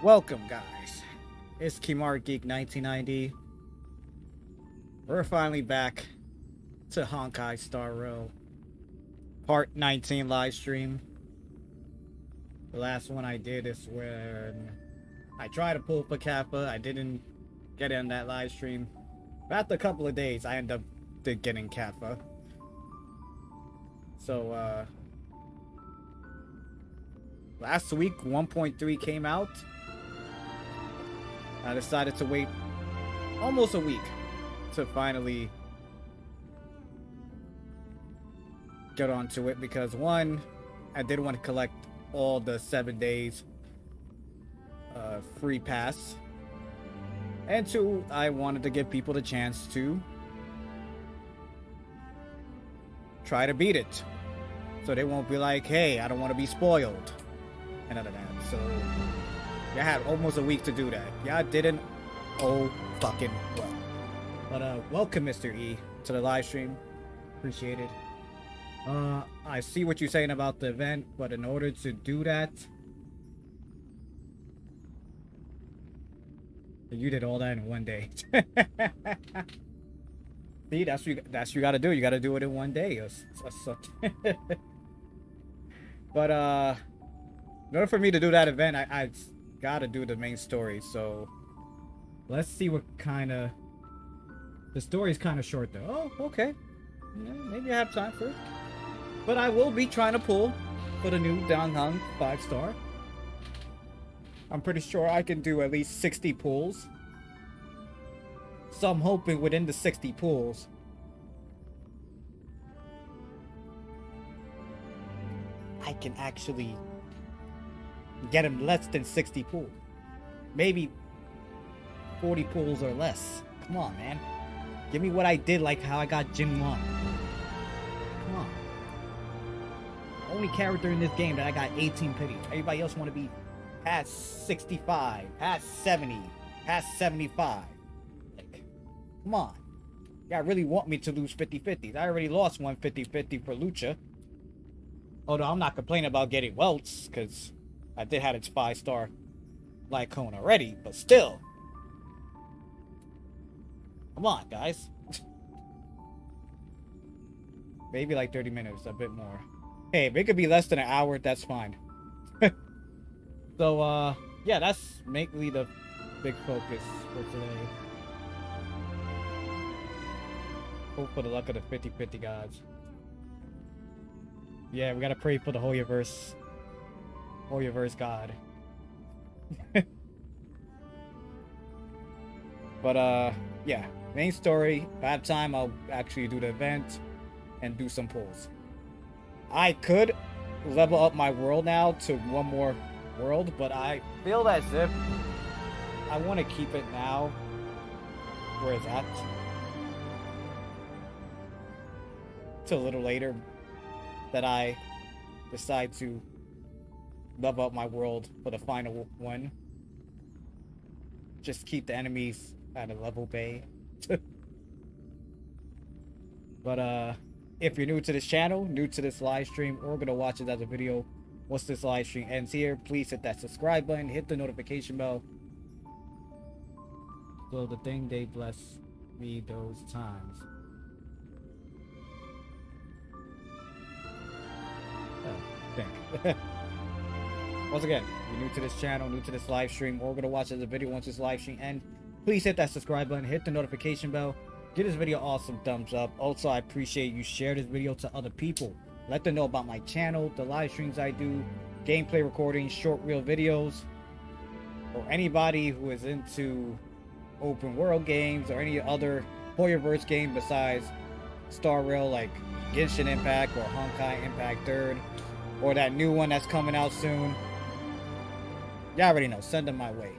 Welcome, guys. It's Kimar Geek 1990. We're finally back to Honkai Star Rail Part 19 live stream. The last one I did is when I tried to pull for Kappa. I didn't get in that live stream. But after a couple of days, I ended up getting Kappa. So, last week 1.3 came out. I decided to wait almost a week to finally get onto it because one, I didn't want to collect all the 7 days free pass, and two, I wanted to give people the chance to try to beat it, so they won't be like, "Hey, I don't want to be spoiled," and none of that. So I had almost a week to do that. Yeah, I didn't. Oh, fucking well. But welcome, Mr. E, to the live stream. Appreciate it. I see what you're saying about the event, but in order to do that, you did all that in one day. See, that's what you gotta do. You gotta do it in one day. But in order for me to do that event, I gotta do the main story. So let's see what kind of. The story's kind of short though. Oh, okay. Yeah, maybe I have time for it. But I will be trying to pull for the new Danghang 5-star. I'm pretty sure I can do at least 60 pulls. So I'm hoping within the 60 pulls, I can actually get him less than 60 pulls. Maybe 40 pulls or less. Come on, man. Give me what I did, like how I got Jin Won. Come on. Only character in this game that I got 18 pity. Everybody else want to be past 65, past 70, past 75. Like, come on. Y'all really want me to lose 50-50s. I already lost one 50-50 for Lucha. Although I'm not complaining about getting welts, because I did have its 5-star light cone already, but still. Come on, guys. Maybe like 30 minutes, a bit more. Hey, if it could be less than an hour, that's fine. So, yeah, that's mainly the big focus for today. Hope for the luck of the 50-50 gods. Yeah, we gotta pray for the Hoyoverse god. But, yeah. Main story. If I have time, I'll actually do the event and do some pulls. I could level up my world now to one more world, but I feel as if I want to keep it now where it's at till a little later that I decide to level up my world for the final one. Just keep the enemies at a level bay. But if you're new to this channel, new to this live stream, or gonna watch it as a video once this live stream ends here, please hit that subscribe button, hit the notification bell, so the thing they bless me those times. Oh, think. Once again, if you're new to this channel, new to this live stream, or gonna watch it as a video once this live stream ends, please hit that subscribe button, hit the notification bell, give this video all some thumbs up. Also, I appreciate you share this video to other people. Let them know about my channel, the live streams I do, gameplay recordings, short reel videos, or anybody who is into open world games or any other Hoyoverse game besides Star Rail, like Genshin Impact or Honkai Impact 3rd, or that new one that's coming out soon. Y'all already know, send them my way.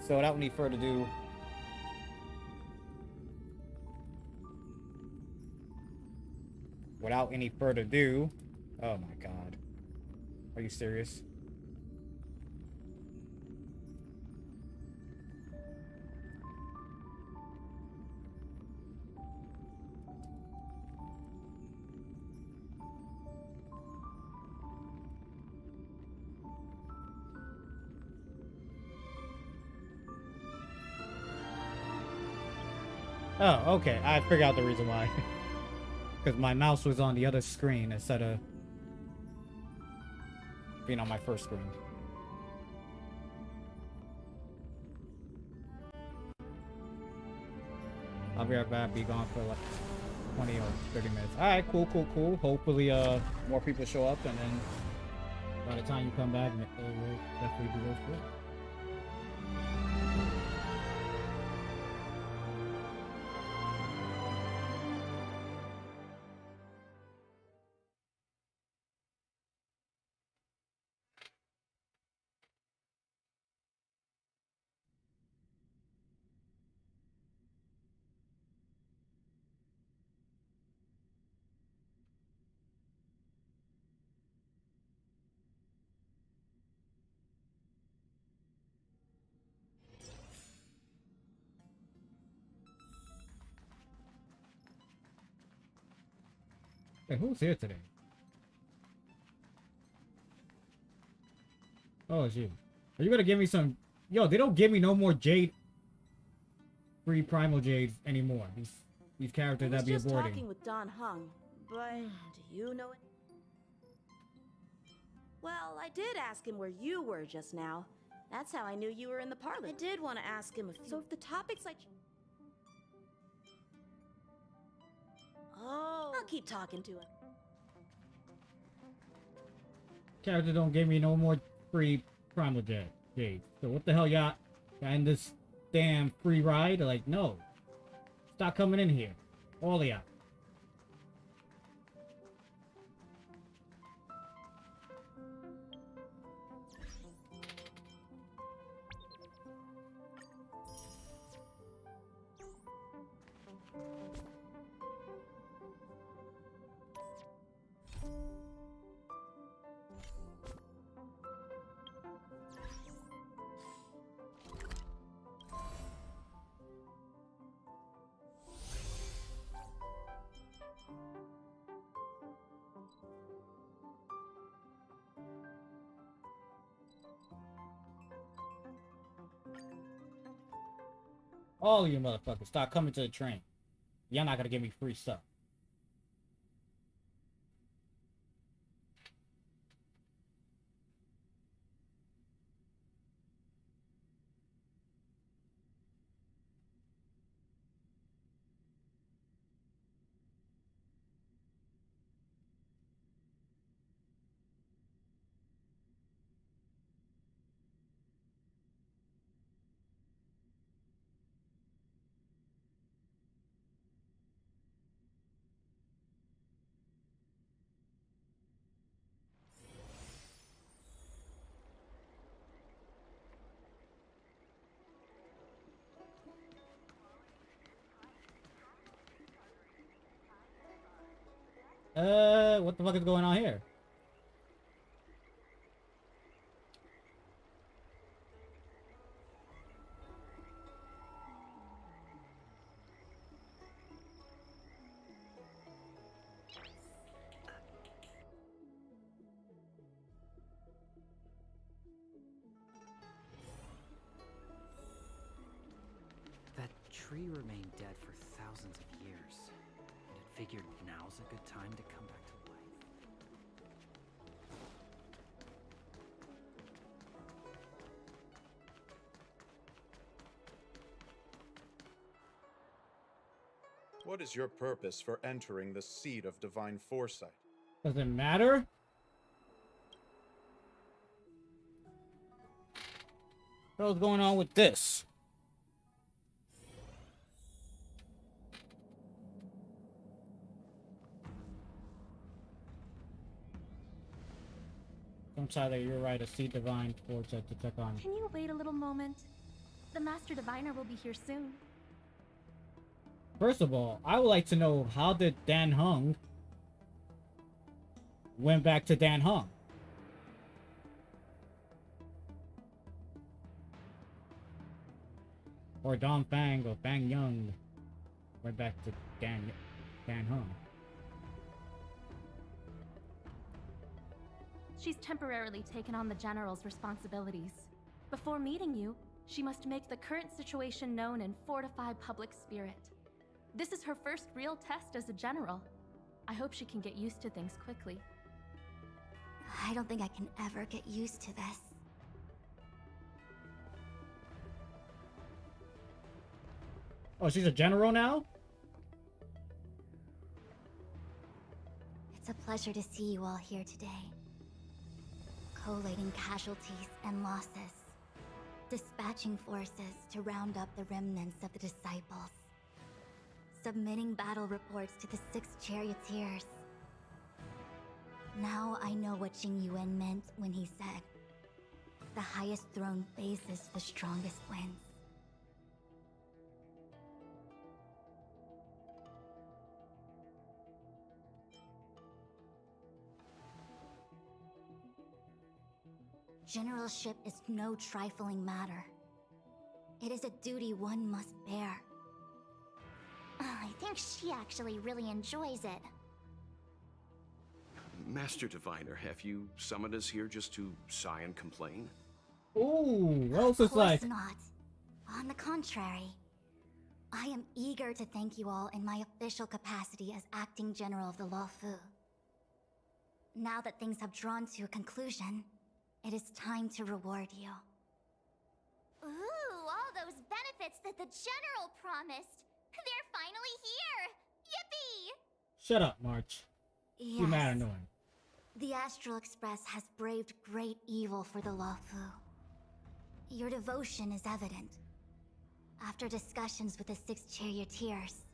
So without any further ado, oh my god, are you serious? Oh, okay. I figured out the reason why. Because my mouse was on the other screen instead of being on my first screen. I'll be right back. Be gone for like 20 or 30 minutes. Alright, cool, cool, cool. Hopefully, more people show up, and then by the time you come back, we'll definitely do those good. Hey, who's here today? Oh, it's you. Are you gonna give me some... Yo, they don't give me no more Jade... free Primal Jades anymore. These characters that be aborting. I was just talking with Don Hung, but do you know it? Well, I did ask him where you were just now. That's how I knew you were in the parlor. I did want to ask him a few... So if the topics I... Oh, I'll keep talking to him. Characters don't give me no more free Primal Jade. So what the hell y'all in this damn free ride? Like, no. Stop coming in here. All of y'all. All of you motherfuckers, stop coming to the train. Y'all not gonna give me free stuff. What the fuck is going on here? That tree remained dead for thousands of years, and it figured now's a good time to come back to life. What is your purpose for entering the seat of divine foresight? Does it matter? What's going on with this? I'm sorry that you're right. A seat divine foresight to check on. Can you wait a little moment? The Master Diviner will be here soon. First of all, I would like to know, how did Dan Hung went back to Dan Hung? Or Don Fang or Fang Young went back to Dan Hung. She's temporarily taken on the General's responsibilities. Before meeting you, she must make the current situation known and fortify public spirit. This is her first real test as a general. I hope she can get used to things quickly. I don't think I can ever get used to this. Oh, she's a general now? It's a pleasure to see you all here today. Collating casualties and losses. Dispatching forces to round up the remnants of the disciples. Submitting battle reports to the 6 charioteers. Now I know what Jing Yuan meant when he said, "The highest throne faces the strongest wins." Generalship is no trifling matter. It is a duty one must bear. I think she actually really enjoys it. Master Diviner, have you summoned us here just to sigh and complain? Ooh, Rose Of is course like, not. On the contrary, I am eager to thank you all in my official capacity as acting general of the Luofu. Now that things have drawn to a conclusion, it is time to reward you. Ooh, all those benefits that the general promised. They're finally here! Yippee! shut up, March. You mad annoying. The Astral Express has braved great evil for the Luofu. Your devotion is evident. After discussions with the 6 charioteers,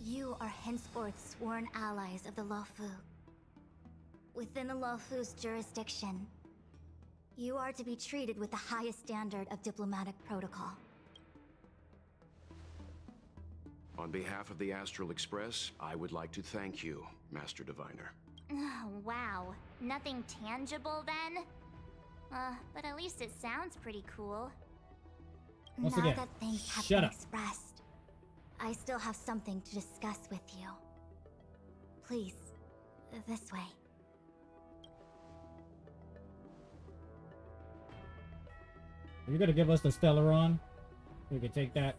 you are henceforth sworn allies of the Luofu. Within the Luofu's jurisdiction, you are to be treated with the highest standard of diplomatic protocol. On behalf of the Astral Express, I would like to thank you, Master Diviner. Oh, wow. Nothing tangible then? But at least it sounds pretty cool. Once Now again, that things have shut been up. expressed, I still have something to discuss with you. Please, this way. Are you gonna give us the Stellaron? We can take that.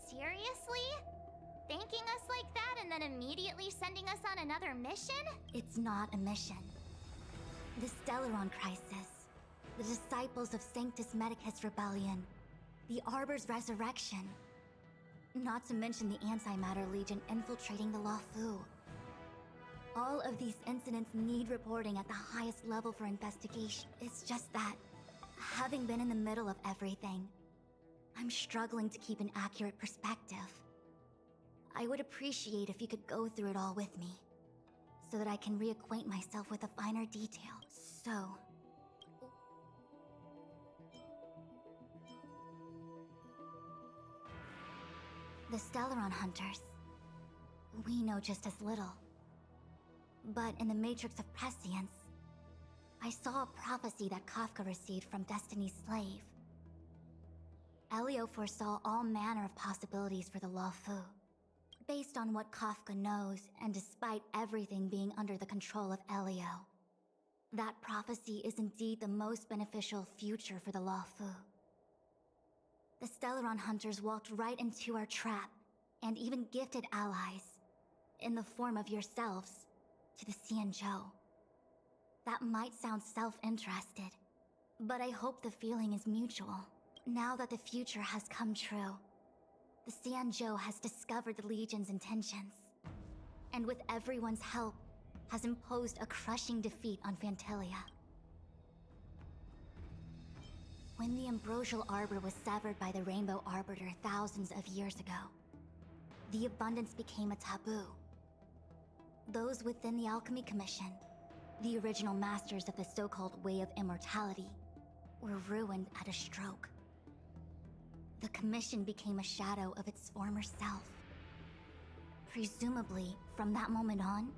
Seriously? Thanking us like that and then immediately sending us on another mission? It's not a mission. The Stellaron crisis, the disciples of Sanctus Medicus rebellion, the Arbor's resurrection, not to mention the Antimatter Legion infiltrating the Luofu. All of these incidents need reporting at the highest level for investigation. It's just that, having been in the middle of everything, I'm struggling to keep an accurate perspective. I would appreciate if you could go through it all with me, so that I can reacquaint myself with the finer details. So... the Stellaron Hunters. We know just as little. But in the Matrix of Prescience, I saw a prophecy that Kafka received from Destiny's slave. Elio foresaw all manner of possibilities for the Luofu. Based on what Kafka knows, and despite everything being under the control of Elio, that prophecy is indeed the most beneficial future for the Luofu. The Stellaron Hunters walked right into our trap, and even gifted allies, in the form of yourselves, to the Xianzhou. That might sound self-interested, but I hope the feeling is mutual. Now that the future has come true, the Xianzhou has discovered the Legion's intentions, and with everyone's help, has imposed a crushing defeat on Phantilia. When the Ambrosial Arbor was severed by the Rainbow Arbiter thousands of years ago, the Abundance became a taboo. Those within the Alchemy Commission, the original masters of the so-called Way of Immortality, were ruined at a stroke. The Commission became a shadow of its former self. Presumably, from that moment on,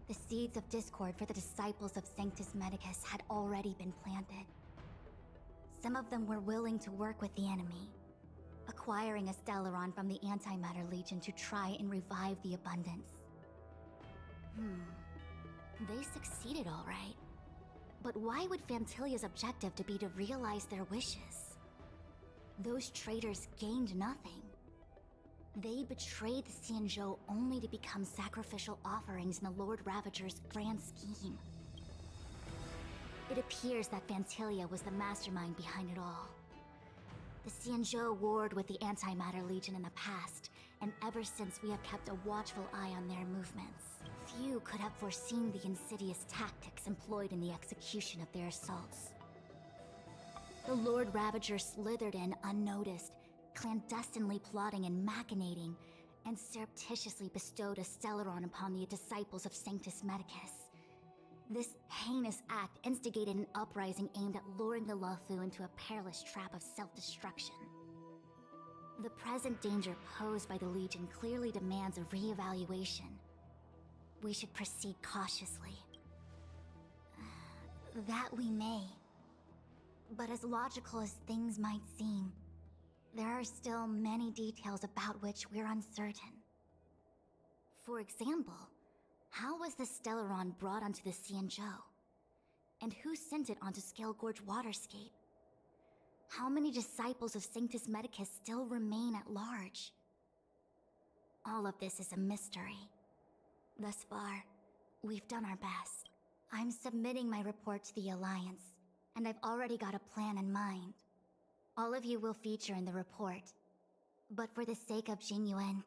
the seeds of discord for the disciples of Sanctus Medicus had already been planted. Some of them were willing to work with the enemy, acquiring a Stellaron from the Antimatter Legion to try and revive the Abundance. They succeeded all right. But why would Fantilia's objective to be to realize their wishes? Those traitors gained nothing. They betrayed the Xianzhou only to become sacrificial offerings in the Lord Ravager's grand scheme. It appears that Fantilia was the mastermind behind it all. The Xianzhou warred with the Antimatter Legion in the past, and ever since we have kept a watchful eye on their movements. Few could have foreseen the insidious tactics employed in the execution of their assaults. The Lord Ravager slithered in unnoticed, clandestinely plotting and machinating, and surreptitiously bestowed a Stellaron upon the disciples of Sanctus Medicus. This heinous act instigated an uprising aimed at luring the Luofu into a perilous trap of self-destruction. The present danger posed by the Legion clearly demands a re-evaluation. We should proceed cautiously. That we may. But as logical as things might seem, there are still many details about which we're uncertain. For example, how was the Stellaron brought onto the Xianzhou? And who sent it onto Scale Gorge Waterscape? How many disciples of Sanctus Medicus still remain at large? All of this is a mystery. Thus far, we've done our best. I'm submitting my report to the Alliance, and I've already got a plan in mind. All of you will feature in the report. But for the sake of Jingyuan,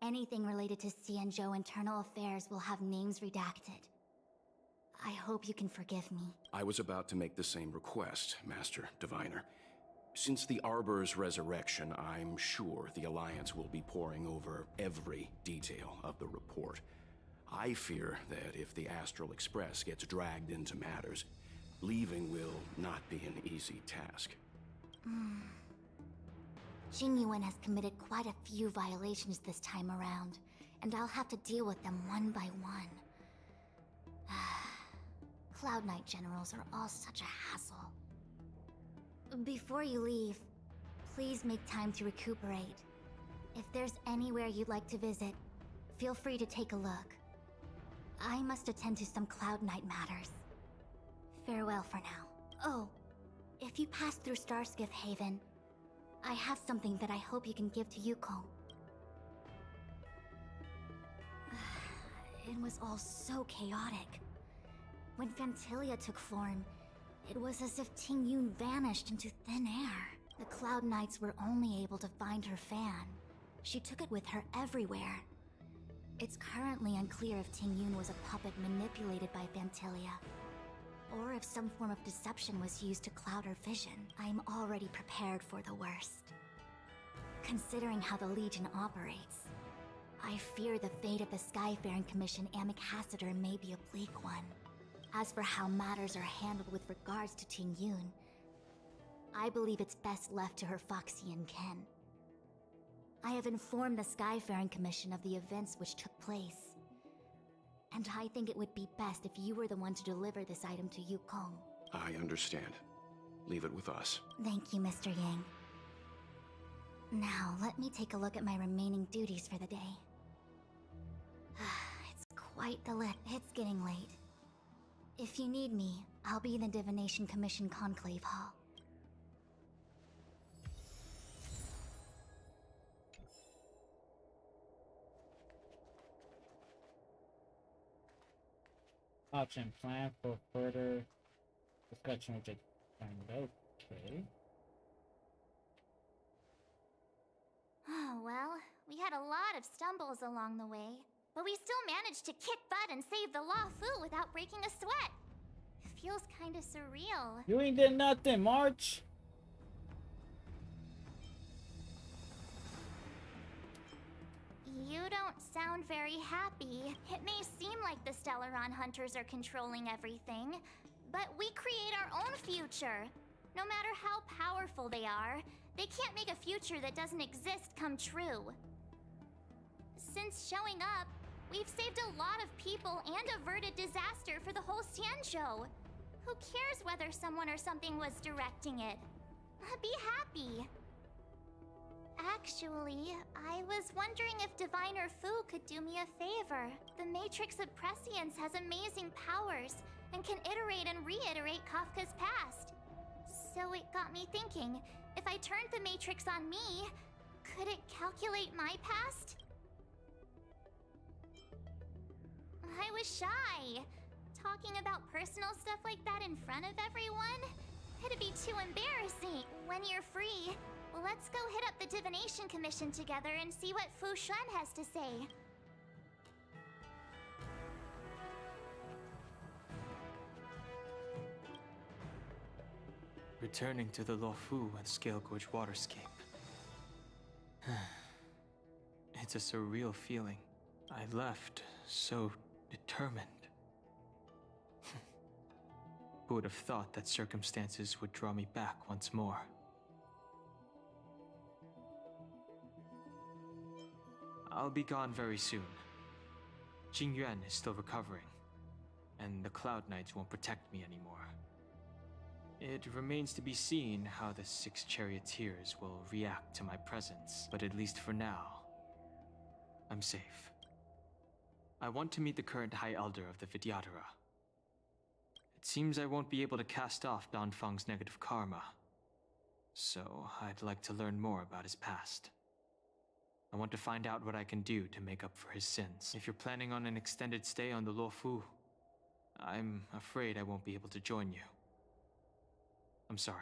anything related to Xianzhou internal affairs will have names redacted. I hope you can forgive me. I was about to make the same request, Master Diviner. Since the Arbor's resurrection, I'm sure the Alliance will be poring over every detail of the report. I fear that if the Astral Express gets dragged into matters, leaving will not be an easy task. Jingyuan has committed quite a few violations this time around, and I'll have to deal with them one by one. Cloud Knight generals are all such a hassle. Before you leave, please make time to recuperate. If there's anywhere you'd like to visit, feel free to take a look. I must attend to some Cloud Knight matters. Farewell for now. Oh, if you pass through Starskiff Haven, I have something that I hope you can give to Yukong. It was all so chaotic. When Fantilia took form, it was as if Tingyun vanished into thin air. The Cloud Knights were only able to find her fan. She took it with her everywhere. It's currently unclear if Tingyun was a puppet manipulated by Fantilia, or if some form of deception was used to cloud her vision. I'm already prepared for the worst. Considering how the Legion operates, I fear the fate of the Skyfaring Commission Amichacitor may be a bleak one. As for how matters are handled with regards to Tingyun, I believe it's best left to her Foxian kin. I have informed the Skyfaring Commission of the events which took place, and I think it would be best if you were the one to deliver this item to Yukong. I understand. Leave it with us. Thank you, Mr. Yang. Now, let me take a look at my remaining duties for the day. It's quite the list. It's getting late. If you need me, I'll be in the Divination Commission Conclave Hall. Option plan for further discussion with the okay. Oh, well, we had a lot of stumbles along the way, but we still managed to kick butt and save the Luofu without breaking a sweat. It feels kinda surreal. You ain't did nothing, March. You don't sound very happy. It may seem like the Stellaron Hunters are controlling everything, but we create our own future. No matter how powerful they are, they can't make a future that doesn't exist come true. Since showing up, we've saved a lot of people and averted disaster for the whole Xianzhou. Who cares whether someone or something was directing it? Be happy. Actually, I was wondering if Diviner Fu could do me a favor. The Matrix of Prescience has amazing powers and can iterate and reiterate Kafka's past. So it got me thinking, if I turned the Matrix on me, could it calculate my past? I was shy. Talking about personal stuff like that in front of everyone? It'd be too embarrassing. When you're free, let's go hit up the Divination Commission together and see what Fu Xuan has to say. Returning to the Luofu and Scale Gorge waterscape. It's a surreal feeling. I left so determined. Who would have thought that circumstances would draw me back once more? I'll be gone very soon. Jingyuan is still recovering, and the Cloud Knights won't protect me anymore. It remains to be seen how the 6 charioteers will react to my presence, but at least for now, I'm safe. I want to meet the current High Elder of the Vidyadhara. It seems I won't be able to cast off Danfang's negative karma, so I'd like to learn more about his past. I want to find out what I can do to make up for his sins. If you're planning on an extended stay on the Luofu, I'm afraid I won't be able to join you. I'm sorry.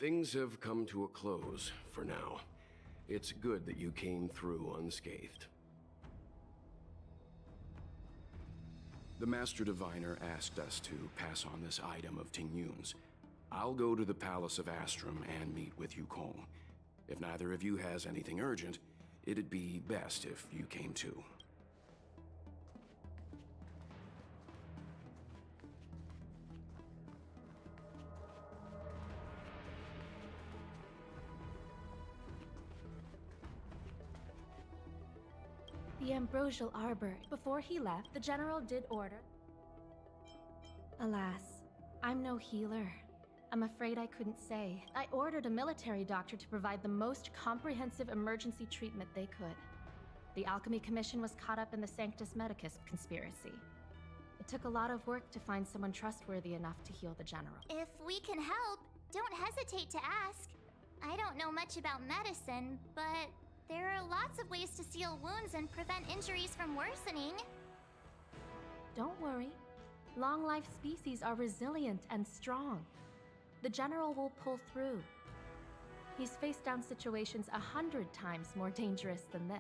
Things have come to a close for now. It's good that you came through unscathed. The Master Diviner asked us to pass on this item of Tingyun's. I'll go to the Palace of Astrum and meet with Yukong. If neither of you has anything urgent, it'd be best if you came too. The Ambrosial Arbor. Before he left, the General did order... Alas, I'm no healer. I'm afraid I couldn't say. I ordered a military doctor to provide the most comprehensive emergency treatment they could. The Alchemy Commission was caught up in the Sanctus Medicus conspiracy. It took a lot of work to find someone trustworthy enough to heal the General. If we can help, don't hesitate to ask. I don't know much about medicine, but there are lots of ways to seal wounds and prevent injuries from worsening. Don't worry. Long-life species are resilient and strong. The General will pull through. He's faced down situations 100 times more dangerous than this.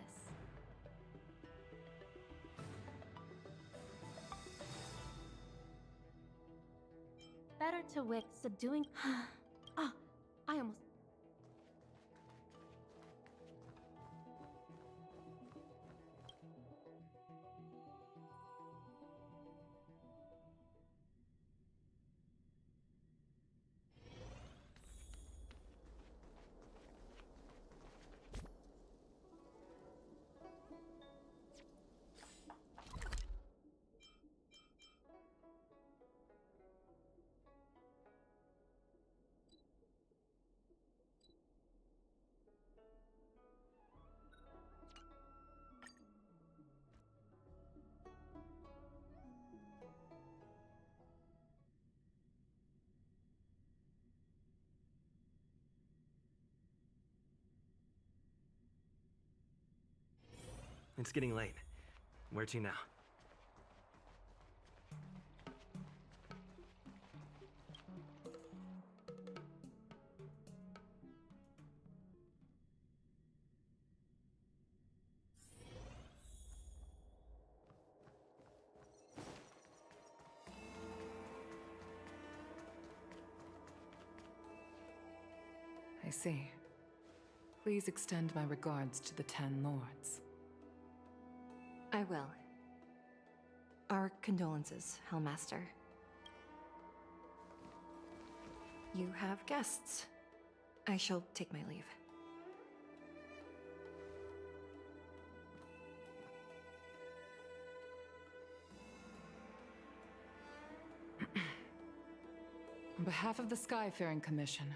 Better to wit subduing... Ah, I almost... It's getting late. Where to now? I see. Please extend my regards to the 10 Lords. I will. Our condolences, Hellmaster. You have guests. I shall take my leave. On behalf of the Skyfaring Commission,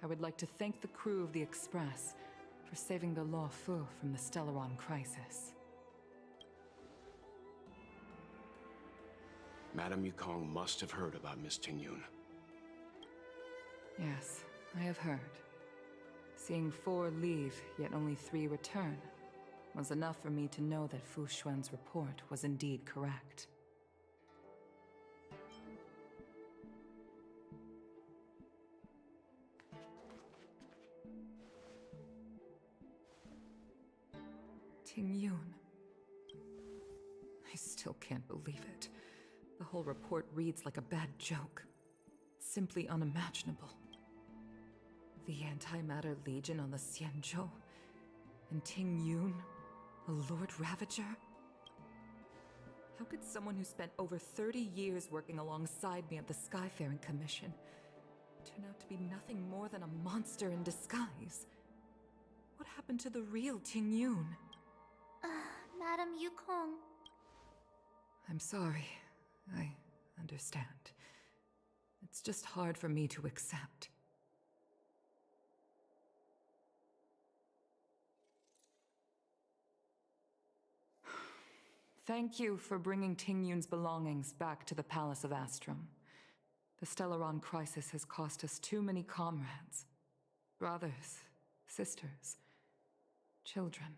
I would like to thank the crew of the Express for saving the Law Fu from the Stellaron crisis. Madame Yukong must have heard about Miss Tingyun. Yes, I have heard. Seeing 4 leave, yet only 3 return, was enough for me to know that Fu Xuan's report was indeed correct. Tingyun. I still can't believe it. The whole report reads like a bad joke. It's simply unimaginable. The Antimatter Legion on the Xianzhou, and Tingyun, a Lord Ravager? How could someone who spent over 30 years working alongside me at the Skyfaring Commission turn out to be nothing more than a monster in disguise? What happened to the real Tingyun? Madame Yukong. I'm sorry. I understand. It's just hard for me to accept. Thank you for bringing Tingyun's belongings back to the Palace of Astrum. The Stellaron crisis has cost us too many comrades. Brothers, sisters, children.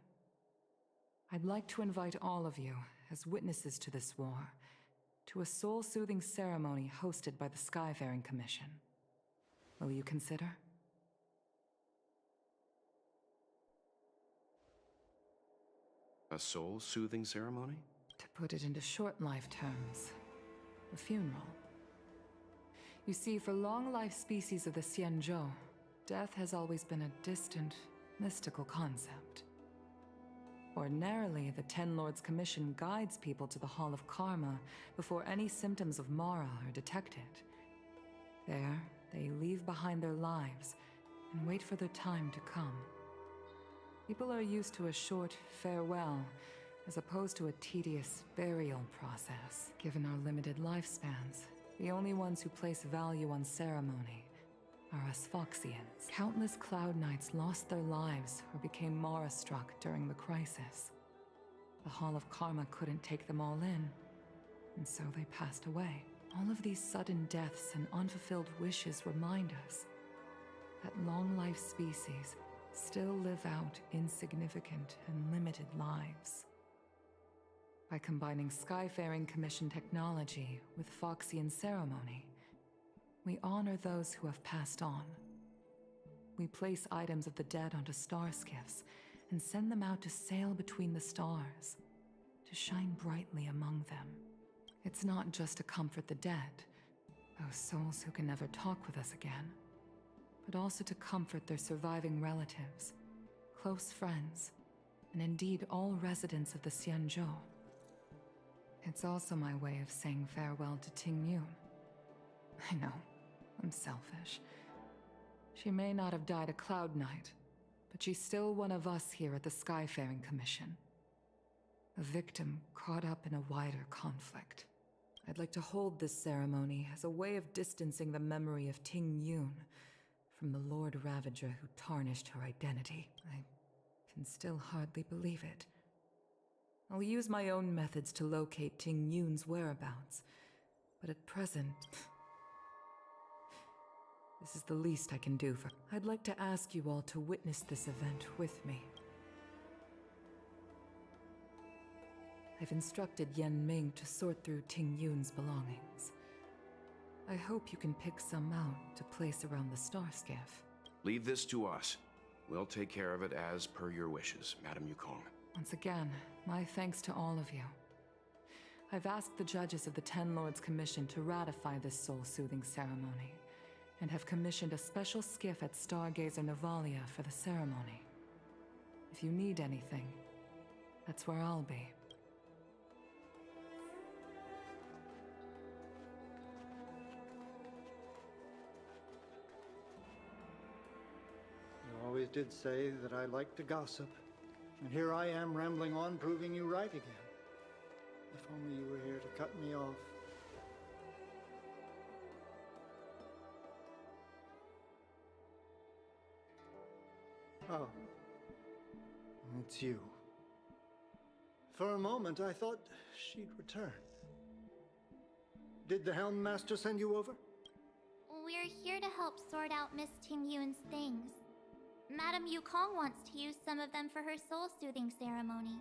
I'd like to invite all of you, as witnesses to this war, to a soul-soothing ceremony hosted by the Skyfaring Commission. Will you consider? A soul-soothing ceremony? To put it into short life terms, a funeral. You see, for long-life species of the Xianzhou, death has always been a distant, mystical concept. Ordinarily, the Ten Lords Commission guides people to the Hall of Karma before any symptoms of Mara are detected. There, they leave behind their lives and wait for their time to come. People are used to a short farewell, as opposed to a tedious burial process. Given our limited lifespans, the only ones who place value on ceremony are us Foxians. Countless Cloud Knights lost their lives or became Mara-struck during the crisis. The Hall of Karma couldn't take them all in, and so they passed away. All of these sudden deaths and unfulfilled wishes remind us that long-life species still live out insignificant and limited lives. By combining Skyfaring Commission technology with Foxian ceremony, we honor those who have passed on. We place items of the dead onto star skiffs and send them out to sail between the stars, to shine brightly among them. It's not just to comfort the dead, those souls who can never talk with us again, but also to comfort their surviving relatives, close friends, and indeed all residents of the Xianzhou. It's also my way of saying farewell to Tingyun. I know, I'm selfish. She may not have died a Cloud Knight, but she's still one of us here at the Skyfaring Commission. A victim caught up in a wider conflict. I'd like to hold this ceremony as a way of distancing the memory of Tingyun from the Lord Ravager who tarnished her identity. I can still hardly believe it. I'll use my own methods to locate Tingyun's whereabouts, but at present, this is the least I can do for... I'd like to ask you all to witness this event with me. I've instructed Yen Ming to sort through Tingyun's belongings. I hope you can pick some out to place around the star skiff. Leave this to us. We'll take care of it as per your wishes, Madame Yukong. Once again, my thanks to all of you. I've asked the judges of the Ten Lords Commission to ratify this soul-soothing ceremony, and have commissioned a special skiff at Stargazer Navalia for the ceremony. If you need anything, that's where I'll be. You always did say that I like to gossip. And here I am rambling on, proving you right again. If only you were here to cut me off. Oh. It's you. For a moment, I thought she'd return. Did the Helm Master send you over? We're here to help sort out Miss Tingyun's things. Madame Yukong wants to use some of them for her soul-soothing ceremony.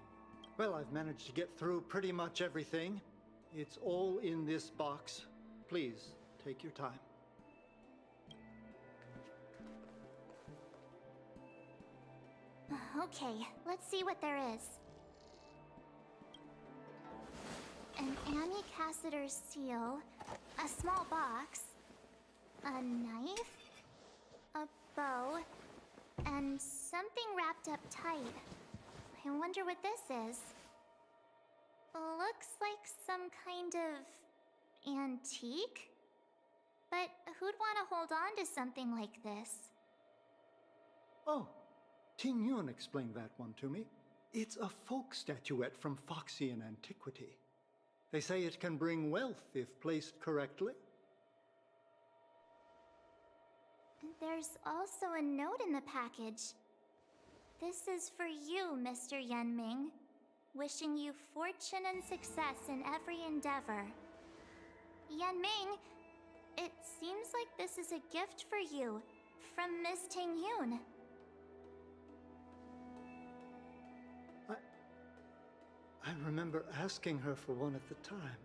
Well, I've managed to get through pretty much everything. It's all in this box. Please, take your time. Okay, let's see what there is. An Amy Cassiter's seal, a small box, a knife, a bow, and something wrapped up tight. I wonder what this is. Looks like some kind of antique? But who'd want to hold on to something like this? Oh, Ting Yun explained that one to me. It's a folk statuette from Foxian antiquity. They say it can bring wealth if placed correctly. There's also a note in the package. This is for you, Mr. Yenming. Wishing you fortune and success in every endeavor. Yenming, it seems like this is a gift for you from Miss Tingyun. I remember asking her for one at the time.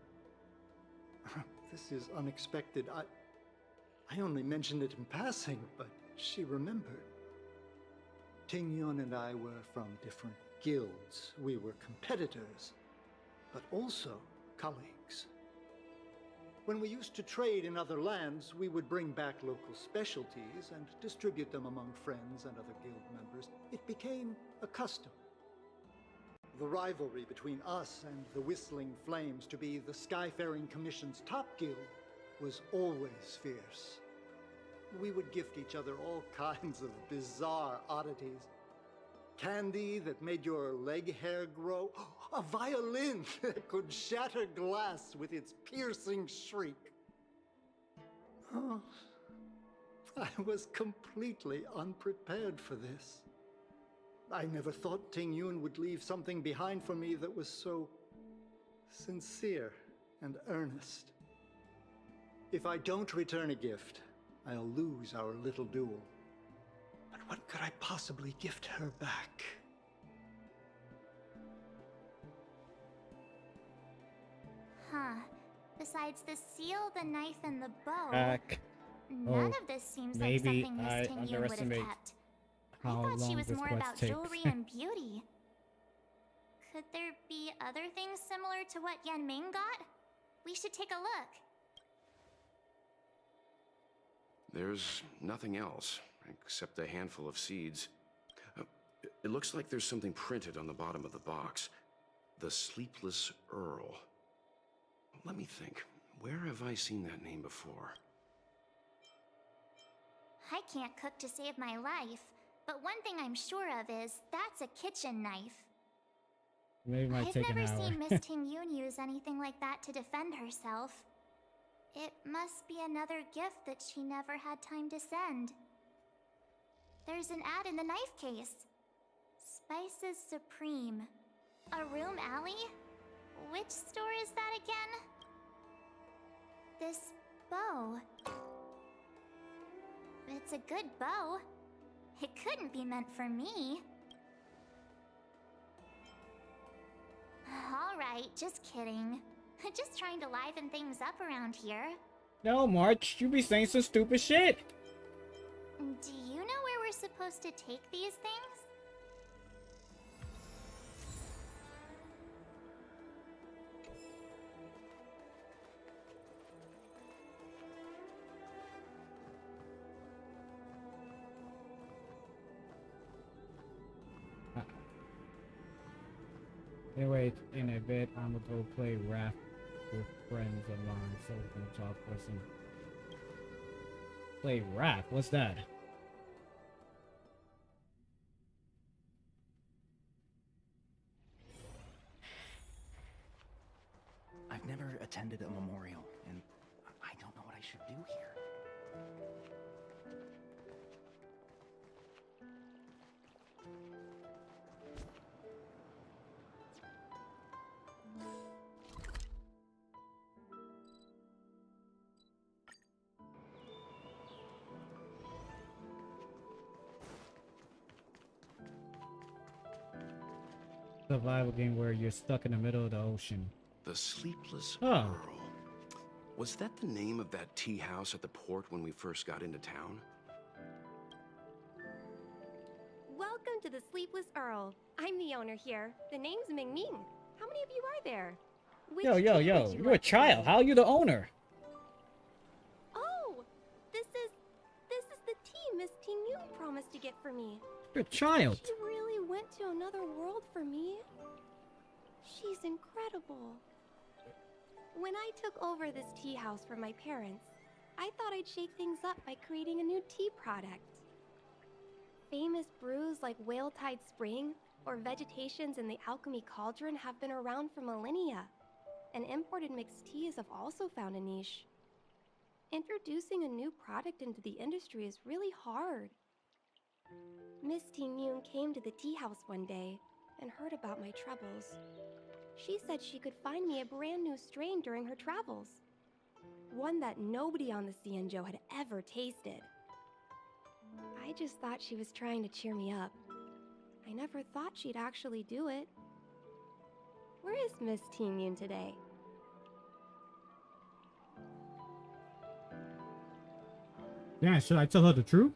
This is unexpected. I only mentioned it in passing, but she remembered. Ting Yun and I were from different guilds. We were competitors, but also colleagues. When we used to trade in other lands, we would bring back local specialties and distribute them among friends and other guild members. It became a custom. The rivalry between us and the Whistling Flames to be the Skyfaring Commission's top guild was always fierce. We would gift each other all kinds of bizarre oddities. Candy that made your leg hair grow. A violin that could shatter glass with its piercing shriek. Oh, I was completely unprepared for this. I never thought Ting Yun would leave something behind for me that was so sincere and earnest. If I don't return a gift, I'll lose our little duel. But what could I possibly gift her back? Huh. Besides the seal, the knife, and the bow, Oh, none of this seems like maybe something I Miss Tingyun would have underestimate kept. I how thought she long was this more quest about takes. jewelry and beauty. Could there be other things similar to what Yenming got? We should take a look. There's nothing else, except a handful of seeds. It looks like there's something printed on the bottom of the box. The Sleepless Earl. Let me think. Where have I seen that name before? I can't cook to save my life, but one thing I'm sure of is that's a kitchen knife. Maybe it might I've take an never hour. seen Miss Tingyun use anything like that to defend herself. It must be another gift that she never had time to send. There's an ad in the knife case. Spices Supreme. A room alley? Which store is that again? This bow. It's a good bow. It couldn't be meant for me. Alright, just kidding. Just trying to liven things up around here. No, March, you be saying some stupid shit. Do you know where we're supposed to take these things? Anyway, in a bit, I'm gonna go play Raft with friends online, so we can talk for some. Play Raft? What's that? I've never attended a memorial, and I don't know what I should do here. survival game where you're stuck in the middle of the ocean. The Sleepless Oh. Earl. Was that the name of that tea house at the port when we first got into town? Welcome to the Sleepless Earl. I'm the owner here. The name's Ming Ming. How many of you are there? Which Yo, tea would you you're a like child. today? How are you the owner? Oh, this is the tea Miss Ting Yun promised to get for me. You're a child. She really went to another world for me. She's incredible. When I took over this tea house from my parents, I thought I'd shake things up by creating a new tea product. Famous brews like Whale Tide Spring or Vegetations in the Alchemy Cauldron have been around for millennia, and imported mixed teas have also found a niche. Introducing a new product into the industry is really hard. Miss Ting Yun came to the tea house one day and heard about my troubles. She said she could find me a brand new strain during her travels. One that nobody on the Cianzhou had ever tasted. I just thought she was trying to cheer me up. I never thought she'd actually do it. Where is Miss Ting Yun today? Yeah, should I tell her the truth?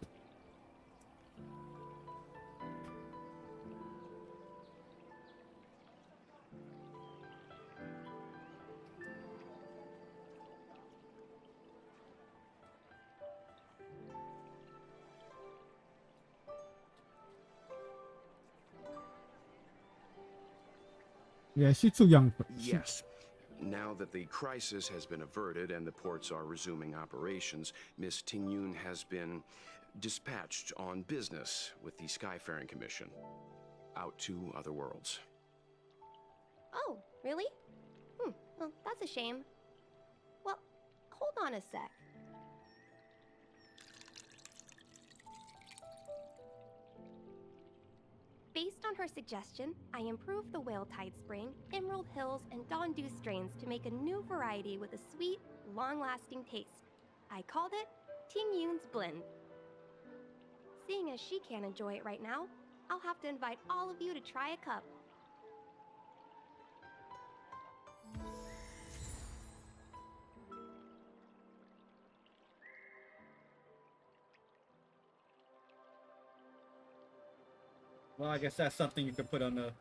Yeah, she's too young. Yes. Now that the crisis has been averted and the ports are resuming operations, Miss Ting Yun has been dispatched on business with the Skyfaring Commission out to other worlds. Oh, really? Well, that's a shame. Well, hold on a sec. Based on her suggestion, I improved the Whale Tide Spring, Emerald Hills, and Dawn Dew strains to make a new variety with a sweet, long-lasting taste. I called it Ting Yun's Blend. Seeing as she can't enjoy it right now, I'll have to invite all of you to try a cup. Well, I guess that's something you could put on the...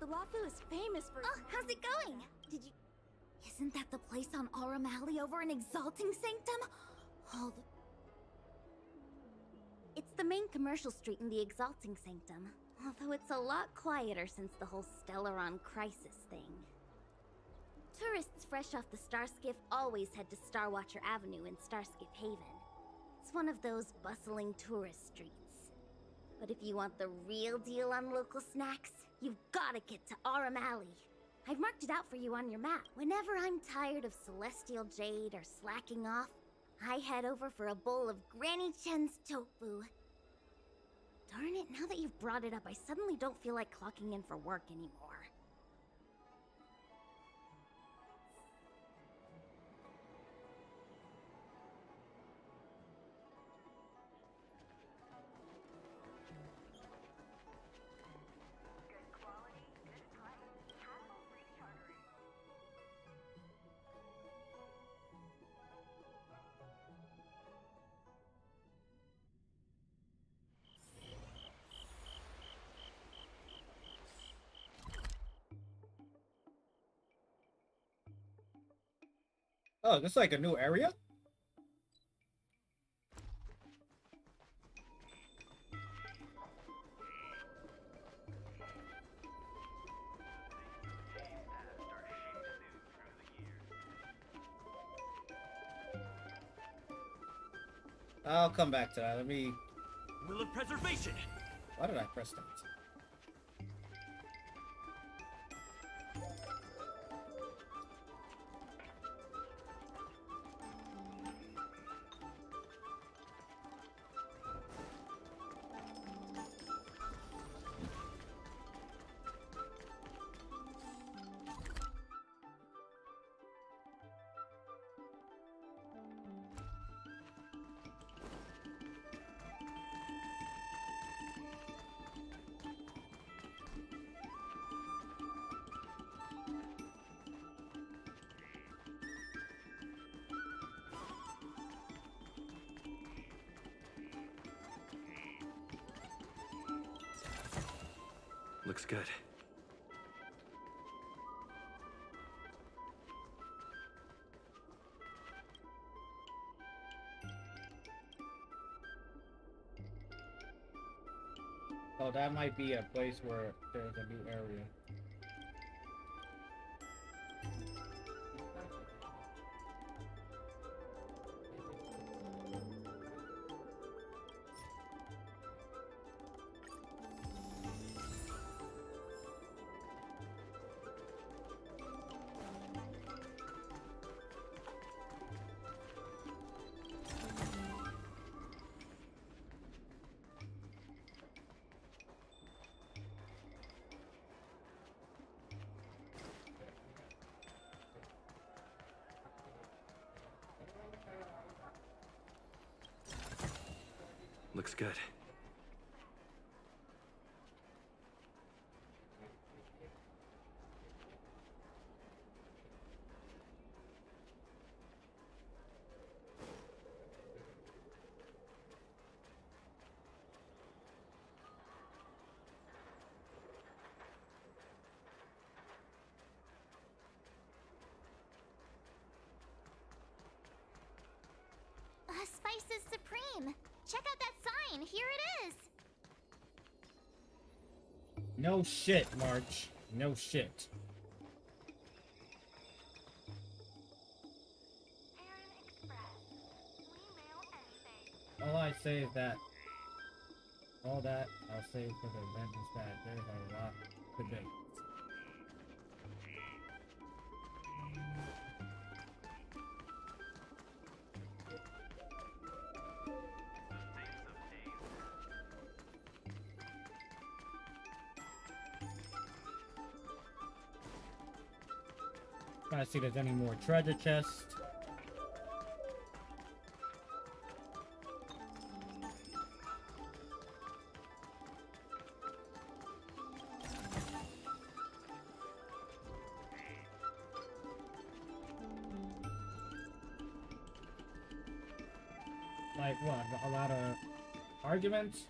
The Lafu is famous for... Oh, how's it going? Did you... Isn't that the place on Aurum Alley over in Exalting Sanctum? Hold... It's the main commercial street in the Exalting Sanctum. Although it's a lot quieter since the whole Stellaron crisis thing. Tourists fresh off the Starskiff always head to Starwatcher Avenue in Starskiff Haven. It's one of those bustling tourist streets. But if you want the real deal on local snacks, you've gotta get to Aurum Alley. I've marked it out for you on your map. Whenever I'm tired of Celestial Jade or slacking off, I head over for a bowl of Granny Chen's tofu. Darn it, now that you've brought it up, I suddenly don't feel like clocking in for work anymore. Oh, this is like a new area? I'll come back to that. Let me... Will of preservation! Why did I press that? Looks good. Oh, that might be a place where there's a new area. Looks good. Spice is supreme. Check out that sign. Here it is. No shit, March. No shit. All I say is that all that I'll say for the event is that there's a lot to do. Trying to see if there's any more treasure chests. Like what? A lot of arguments?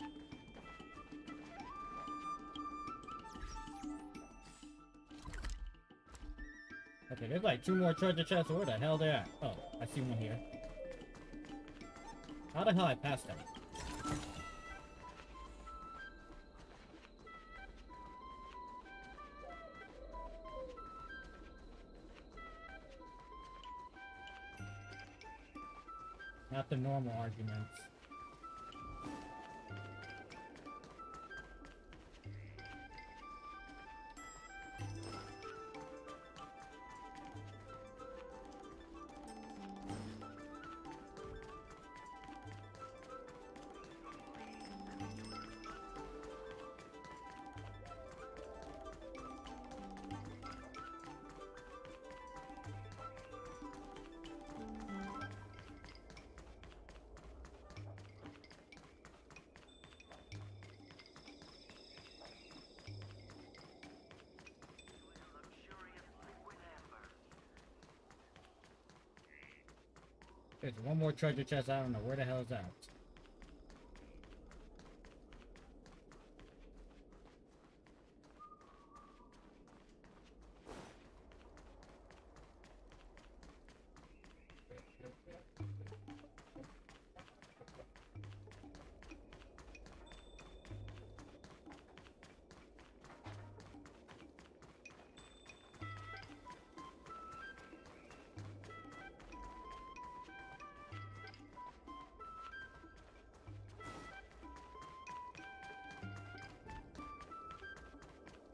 Okay, there's like 2 more treasure chests. Where the hell they at? Oh, I see one here. How the hell I passed that? Not the normal arguments. There's one more treasure chest. I don't know where the hell is that.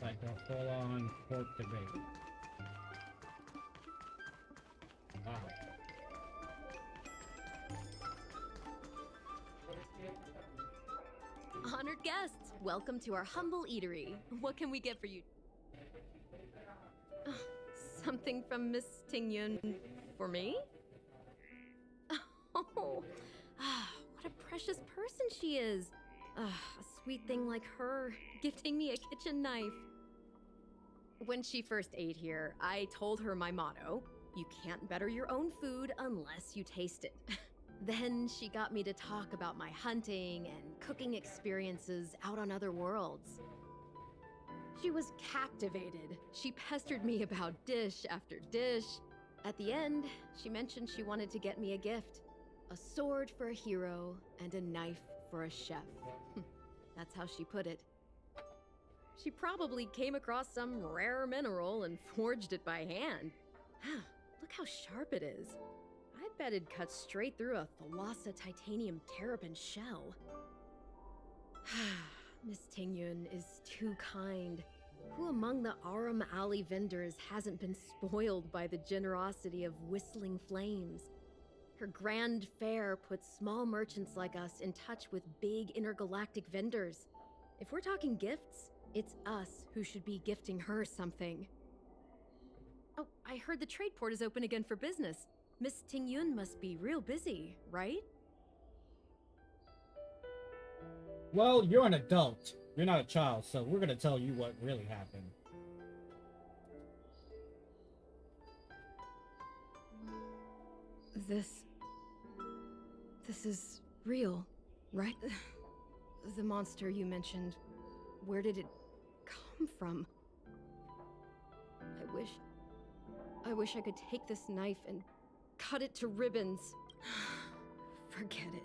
like a full-on court debate. Wow. Honored guests, welcome to our humble eatery. What can we get for you? Something from Miss Tingyun for me? Oh, what a precious person she is. A sweet thing like her, gifting me a kitchen knife. When she first ate here, I told her my motto: you can't better your own food unless you taste it. Then she got me to talk about my hunting and cooking experiences out on other worlds. She was captivated. She pestered me about dish after dish. At the end, she mentioned she wanted to get me a gift. A sword for a hero and a knife for a chef. That's how she put it. She probably came across some rare mineral and forged it by hand. Look how sharp it is. I bet it'd cut straight through a Thalassa titanium terrapin shell. Miss Tingyun is too kind. Who among the Aram Alley vendors hasn't been spoiled by the generosity of whistling flames? Her grand fare puts small merchants like us in touch with big intergalactic vendors. If we're talking gifts, it's us who should be gifting her something. Oh, I heard the trade port is open again for business. Miss Tingyun must be real busy, right? Well, you're an adult. You're not a child, so we're gonna tell you what really happened. This is real, right? The monster you mentioned, where did it come from? I wish I could take this knife and cut it to ribbons. Forget it.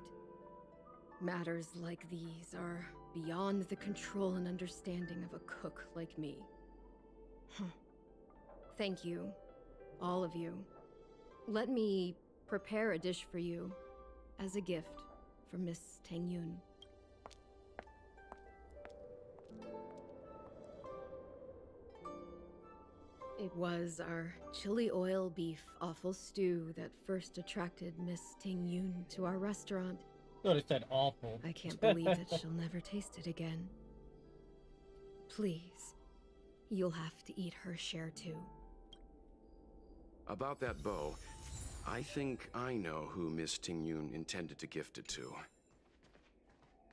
Matters like these are beyond the control and understanding of a cook like me. Thank you, all of you. Let me prepare a dish for you as a gift for Miss Tingyun. It was our chili oil beef offal stew that first attracted Miss Tingyun to our restaurant. Thought it said awful. I can't believe that she'll never taste it again. Please, you'll have to eat her share too. About that bow, I think I know who Miss Tingyun intended to gift it to.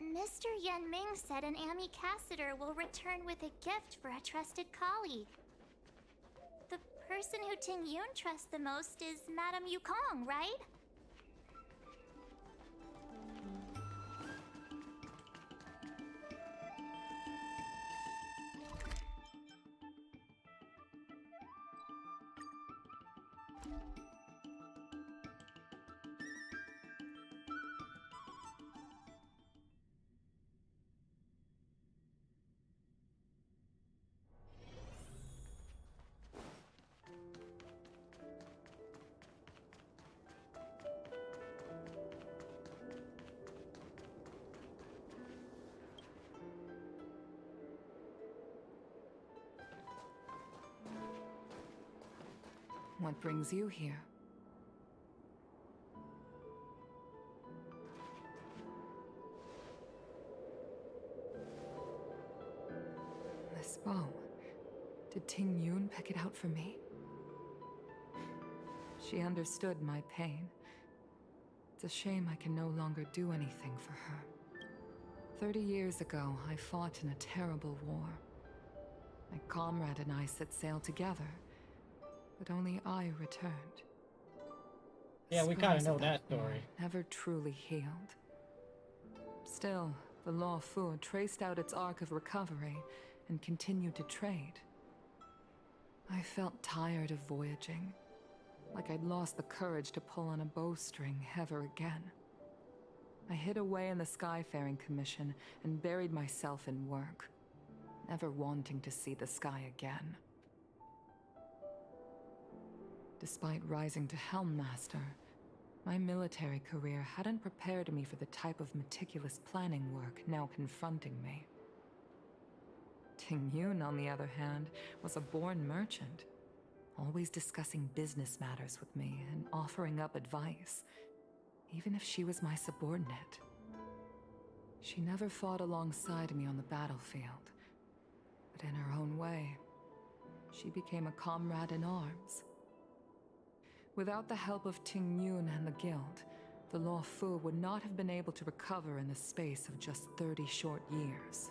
Mr. Yen Ming said an ambassador will return with a gift for a trusted colleague. The person who Tingyun trusts the most is Madame Yukong, right? What brings you here? This bow. Did Tingyun pick it out for me? She understood my pain. It's a shame I can no longer do anything for her. 30 years ago, I fought in a terrible war. My comrade and I set sail together, but only I returned. Yeah, we kind of know that story. Never truly healed. Still, the Law Fu traced out its arc of recovery and continued to trade. I felt tired of voyaging, like I'd lost the courage to pull on a bowstring ever again. I hid away in the Skyfaring Commission and buried myself in work, never wanting to see the sky again. Despite rising to Helm Master, my military career hadn't prepared me for the type of meticulous planning work now confronting me. Ting Yun, on the other hand, was a born merchant, always discussing business matters with me and offering up advice, even if she was my subordinate. She never fought alongside me on the battlefield, but in her own way, she became a comrade in arms. Without the help of Ting Yun and the Guild, the Law Fu would not have been able to recover in the space of just 30 short years.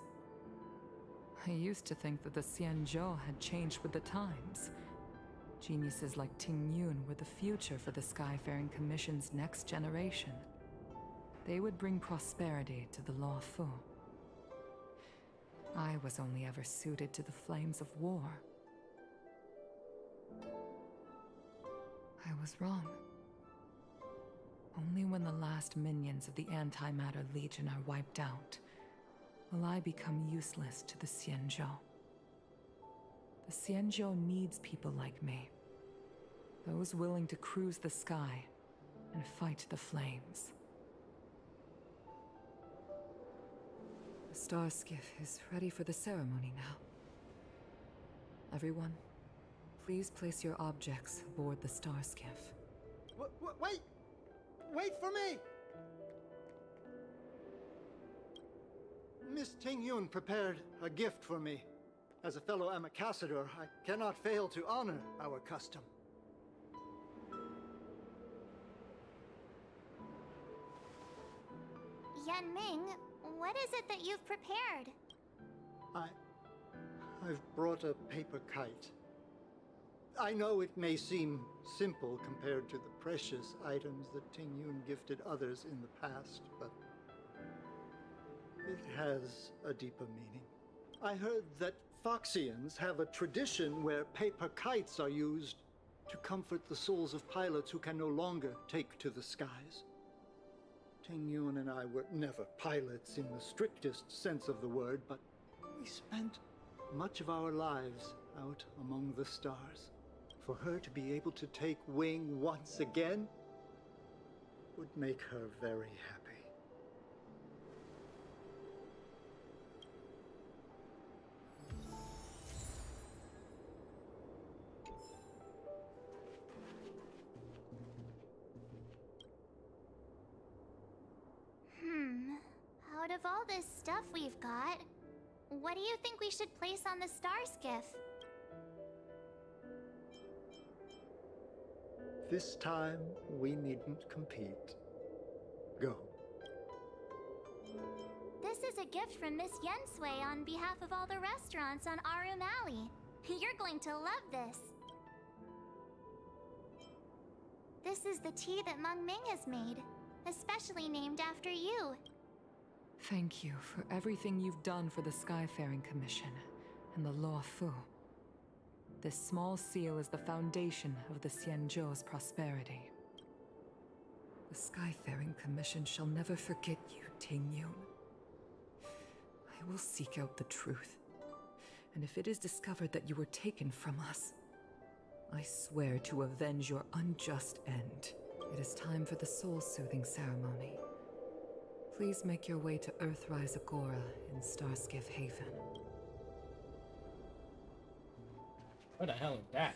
I used to think that the Xianzhou had changed with the times. Geniuses like Ting Yun were the future for the Skyfaring Commission's next generation. They would bring prosperity to the Law Fu. I was only ever suited to the flames of war. I was wrong. Only when the last minions of the Antimatter Legion are wiped out will I become useless to the Xianzhou. The Xianzhou needs people like me. Those willing to cruise the sky and fight the flames. The star skiff is ready for the ceremony now. Everyone, please place your objects aboard the star skiff. Wait! Wait for me! Miss Ting Yun prepared a gift for me. As a fellow ambassador, I cannot fail to honor our custom. Yan Ming, what is it that you've prepared? I've brought a paper kite. I know it may seem simple compared to the precious items that Ting Yun gifted others in the past, but it has a deeper meaning. I heard that Foxians have a tradition where paper kites are used to comfort the souls of pilots who can no longer take to the skies. Ting Yun and I were never pilots in the strictest sense of the word, but we spent much of our lives out among the stars. For her to be able to take wing once again would make her very happy. Out of all this stuff we've got, what do you think we should place on the star skiff? This time, we needn't compete. Go. This is a gift from Miss Yensui on behalf of all the restaurants on Arum Alley. You're going to love this. This is the tea that Meng Ming has made, especially named after you. Thank you for everything you've done for the Skyfaring Commission and the Law Fu. This small seal is the foundation of the Xianzhou's prosperity. The Skyfaring Commission shall never forget you, Ting Yun. I will seek out the truth, and if it is discovered that you were taken from us, I swear to avenge your unjust end. It is time for the soul-soothing ceremony. Please make your way to Earthrise Agora in Starskiff Haven. What the hell is that?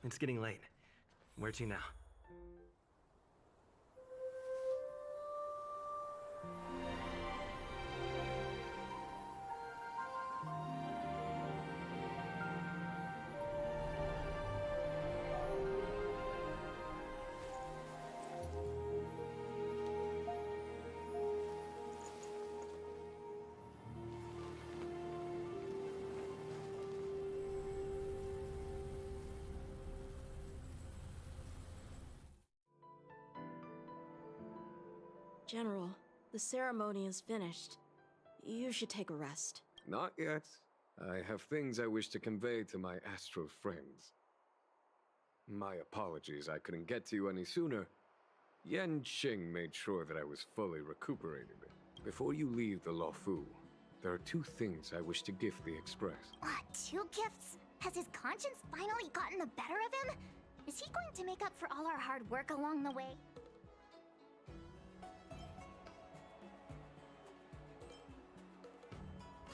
It's getting late. Where to now? General, the ceremony is finished. You should take a rest. Not yet. I have things I wish to convey to my astral friends. My apologies I couldn't get to you any sooner. Yan Qing made sure that I was fully recuperated. Before you leave the Luofu, there are two things I wish to gift the Express. What, 2 gifts? Has his conscience finally gotten the better of him? Is he going to make up for all our hard work along the way?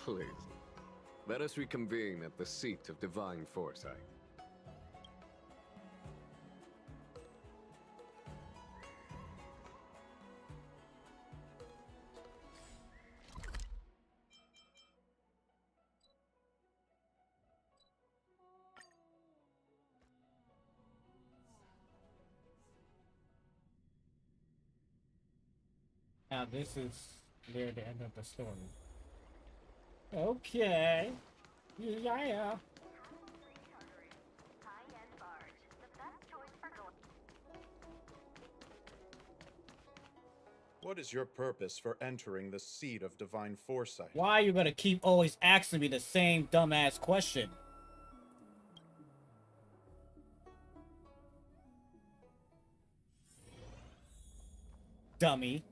Please, let us reconvene at the seat of divine foresight. Now this is near the end of the story. Okay. Yeah. What is your purpose for entering the seat of divine foresight? Why are you gonna keep always asking me the same dumbass question? Dummy.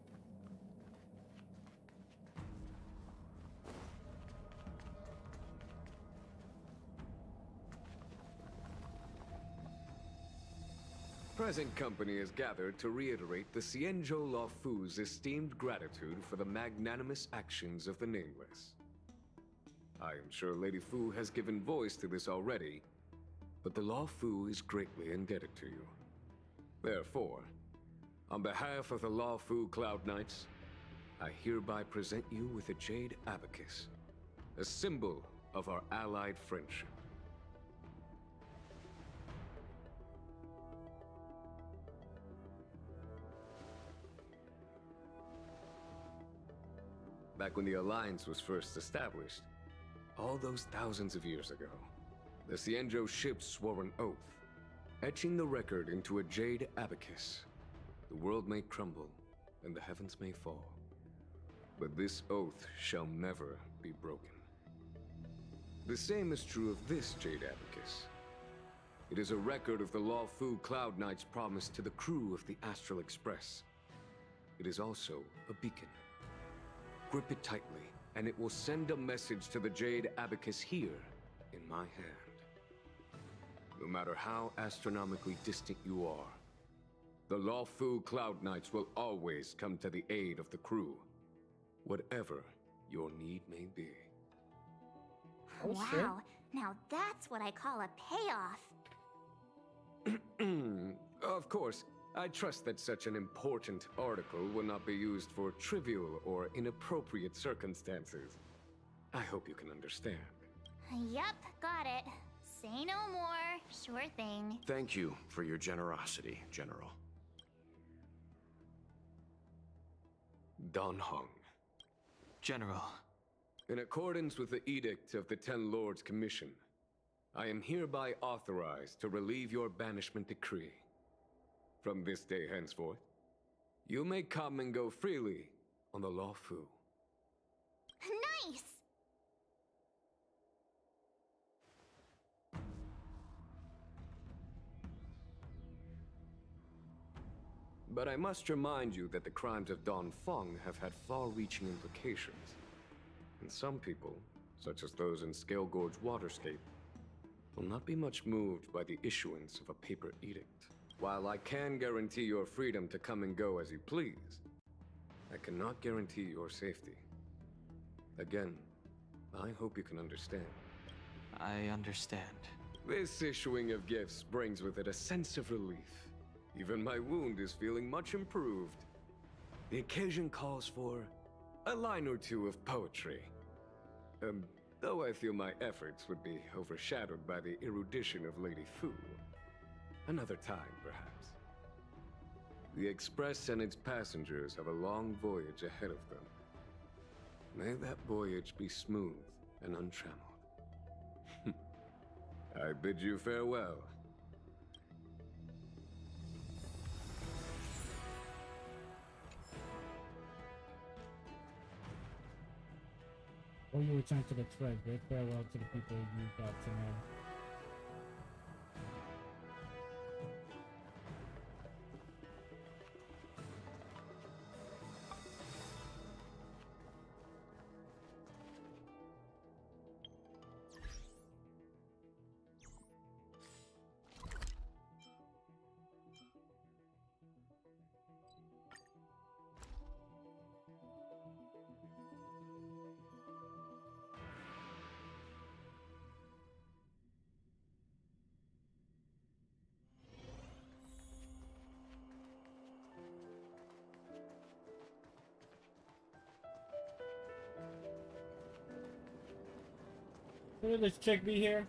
Present company is gathered to reiterate the Xianzhou Luofu's esteemed gratitude for the magnanimous actions of the Nameless. I am sure Lady Fu has given voice to this already, but the Luofu is greatly indebted to you. Therefore, on behalf of the Luofu Cloud Knights, I hereby present you with a jade abacus, a symbol of our allied friendship. Back when the Alliance was first established, all those thousands of years ago, the Xianzhou ships swore an oath, etching the record into a jade abacus. The world may crumble, and the heavens may fall, but this oath shall never be broken. The same is true of this jade abacus. It is a record of the Luofu Cloud Knight's promise to the crew of the Astral Express. It is also a beacon. Grip it tightly, and it will send a message to the jade abacus here, in my hand. No matter how astronomically distant you are, the Luofu Cloud Knights will always come to the aid of the crew, whatever your need may be. Wow, now that's what I call a payoff. Of course, I trust that such an important article will not be used for trivial or inappropriate circumstances. I hope you can understand. Yup, got it. Say no more. Sure thing. Thank you for your generosity, General. Don Hong. General. In accordance with the Edict of the Ten Lords Commission, I am hereby authorized to relieve your banishment decree. From this day henceforth, you may come and go freely on the Luofu. Nice! But I must remind you that the crimes of Don Feng have had far-reaching implications. And some people, such as those in Scale Gorge Waterscape, will not be much moved by the issuance of a paper edict. While I can guarantee your freedom to come and go as you please, I cannot guarantee your safety. Again, I hope you can understand. I understand. This issuing of gifts brings with it a sense of relief. Even my wound is feeling much improved. The occasion calls for a line or two of poetry. Though I feel my efforts would be overshadowed by the erudition of Lady Fu. Another time, perhaps. The Express and its passengers have a long voyage ahead of them. May that voyage be smooth and untrammeled. I bid you farewell. Or you return to the Express. Bid farewell to the people you got to know. Will this chick be here?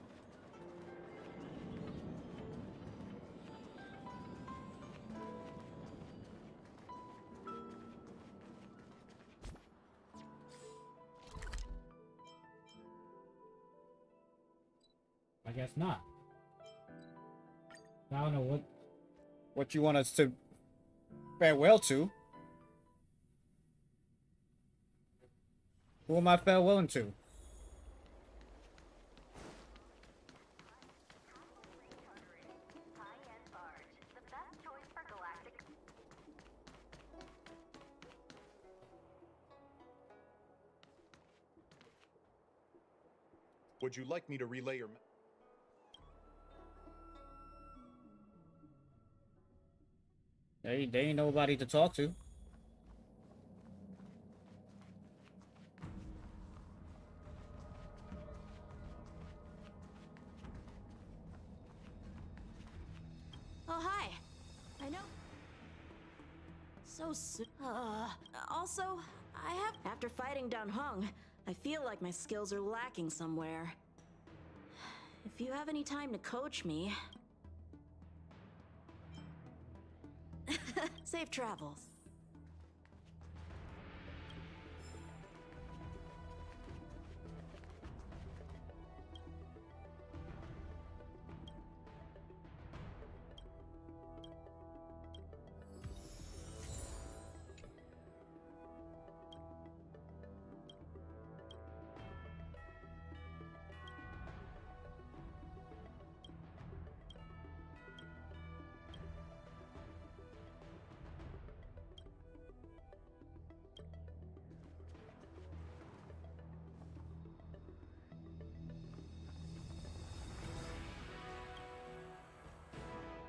I guess not. I don't know what you want us to farewell to. Who am I farewelling to? Would you like me to relay your... They ain't nobody to talk to. Oh, hi. I know. So soon. Also, After fighting down Hung, I feel like my skills are lacking somewhere. If you have any time to coach me... Safe travels.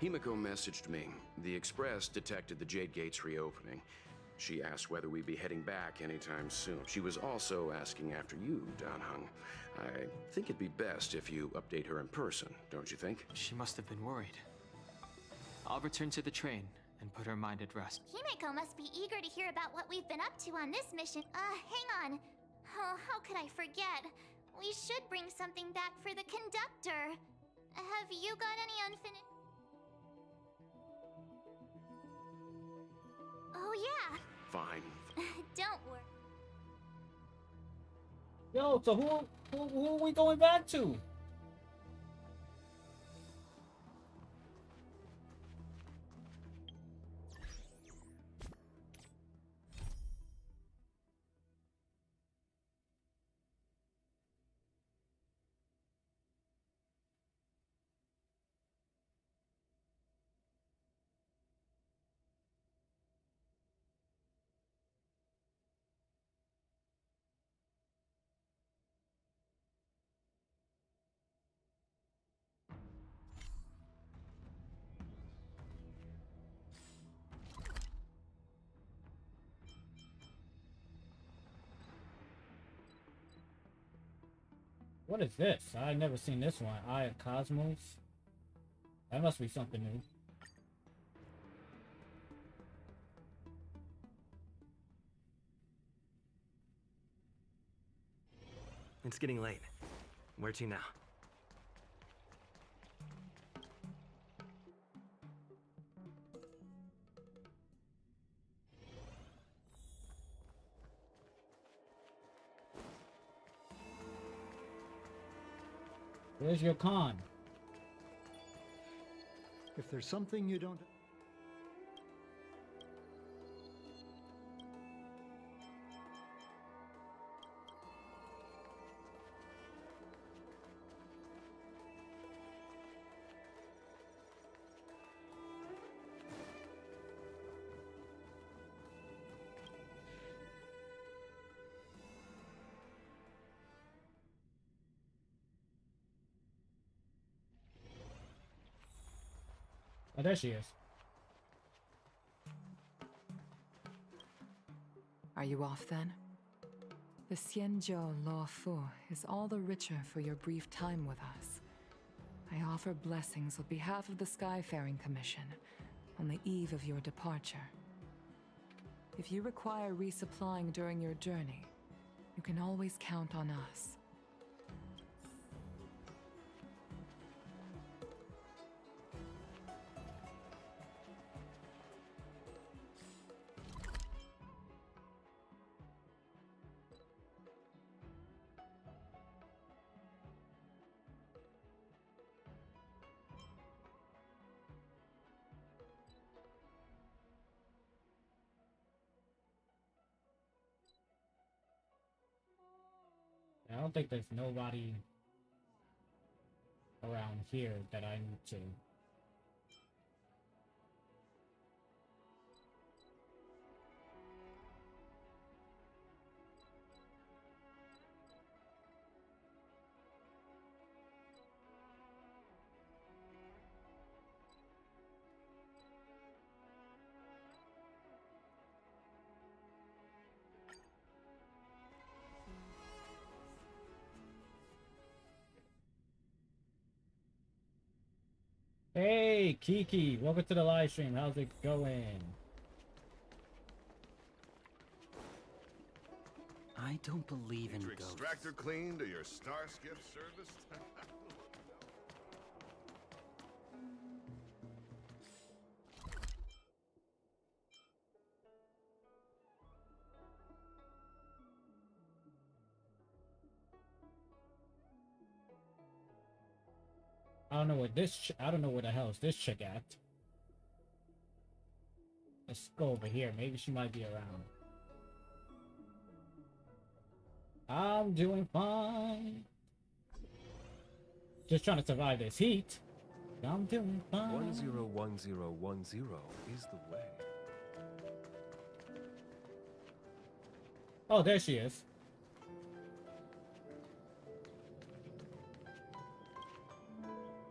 Himiko messaged me. The Express detected the Jade Gate's reopening. She asked whether we'd be heading back anytime soon. She was also asking after you, Dan Hung. I think it'd be best if you update her in person, don't you think? She must have been worried. I'll return to the train and put her mind at rest. Himiko must be eager to hear about what we've been up to on this mission. Hang on. Oh, how could I forget? We should bring something back for the conductor. Have you got any unfinished... Oh, yeah. Fine. Don't worry. Yo, so who are we going back to? What is this? I've never seen this one. Eye of Cosmos? That must be something new. It's getting late. Where to now? Where's your con? If there's something you don't... Oh, there she is. Are you off then? The Xianzhou Law Fu is all the richer for your brief time with us. I offer blessings on behalf of the Skyfaring Commission on the eve of your departure. If you require resupplying during your journey, you can always count on us. don't think there's nobody around here that I need to. Hey, Kiki, welcome to the live stream. How's it going? I don't believe in Your ghosts. extractor cleaned or your star skiff serviced? I don't know what this. I don't know where the hell is this chick at. Let's go over here. Maybe she might be around. I'm doing fine. Just trying to survive this heat. I'm doing fine. 101010 is the way. Oh, there she is.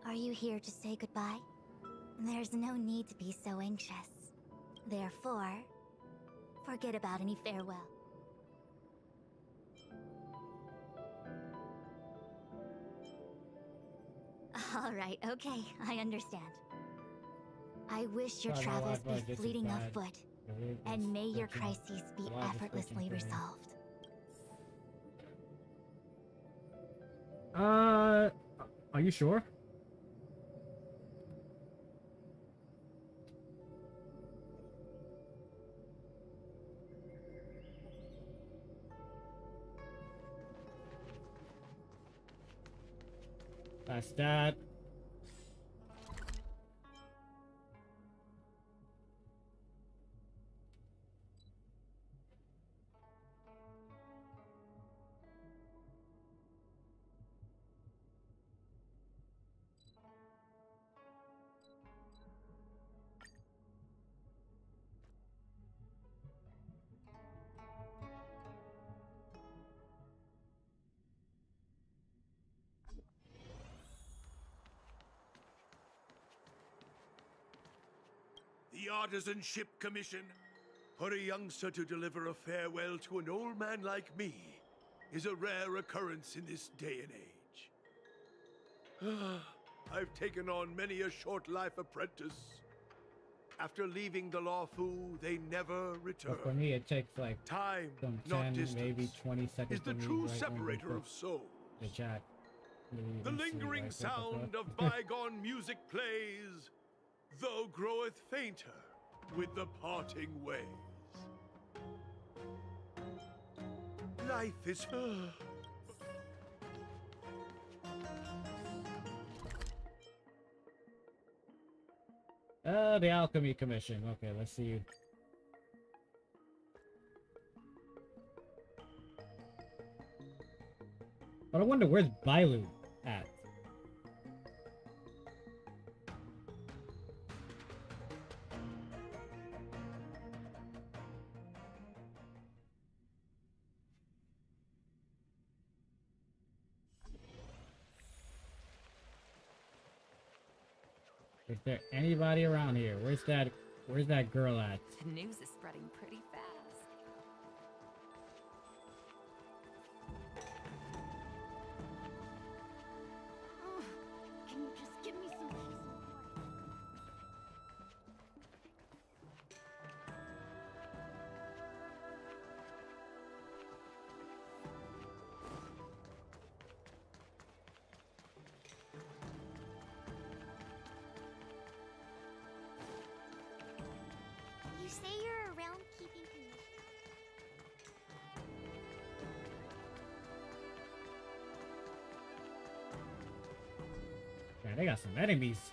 Are you here to say goodbye? There's no need to be so anxious. Therefore, forget about any farewell. All right, okay, I understand. I wish your travels be fleeting of foot, and may your crises be effortlessly resolved. Are you sure? That's that. The Artisanship Commission. For a youngster to deliver a farewell to an old man like me is a rare occurrence in this day and age. I've taken on many a short-life apprentice. After leaving the Lawfu, they never return. But for me, it takes like time, some not 10, distance, maybe 20 seconds is the for me true right when we separator put of souls. the chat. The lingering sound of bygone music plays, though groweth fainter with the parting ways. Life is... The Alchemy Commission. Okay, let's see. But I wonder where's Bailu at? Is there anybody around here? Where's that girl at? The news is spreading pretty fast. Can you just give me some peace and quiet? You say you're around keeping commission? Man, they got some enemies.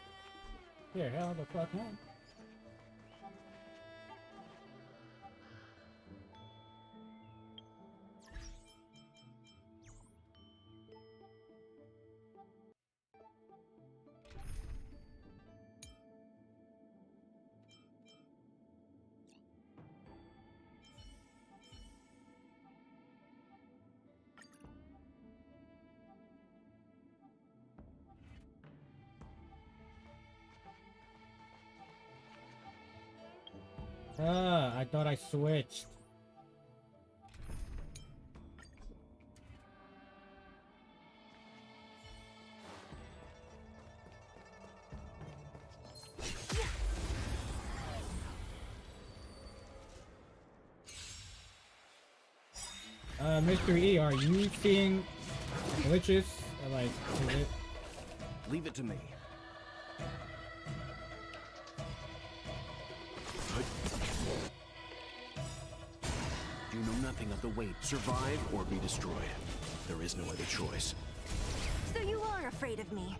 Here, hell the fuck, huh? I thought I switched. Mr. E, are you seeing glitches? Or like, is it? Leave it to me. You know nothing of the weight. Survive or be destroyed. There is no other choice. So you are afraid of me.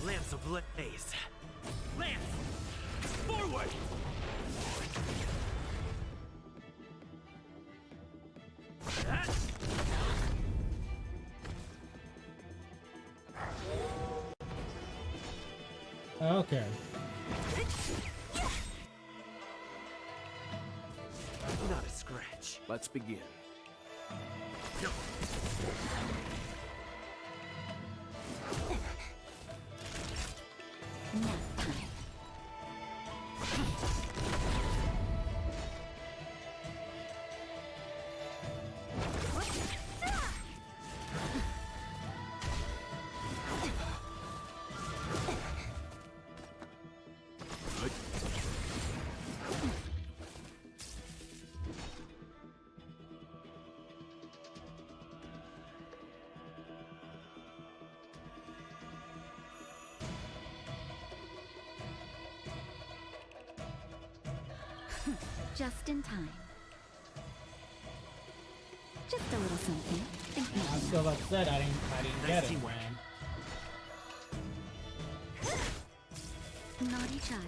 Lance of Blaze. Lance! Forward! Okay. Not a scratch. Let's begin. Just in time. Just a little something. Think I'm nothing still of. upset I didn't get it, man. Naughty child.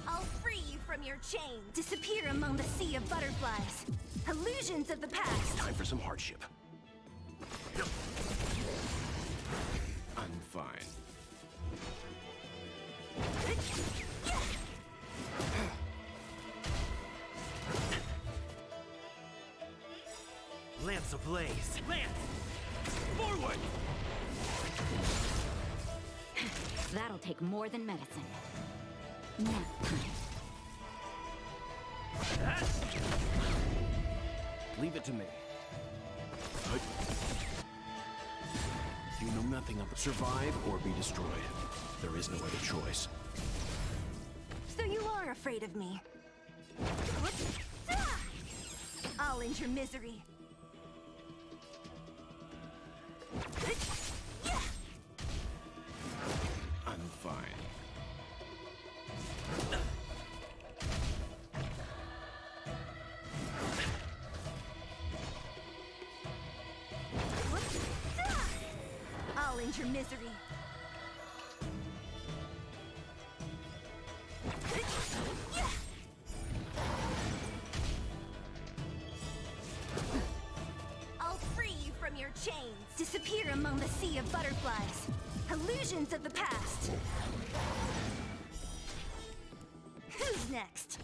I'll free you from your chain. Disappear among the sea of butterflies. Illusions of the past. Time for some hardship. I'm fine. Lance of Blaze. Lance! Forward! That'll take more than medicine. Nap time. Leave it to me. You know nothing of it. Survive or be destroyed. There is no other choice. So you are afraid of me. I'll end your misery. I'm fine. I'll end your misery. I'll free you from your chains. Disappear among the sea of butterflies. Illusions of the past. Who's next?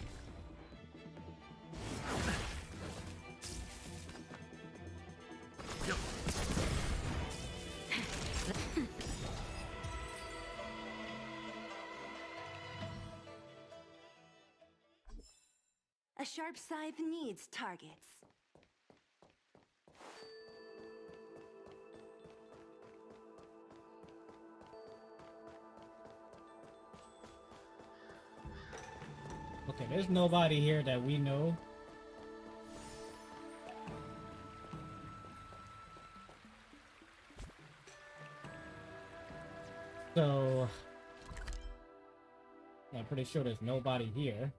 A sharp scythe needs targets. Okay, there's nobody here that we know. So, I'm pretty sure there's nobody here.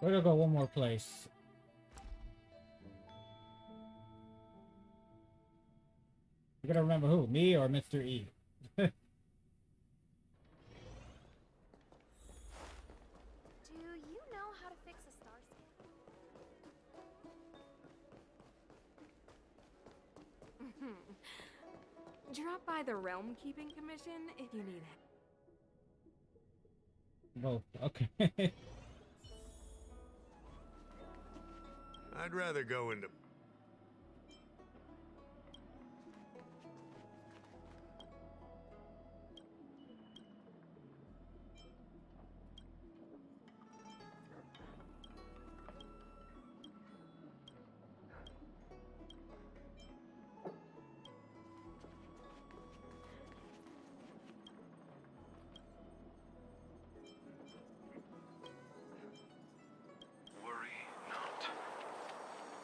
We're gonna go one more place. You gotta remember who? Me or Mr. E? Do you know how to fix a star skiff? Drop by the Realm Keeping Commission if you need it. Both. Okay. I'd rather go into... Worry not.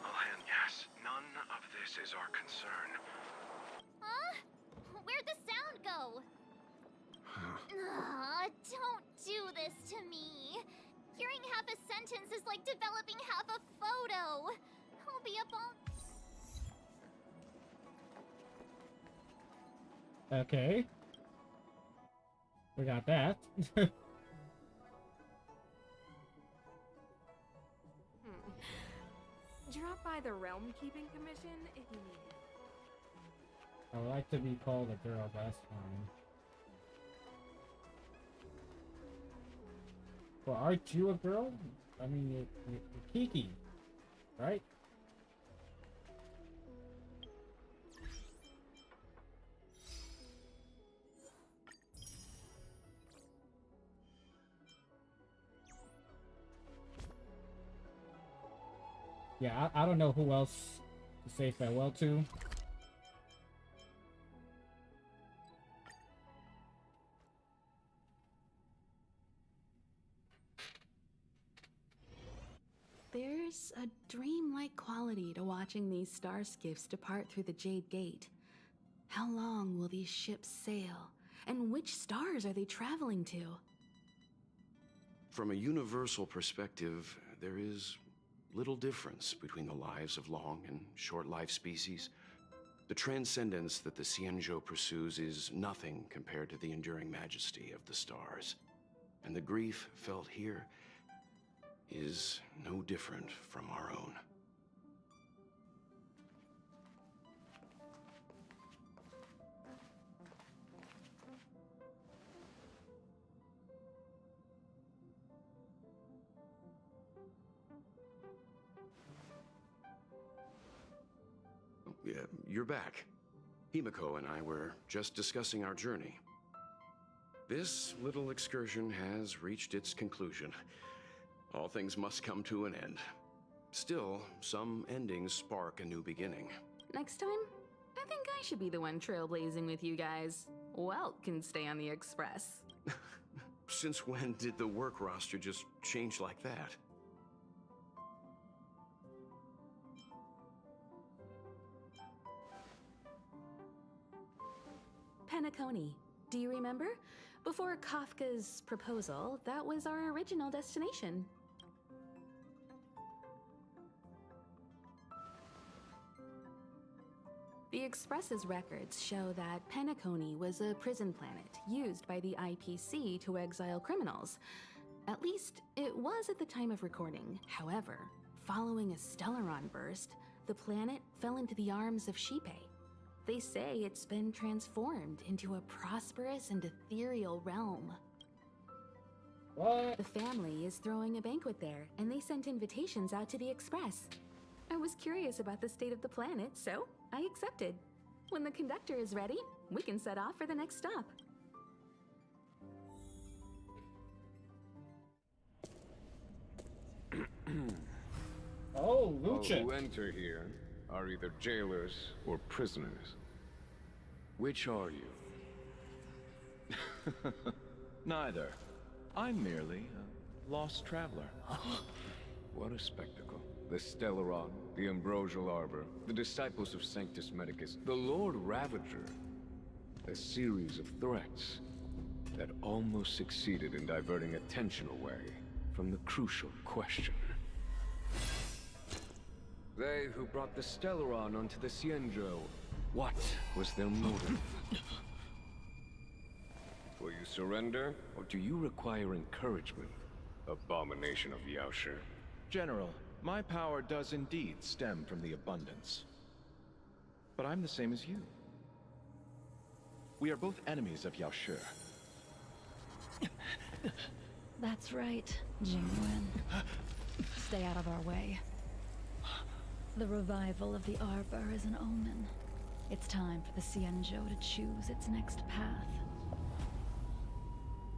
Alhan, yes, none of this is our concern. Huh? Where'd the sound go? Don't do this to me. Hearing half a sentence is like developing half a photo. I'll be up all... Okay. We got that. Drop by the Realm Keeping Commission if you need it. I would like to be called a girl, but that's fine. Well, aren't you a girl? I mean, you're Kiki, right? Yeah, I don't know who else to say farewell to. There's a dreamlike quality to watching these star skiffs depart through the Jade Gate. How long will these ships sail? And which stars are they traveling to? From a universal perspective, there is little difference between the lives of long and short-lived species. The transcendence that the Xianzhou pursues is nothing compared to the enduring majesty of the stars. And the grief felt here is no different from our own. Yeah, you're back. Himiko and I were just discussing our journey. This little excursion has reached its conclusion. All things must come to an end. Still, some endings spark a new beginning. Next time, I think I should be the one trailblazing with you guys. Welt can stay on the Express. Since when did the work roster just change like that? Penacony. Do you remember? Before Kafka's proposal, that was our original destination. The Express's records show that Penacony was a prison planet used by the IPC to exile criminals. At least, it was at the time of recording. However, following a Stellaron burst, the planet fell into the arms of Xipe. They say it's been transformed into a prosperous and ethereal realm. What? The family is throwing a banquet there, and they sent invitations out to the Express. I was curious about the state of the planet, so I accepted. When the conductor is ready, we can set off for the next stop. Oh, All Lucha. who enter here are either jailers or prisoners. Which are you? Neither. I'm merely a lost traveler. What a spectacle. The Stellaron, the Ambrosial Arbor, the disciples of Sanctus Medicus, the Lord Ravager. A series of threats that almost succeeded in diverting attention away from the crucial question. They who brought the Stellaron onto the Xianzhou What was their motive? Will you surrender, or do you require encouragement? Abomination of Yaoshi. General, my power does indeed stem from the abundance. But I'm the same as you. We are both enemies of Yaoshi. That's right, Jingyuan. Stay out of our way. The revival of the Arbor is an omen. It's time for the Xianzhou to choose its next path.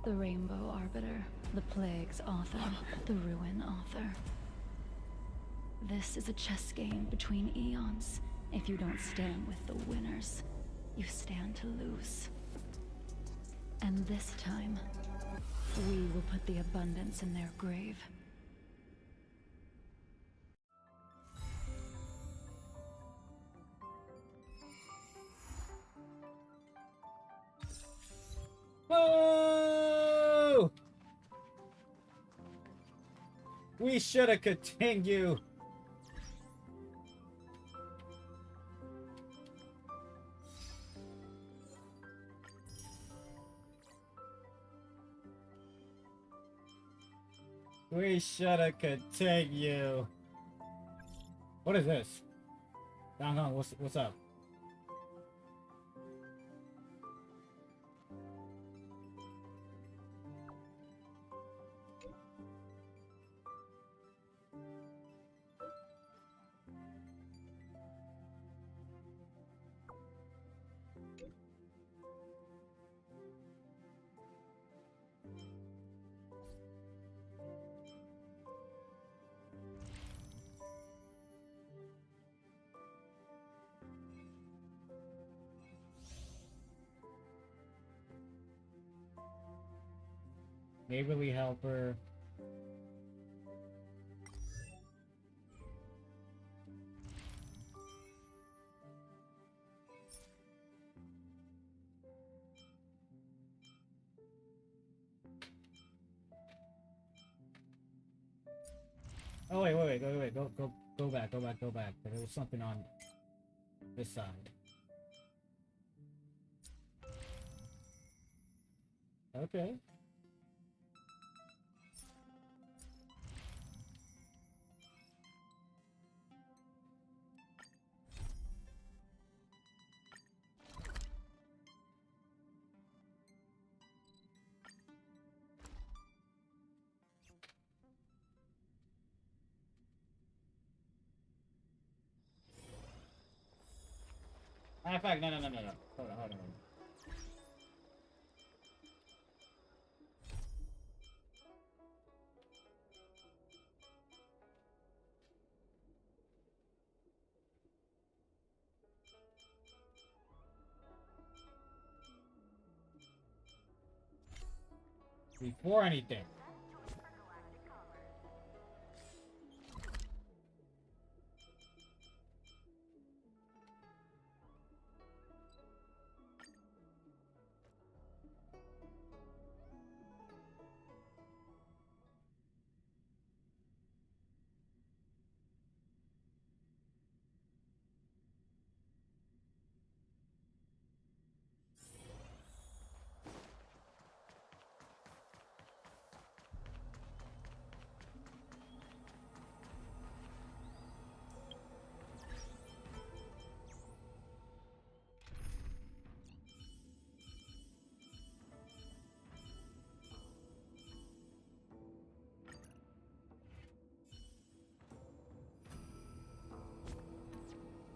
The Rainbow Arbiter, the Plague's author, the Ruin author. This is a chess game between eons. If you don't stand with the winners, you stand to lose. And this time, we will put the abundance in their grave. Oh! We should have continued. We should have continued. What is this? Hang on, what's up? Neighborly helper. Oh wait, go back. There was something on this side. Okay. Matter of fact, no. Hold on. Before anything.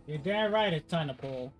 You're damn right it's time to pull.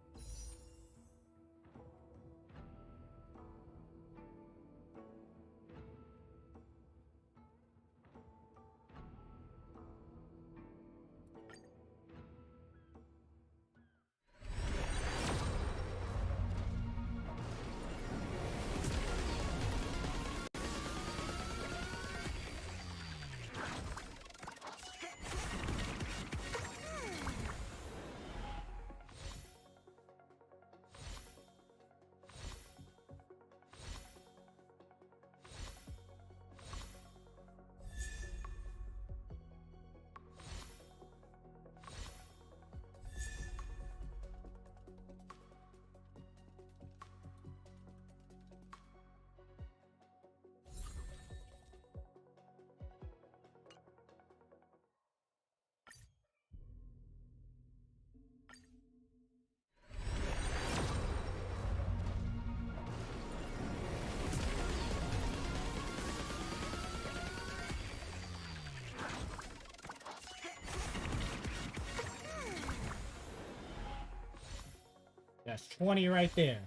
That's 20 right there.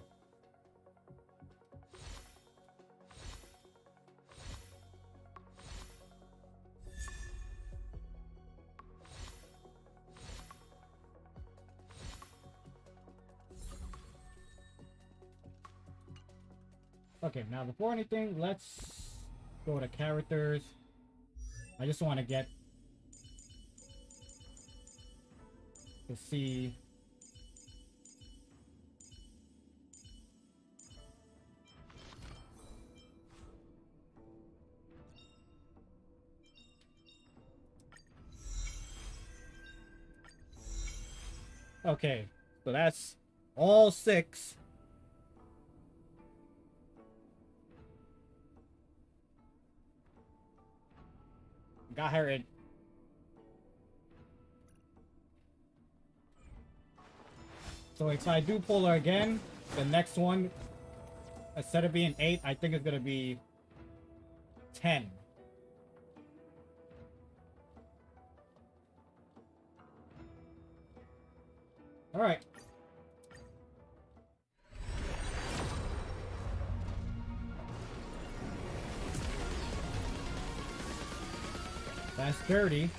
Okay, now before anything, let's go to characters. I just want to get to see. Okay, so that's all 6. Got her in. So if I do pull her again, the next one, instead of being 8, I think it's gonna be 10. All right. That's 30.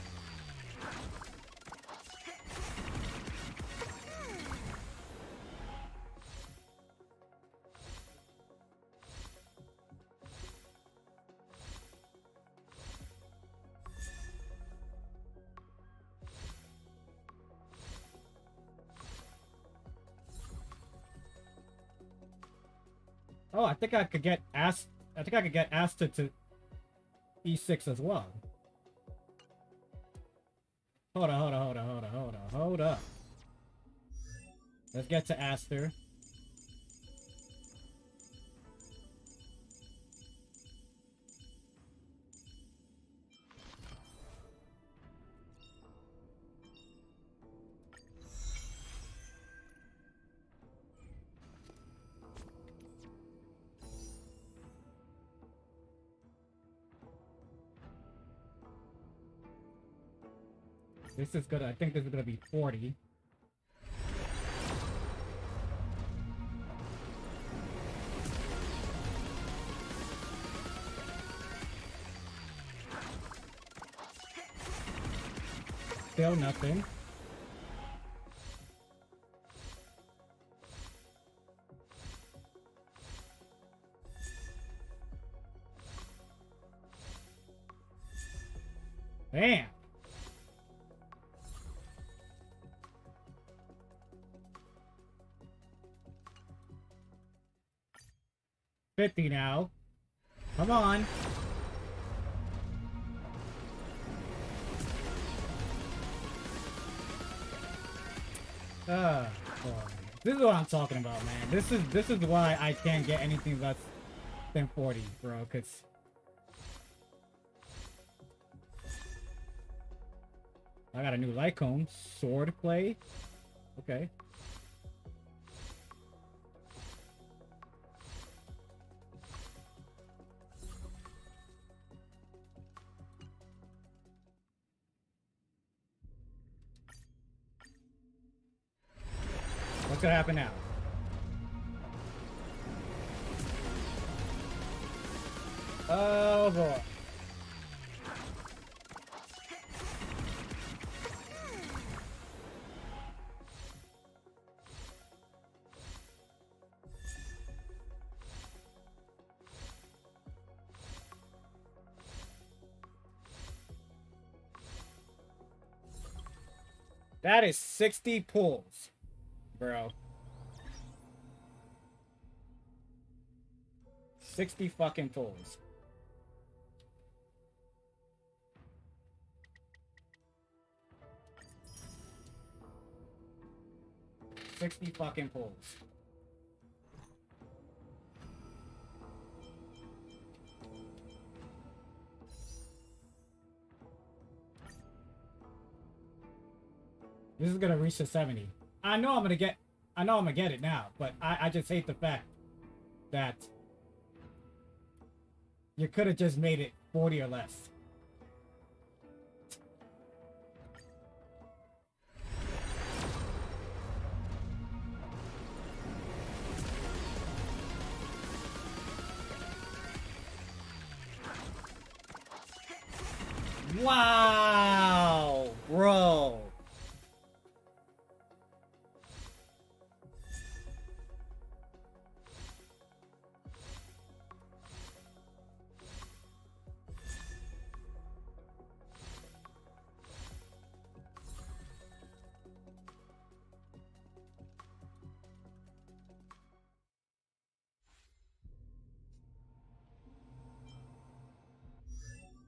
Oh, I think I could get asked. I think I could get asked to E6 as well. Hold up. Let's get to Aster. This is gonna, I think this is gonna be 40. Still nothing. Damn. $50 now. Come on. Boy. This is what I'm talking about, man. This is why I can't get anything less than 40, bro, cause I got a new light cone. Sword play. Okay. What's gonna happen now? Oh boy. That is 60 pulls, bro. 60 fucking pulls. $60 fucking pulls. This is gonna reach to 70. I know I'm gonna get it now, but I just hate the fact that you could have just made it 40 or less. Wow, bro.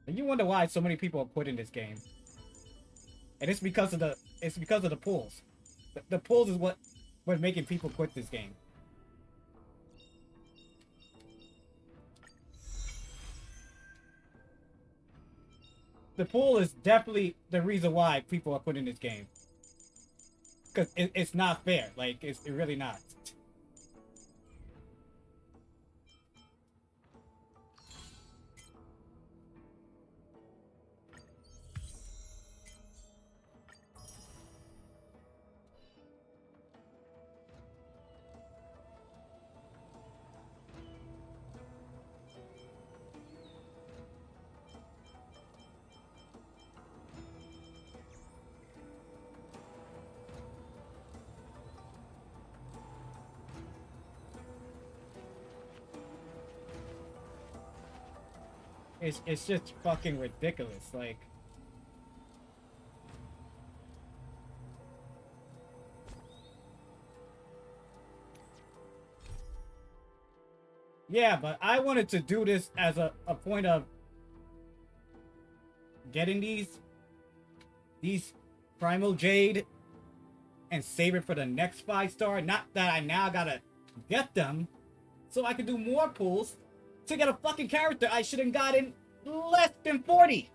And you wonder why so many people are quitting this game. And it's because of the pulls. The pulls is what's making people quit this game. The pull is definitely the reason why people are quitting this game. Because it's not fair. Like, it's really not. It's just fucking ridiculous, like. Yeah, but I wanted to do this as a point of getting these Primal Jade and save it for the next 5-star. Not that I now gotta get them so I can do more pulls to get a fucking character I should have gotten less than 40.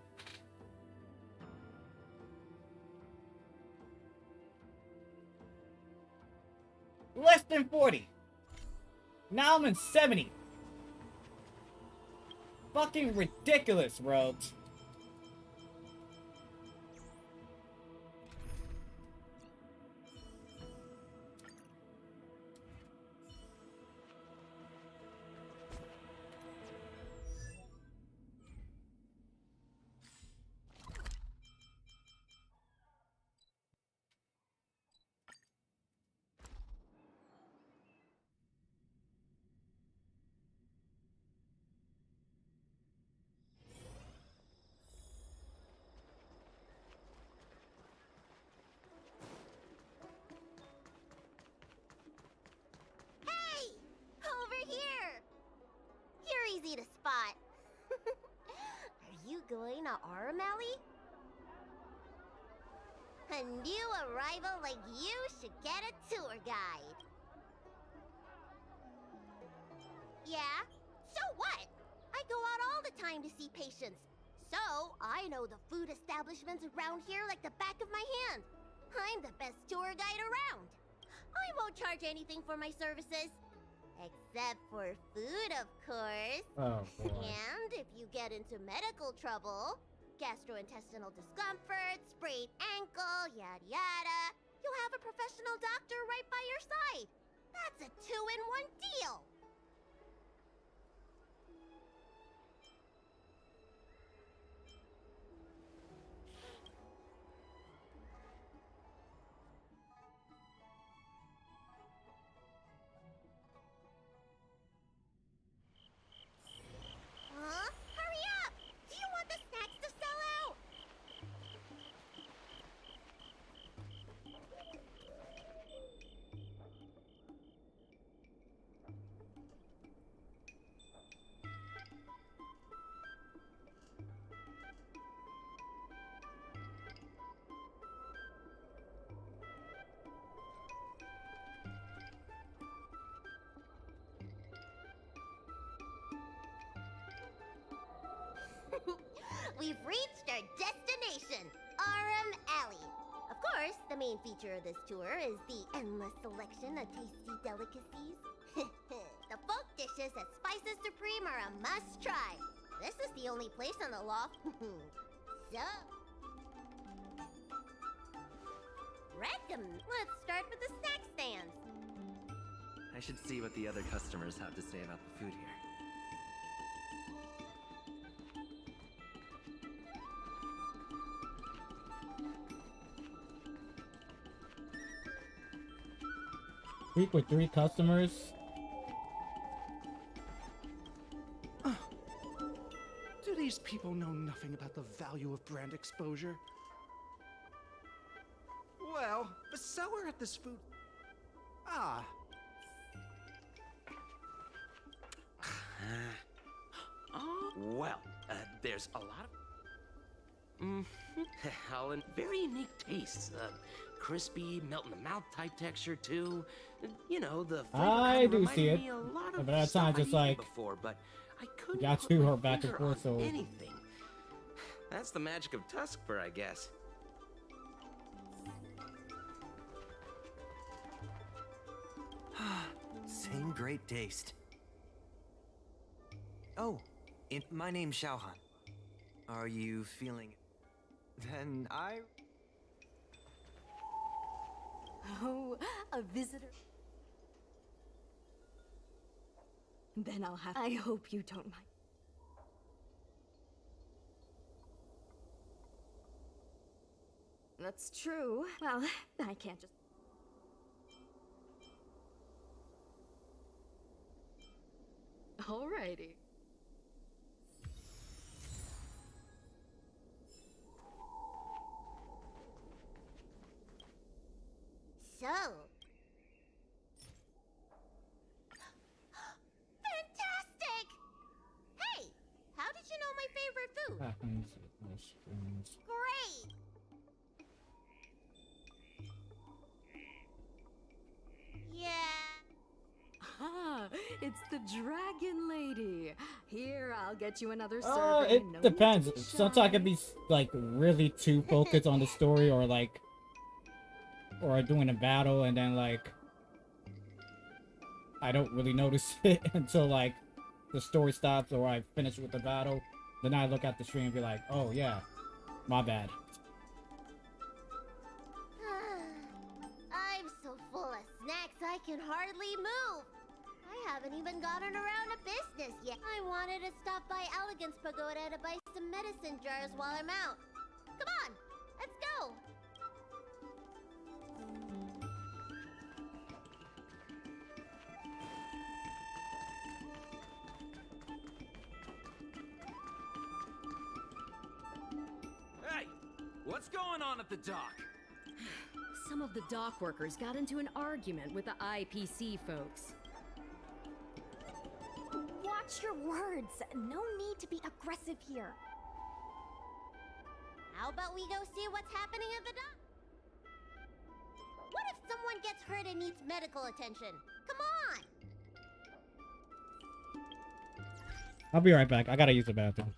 Less than 40. Now I'm in 70. Fucking ridiculous, bro. Easy to spot. Are you going to Aramali? A new arrival like you should get a tour guide. Yeah? So what? I go out all the time to see patients. So, I know the food establishments around here like the back of my hand. I'm the best tour guide around. I won't charge anything for my services. Except for food, of course. Oh, boy. And if you get into medical trouble, gastrointestinal discomfort, sprained ankle, yada yada, you'll have a professional doctor right by your side. That's a 2-in-1 deal. Huh? Hurry up! Do you want the snacks to sell out? We've reached our destination, Aram Alley. Of course, the main feature of this tour is the endless selection of tasty delicacies. The folk dishes at Spices Supreme are a must-try. This is the only place on the loft. So... Let's start with the snack stands. I should see what the other customers have to say about the food here. Week with 3 customers. Do these people know nothing about the value of brand exposure? Well, the seller at this food... Ah. Well, there's a lot of... all in very unique tastes. Crispy, melt-in-the-mouth type texture, too. You know, the flavor I kinda do reminded see it. me a lot But of that stuff time I've just eaten like... before, but I couldn't got put to my her back and finger forth, on so... anything. That's the magic of Tuskfur, I guess. Same great taste. Oh, my name's Xiaohan. Are you feeling... Then I... Oh, a visitor? Then I'll have... I hope you don't mind. That's true. Well, I can't just... Alrighty. So... Fantastic! Hey! How did you know my favorite food? Happens with most streams. Great! Yeah... Ah, it's the Dragon Lady. Here, I'll get you another serving. It No depends. need to be Sometimes I shy. can be like really too focused on the story, or like, or doing a battle, and then like I don't really notice it until like the story stops or I finish with the battle. Then I look at the stream and be like, oh yeah, my bad. I'm so full of snacks I can hardly move. I haven't even gotten around to business yet. I wanted to stop by Elegance Pagoda to buy some medicine jars while I'm out. Come on, let's go. Hey! What's going on at the dock? Some of the dock workers got into an argument with the IPC folks. Watch your words. No need to be aggressive here. How about we go see what's happening at the dock? What if someone gets hurt and needs medical attention? Come on! I'll be right back. I gotta use the bathroom.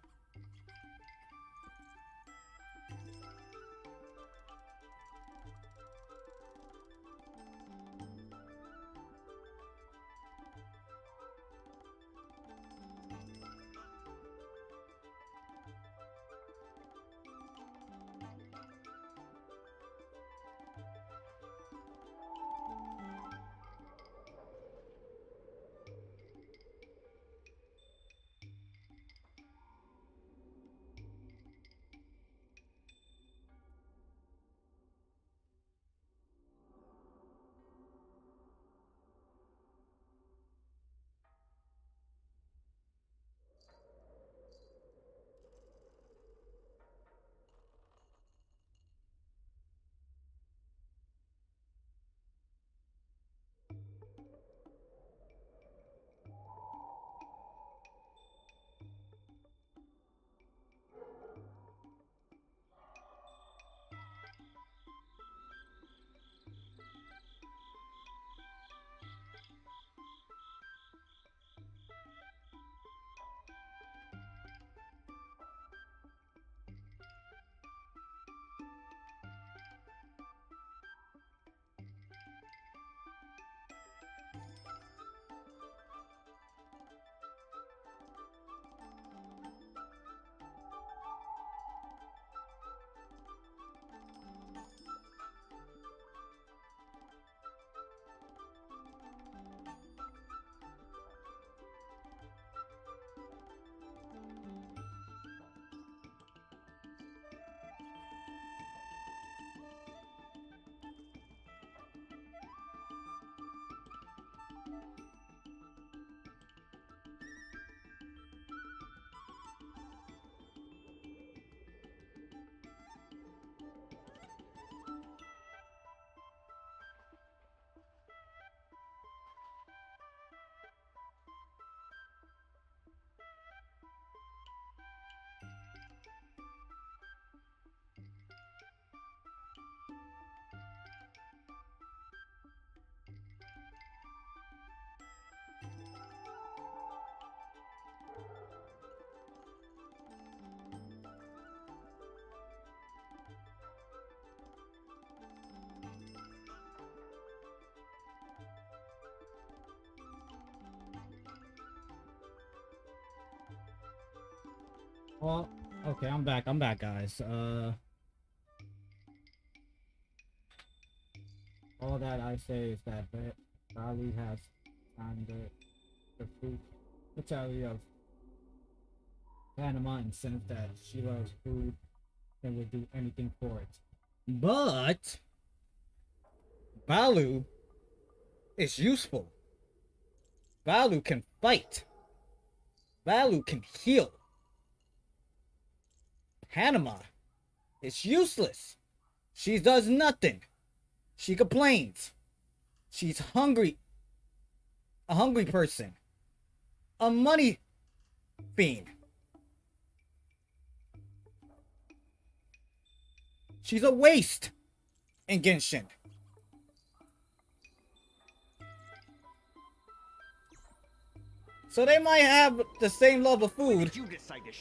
Well, okay, I'm back, guys. All that I say is that Bali has on the food totality of Panama, in the sense that she loves food and would do anything for it. But Balu is useful. Balu can fight. Balu can heal. Panama is useless. She does nothing. She complains. She's hungry. A hungry person. A money fiend. She's a waste in Genshin. So they might have the same love of food,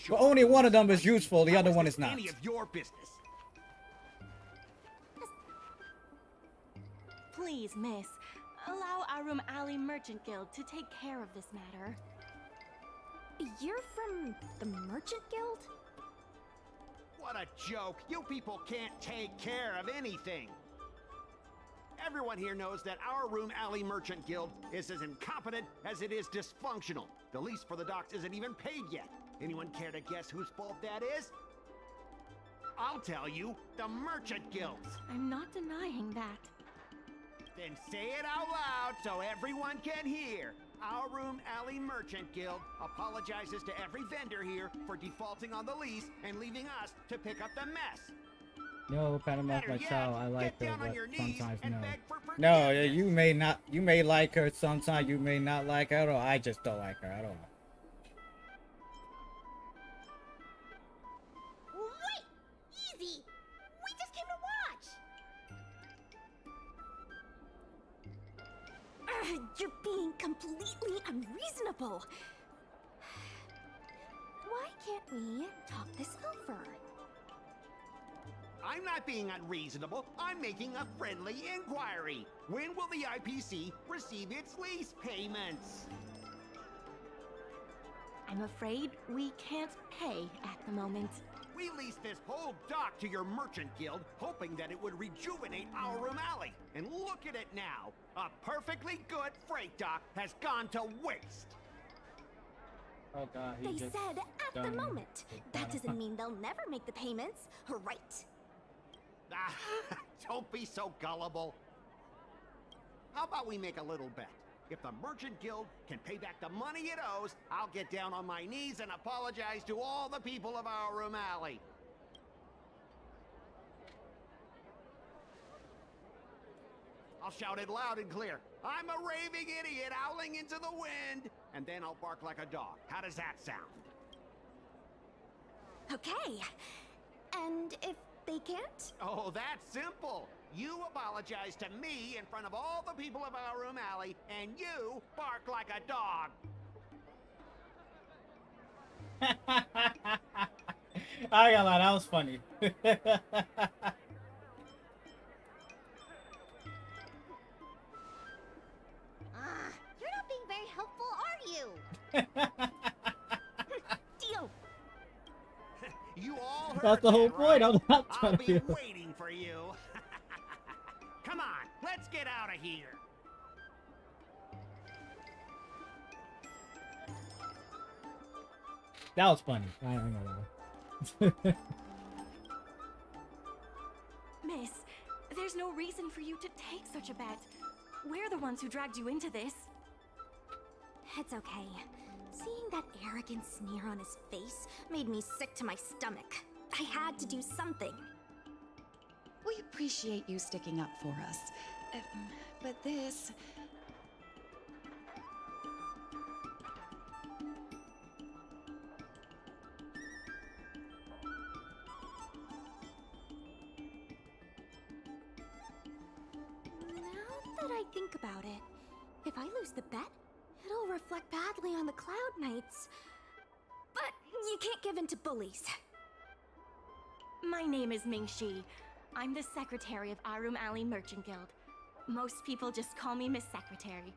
but only one of them is useful, the other one is not. Any of your business. Please, miss, allow Arum Alley Merchant Guild to take care of this matter. You're from the Merchant Guild? What a joke. You people can't take care of anything. Everyone here knows that our Room Alley Merchant Guild is as incompetent as it is dysfunctional. The lease for the docks isn't even paid yet. Anyone care to guess whose fault that is? I'll tell you, the Merchant Guild's. I'm not denying that. Then say it out loud so everyone can hear. Our Room Alley Merchant Guild apologizes to every vendor here for defaulting on the lease and leaving us to pick up the mess. No, Panama's my child. I like her, but sometimes no. No, you may not. You may like her sometimes. You may not like her, or I just don't like her. I don't know. Wait! Easy! We just came to watch! You're being completely unreasonable. Why can't we talk this over? I'm not being unreasonable. I'm making a friendly inquiry. When will the IPC receive its lease payments? I'm afraid we can't pay at the moment. We leased this whole dock to your merchant guild, hoping that it would rejuvenate our Room Alley. And look at it now. A perfectly good freight dock has gone to waste. Oh God, They said at the moment. That doesn't mean they'll never make the payments, right? Ah, don't be so gullible. How about we make a little bet? If the Merchant Guild can pay back the money it owes, I'll get down on my knees and apologize to all the people of our Room Alley. I'll shout it loud and clear. I'm a raving idiot howling into the wind, and then I'll bark like a dog. How does that sound? Okay. And if they can't? Oh, that's simple. You apologize to me in front of all the people of our Room Alley, and you bark like a dog. I got that. That was funny. You're not being very helpful, are you? Deal. You all heard That's the whole that, point. right? I'm not I'll trying to be be. waiting for you. Come on, let's get out of here. That was funny. I ain't gonna lie. Miss, there's no reason for you to take such a bet. We're the ones who dragged you into this. It's okay. Seeing that arrogant sneer on his face made me sick to my stomach. I had to do something. We appreciate you sticking up for us. But this... Now that I think about it, if I lose the bet, it'll reflect badly on the Cloud Knights. But you can't give in to bullies. My name is Ming-Shi. I'm the secretary of Arum Alley Merchant Guild. Most people just call me Miss Secretary.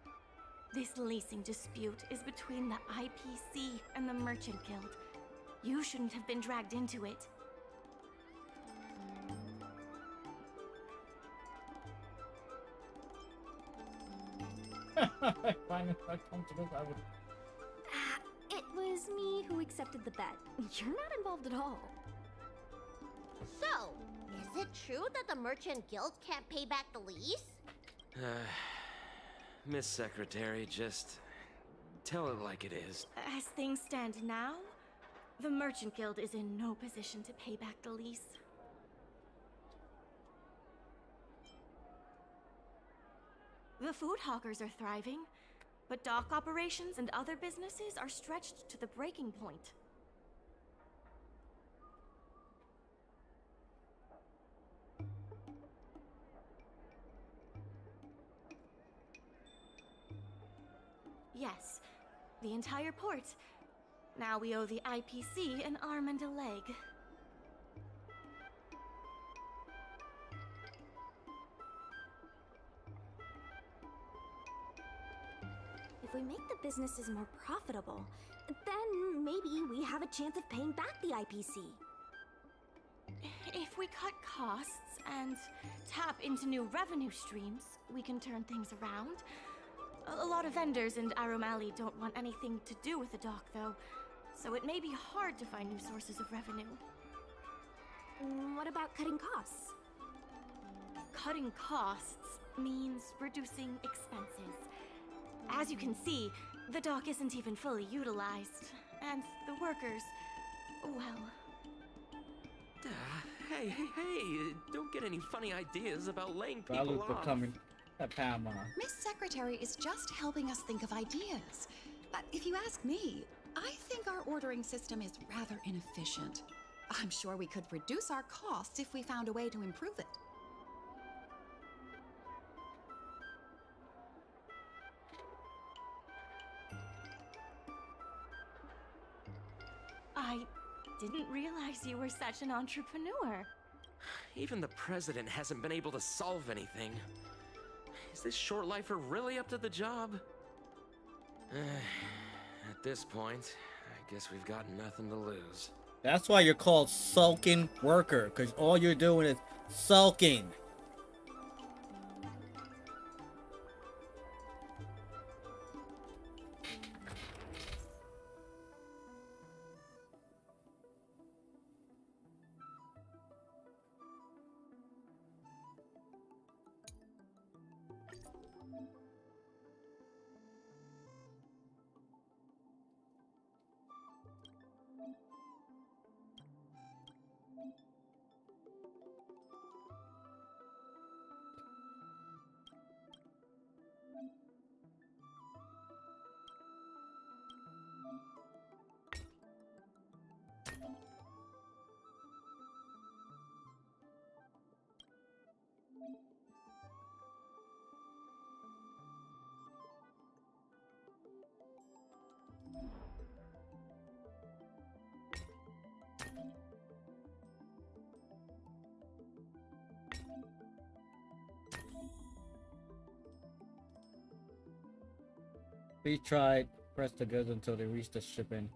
This leasing dispute is between the IPC and the Merchant Guild. You shouldn't have been dragged into it. I find it uncomfortable. I would. It was me who accepted the bet. You're not involved at all. So, is it true that the Merchant Guild can't pay back the lease? Miss Secretary, just tell it like it is. As things stand now, the Merchant Guild is in no position to pay back the lease. The food hawkers are thriving, but dock operations and other businesses are stretched to the breaking point. Yes, the entire port. Now we owe the IPC an arm and a leg. If we make the businesses more profitable, then maybe we have a chance of paying back the IPC. If we cut costs and tap into new revenue streams, we can turn things around. A lot of vendors in Arum Alley don't want anything to do with the dock, though, so it may be hard to find new sources of revenue. What about cutting costs? Cutting costs means reducing expenses. As you can see, the dock isn't even fully utilized, and the workers, well... Hey, don't get any funny ideas about laying people Value's off. becoming a Pamela. Miss Secretary is just helping us think of ideas. But if you ask me, I think our ordering system is rather inefficient. I'm sure we could reduce our costs if we found a way to improve it. I didn't realize you were such an entrepreneur. Even the president hasn't been able to solve anything. Is this short lifer really up to the job? At this point, I guess we've got nothing to lose. That's why you're called sulking worker, because all you're doing is sulking. We tried, press the goods until they reach the shipping.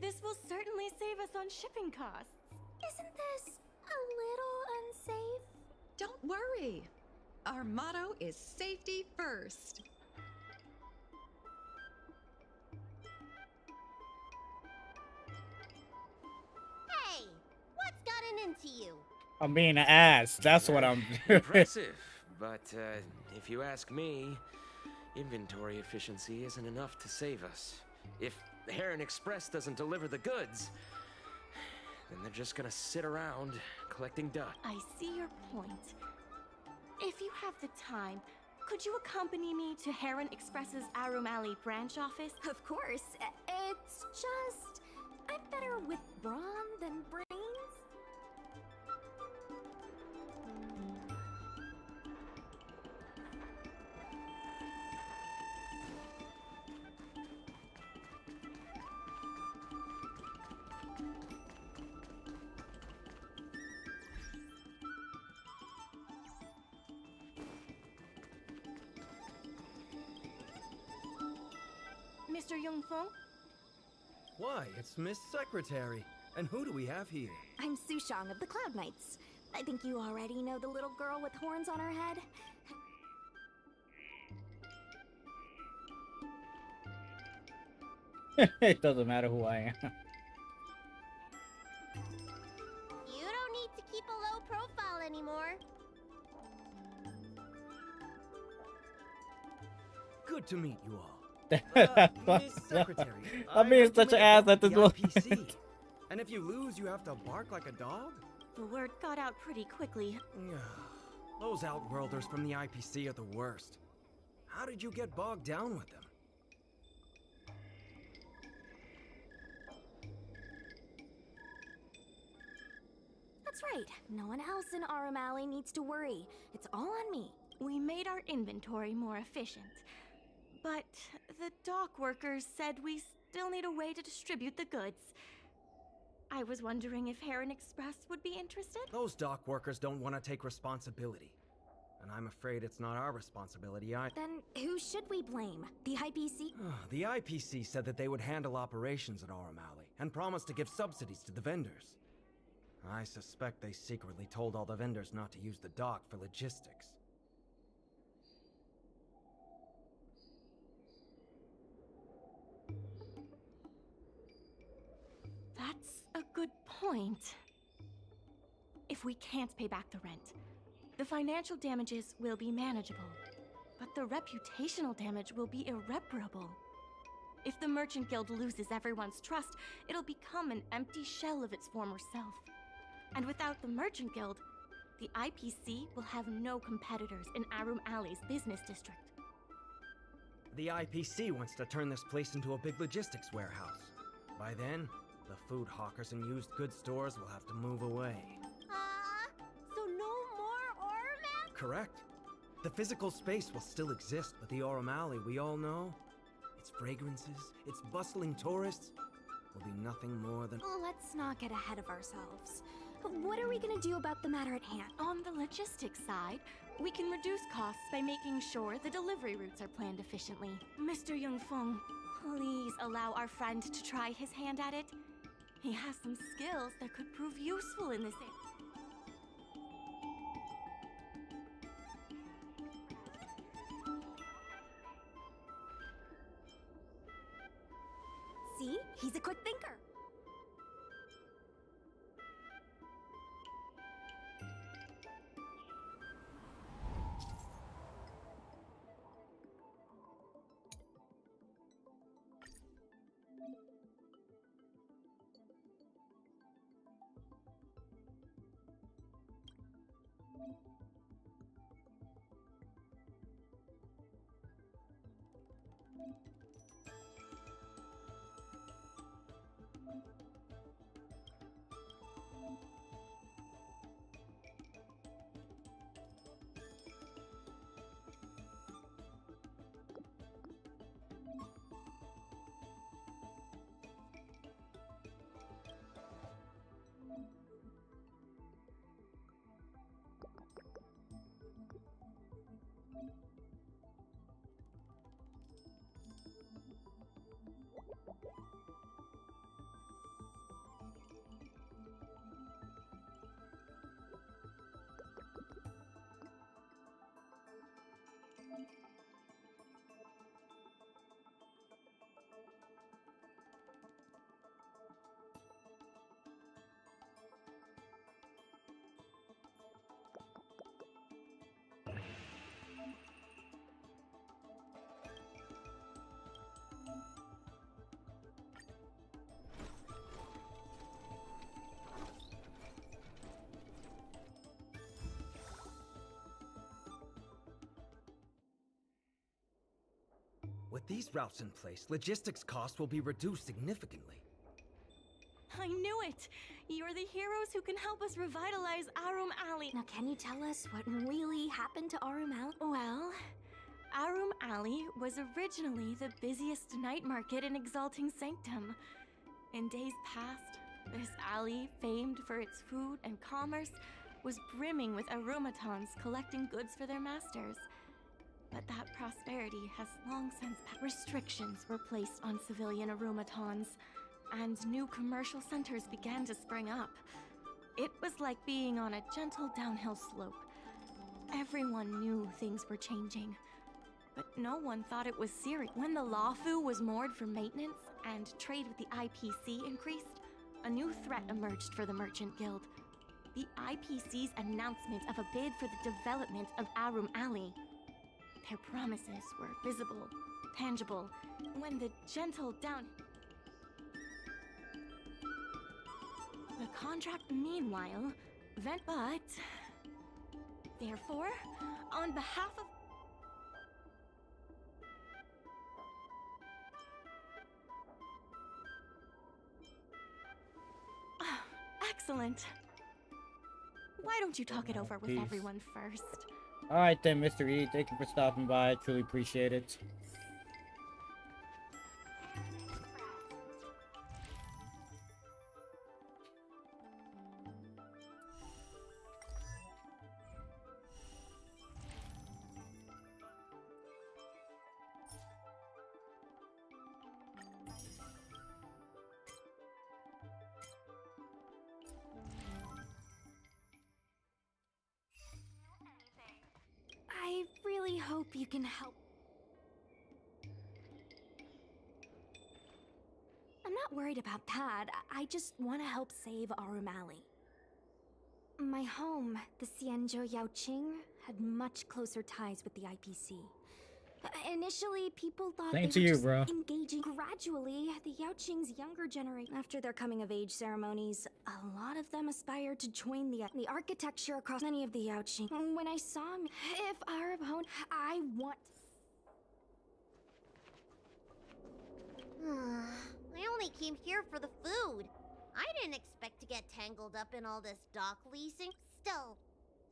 This will certainly save us on shipping costs. Isn't this a little unsafe? Don't worry. Our motto is safety first. Hey, what's gotten into you? I'm being an ass. That's what I'm doing. Impressive, but if you ask me, inventory efficiency isn't enough to save us. If Heron Express doesn't deliver the goods, then they're just gonna sit around collecting dust. I see your point. If you have the time, could you accompany me to Heron Express's Arum Alley branch office? Of course. It's just... I'm better with brawn than brains. Mr. Yongfeng? Why, it's Miss Secretary. And who do we have here? I'm Sushang of the Cloud Knights. I think you already know the little girl with horns on her head. It doesn't matter who I am. You don't need to keep a low profile anymore. Good to meet you all. Miss Secretary, I'm being like to such an make ass a at this the one. IPC. And if you lose, you have to bark like a dog? The word got out pretty quickly. Those Outworlders from the IPC are the worst. How did you get bogged down with them? That's right. No one else in Arum Alley needs to worry. It's all on me. We made our inventory more efficient. But the dock workers said we still need a way to distribute the goods. I was wondering if Heron Express would be interested? Those dock workers don't want to take responsibility. And I'm afraid it's not our responsibility either. Then who should we blame? The IPC? The IPC said that they would handle operations at Arum Alley and promised to give subsidies to the vendors. I suspect they secretly told all the vendors not to use the dock for logistics. That's a good point. If we can't pay back the rent, the financial damages will be manageable, but the reputational damage will be irreparable. If the Merchant Guild loses everyone's trust, it'll become an empty shell of its former self. And without the Merchant Guild, the IPC will have no competitors in Arum Alley's business district. The IPC wants to turn this place into a big logistics warehouse. By then, the food hawkers and used goods stores will have to move away. So no more Arum? Correct. The physical space will still exist, but the Arum Alley we all know, its fragrances, its bustling tourists, will be nothing more than... Let's not get ahead of ourselves. What are we gonna do about the matter at hand? On the logistics side, we can reduce costs by making sure the delivery routes are planned efficiently. Mr. Yongfeng, please allow our friend to try his hand at it. He has some skills that could prove useful in this area. See? He's a quick thinker. With these routes in place, logistics costs will be reduced significantly. I knew it! You're the heroes who can help us revitalize Arum Alley. Now, can you tell us what really happened to Arum Alley? Well, Arum Alley was originally the busiest night market in Exalting Sanctum. In days past, this alley, famed for its food and commerce, was brimming with aromatons collecting goods for their masters. But that prosperity has long since restrictions were placed on civilian aromatons, and new commercial centers began to spring up. It was like being on a gentle downhill slope. Everyone knew things were changing, but no one thought it was serious. When the Lawfu was moored for maintenance and trade with the IPC increased, a new threat emerged for the Merchant Guild. The IPC's announcement of a bid for the development of Arum Alley. Their promises were visible, tangible, when the gentle down... The contract, meanwhile, but... Therefore, on behalf of... Excellent. Why don't you talk it over with Peace. everyone first? Alright then, Mr. E. Thank you for stopping by. I truly appreciate it. I really hope you can help. I'm not worried about that. I just want to help save Arum Alley. My home, the Xianzhou Yaoqing, had much closer ties with the IPC. Initially, people thought Thanks they to were you, just bro. engaging. Gradually, the Yaoqing's younger generation, after their coming-of-age ceremonies, a lot of them aspired to join the architecture across many of the Yaoqing. When I saw him, if our opponent, I want... I only came here for the food. I didn't expect to get tangled up in all this dock leasing. Still,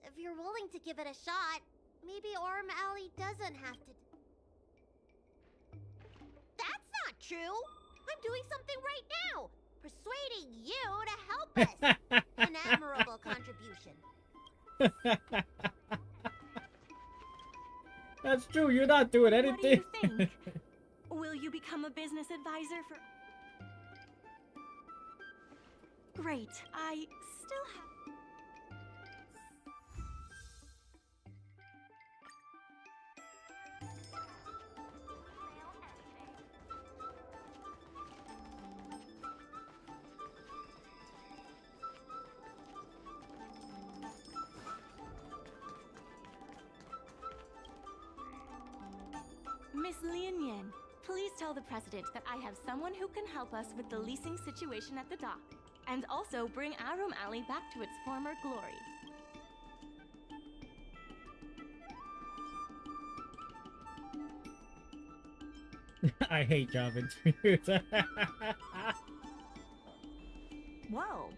if you're willing to give it a shot, maybe Arum Alley doesn't have to... That's not true! I'm doing something right now! Persuading you to help us! An admirable contribution. That's true, you're not doing anything. What do you think? Will you become a business advisor for... Great. I still have... Miss Lianyan, please tell the President that I have someone who can help us with the leasing situation at the dock, and also bring Arum Alley back to its former glory. I hate job interviews. Well,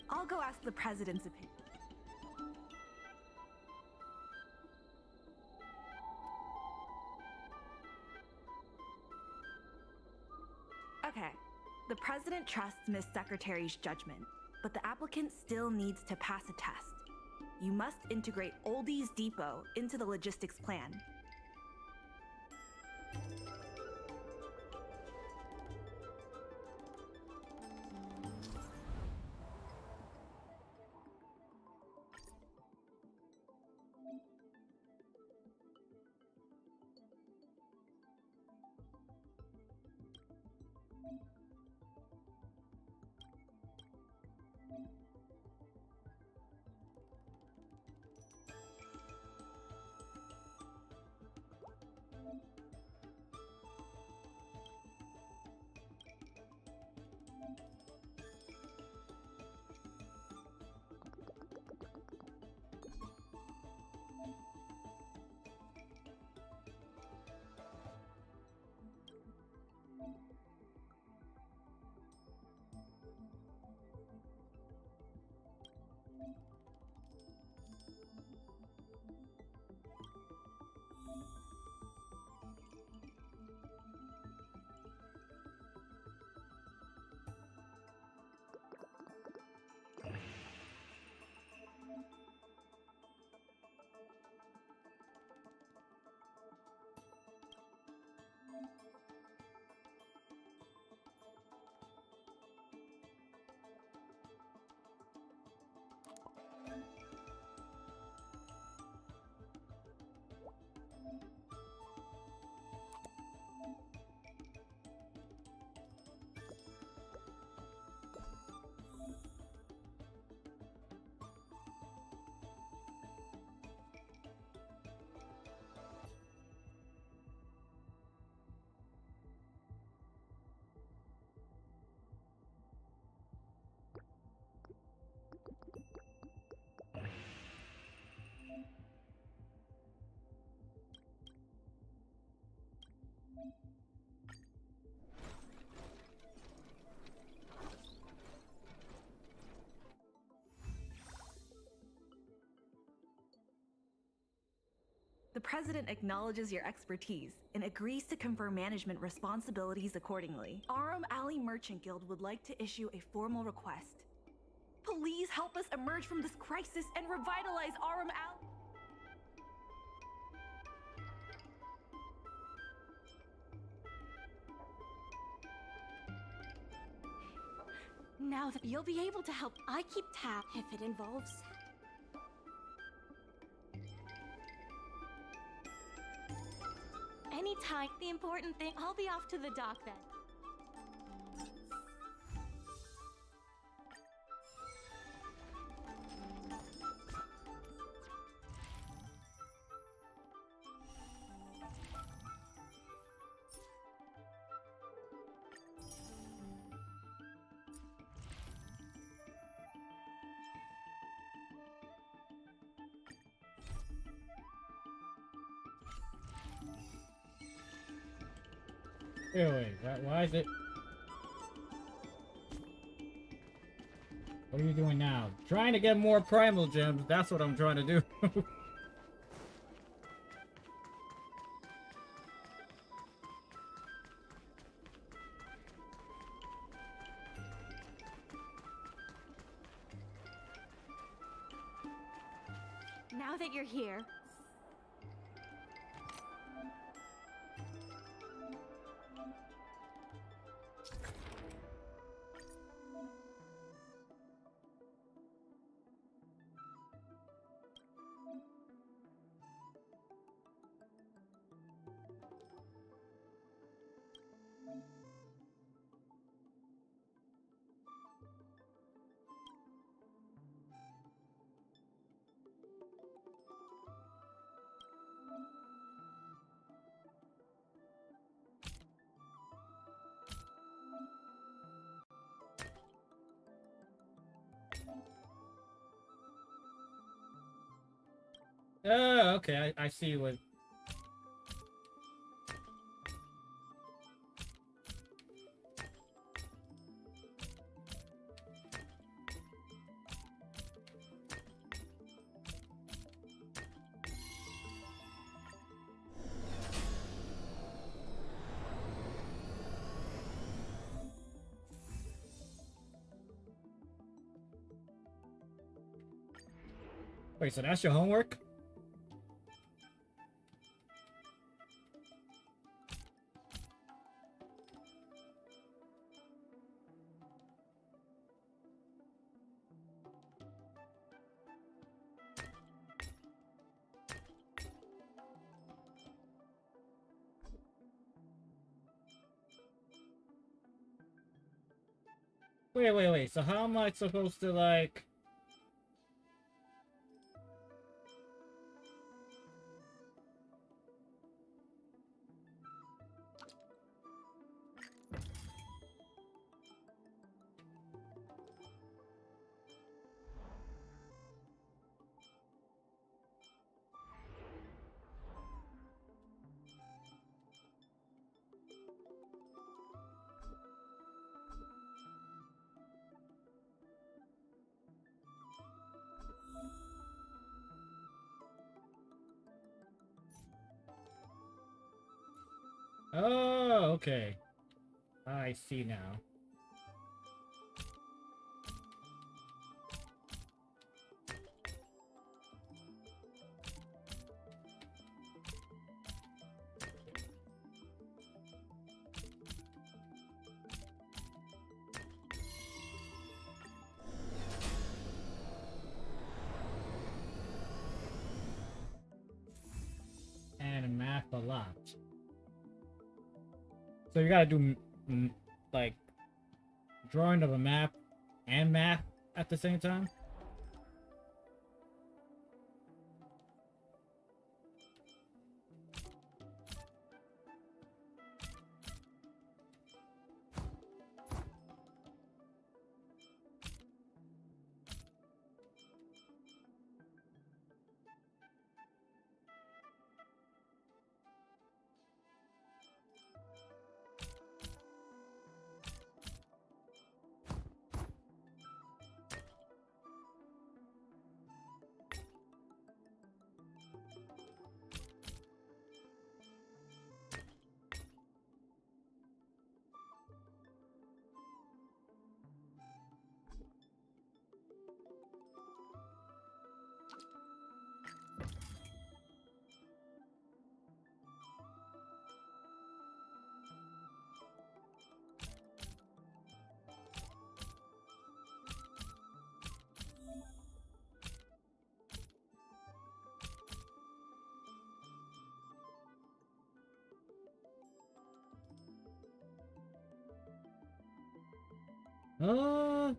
I'll go ask the President's opinion. Okay, the President trusts Miss Secretary's judgment, but the applicant still needs to pass a test. You must integrate Oldie's Depot into the logistics plan. President acknowledges your expertise and agrees to confer management responsibilities accordingly. Arum Alley Merchant Guild would like to issue a formal request. Please help us emerge from this crisis and revitalize Arum Alley. Now that you'll be able to help, I keep tab If it involves anytime. The important thing, I'll be off to the dock then. Wait, why is it? What are you doing now? Trying to get more primal gems. That's what I'm trying to do. Now that you're here, Oh, okay, I see what... Wait, so that's your homework? Wait. So how am I supposed to, like... Oh, okay. I see now. And math a lot. So you gotta do like drawing of a map and math at the same time? Uh...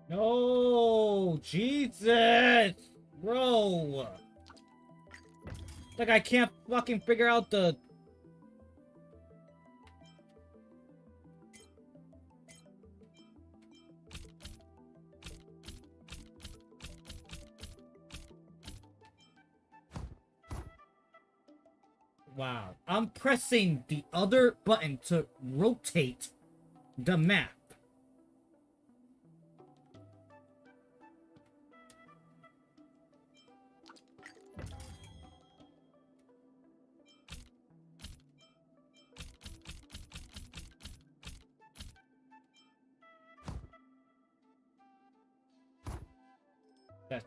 No, Jesus, bro. Like I can't fucking figure out the. Wow, I'm pressing the other button to rotate the map.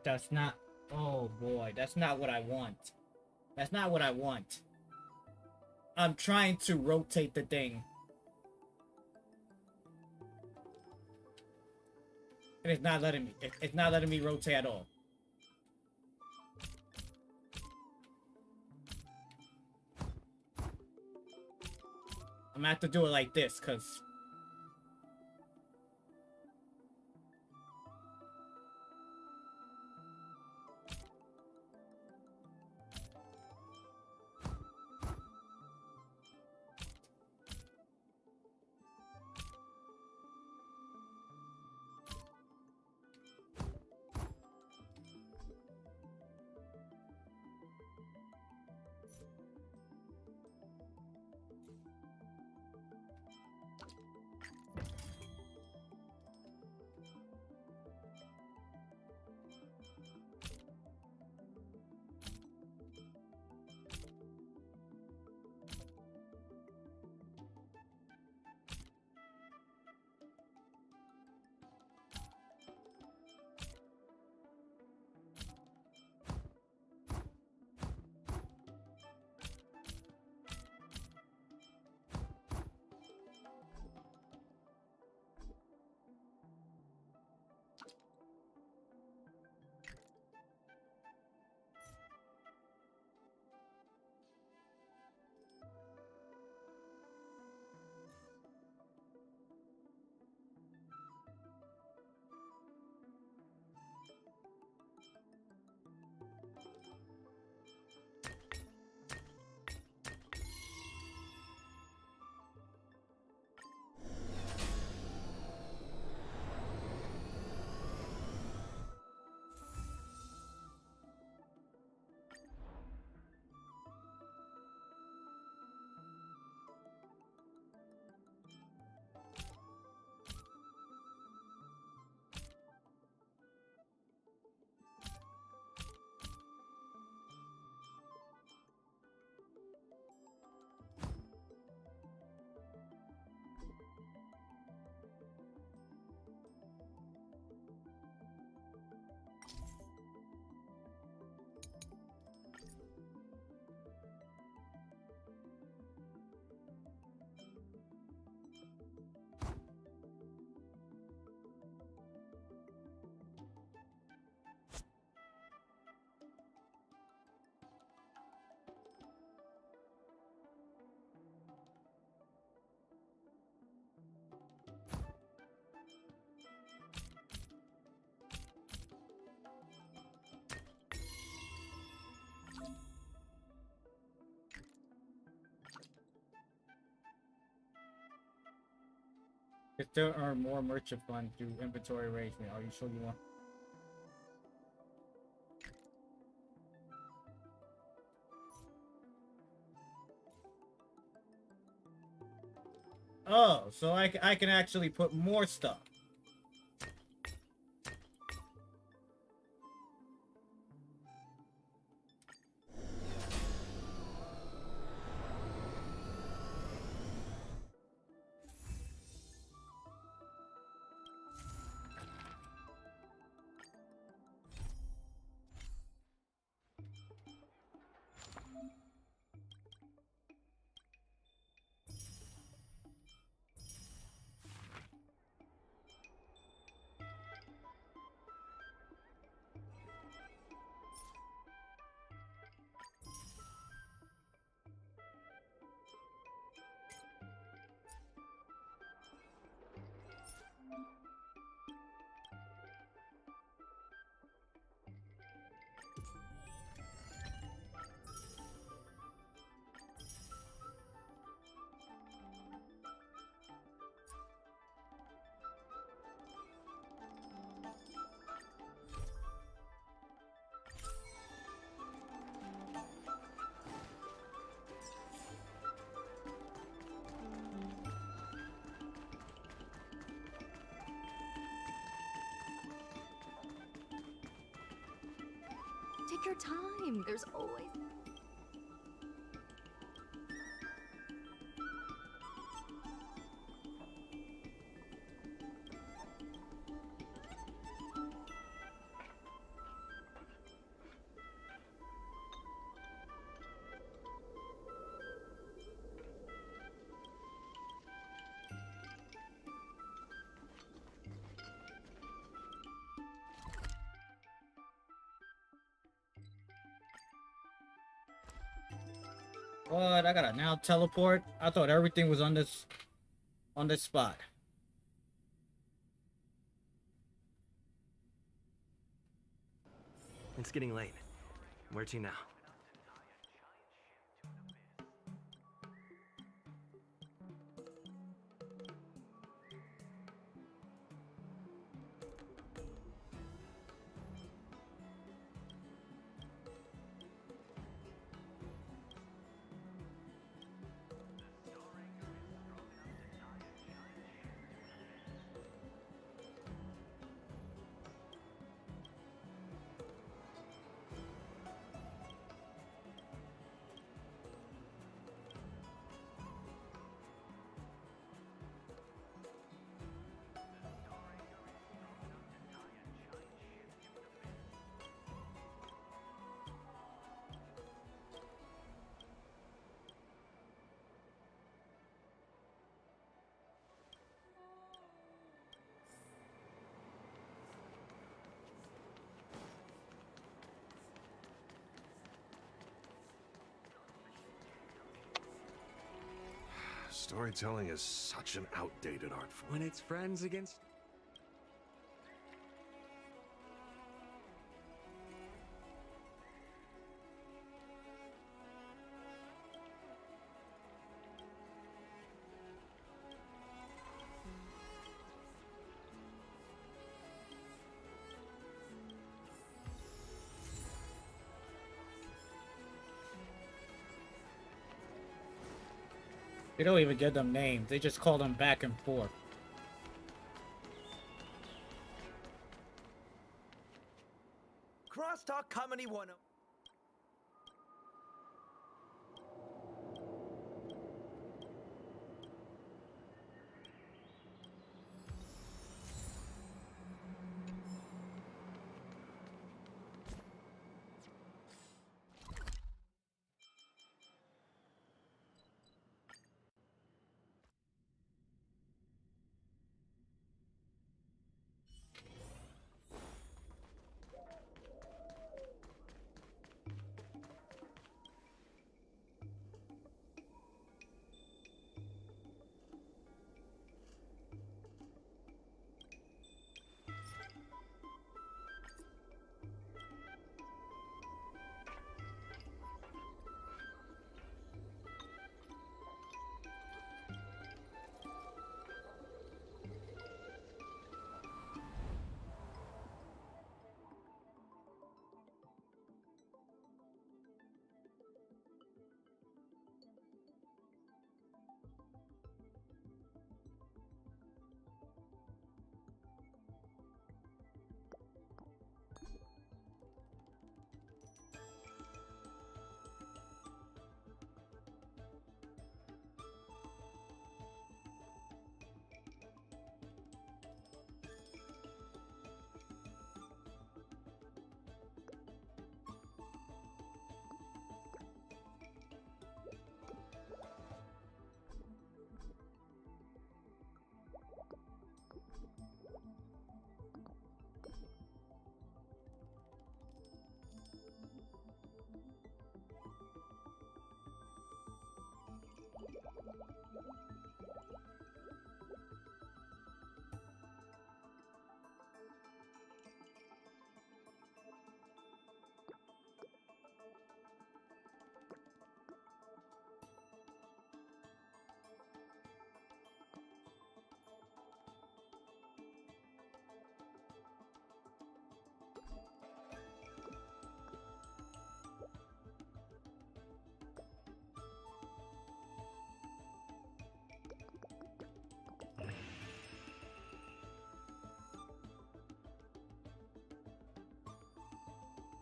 That's not. Oh boy, that's not what I want. That's not what I want. I'm trying to rotate the thing. And it's not letting me. It's not letting me rotate at all. I'm gonna have to do it like this, cause. can still earn more merchant funds through inventory arrangement. Are you sure you want? Oh, so I can actually put more stuff. Take your time. There's always... What? I gotta now teleport? I thought everything was on this spot. It's getting late. Where to now? Storytelling is such an outdated art form. When it's friends against... They don't even give them names. They just call them back and forth. Crosstalk Comedy 1.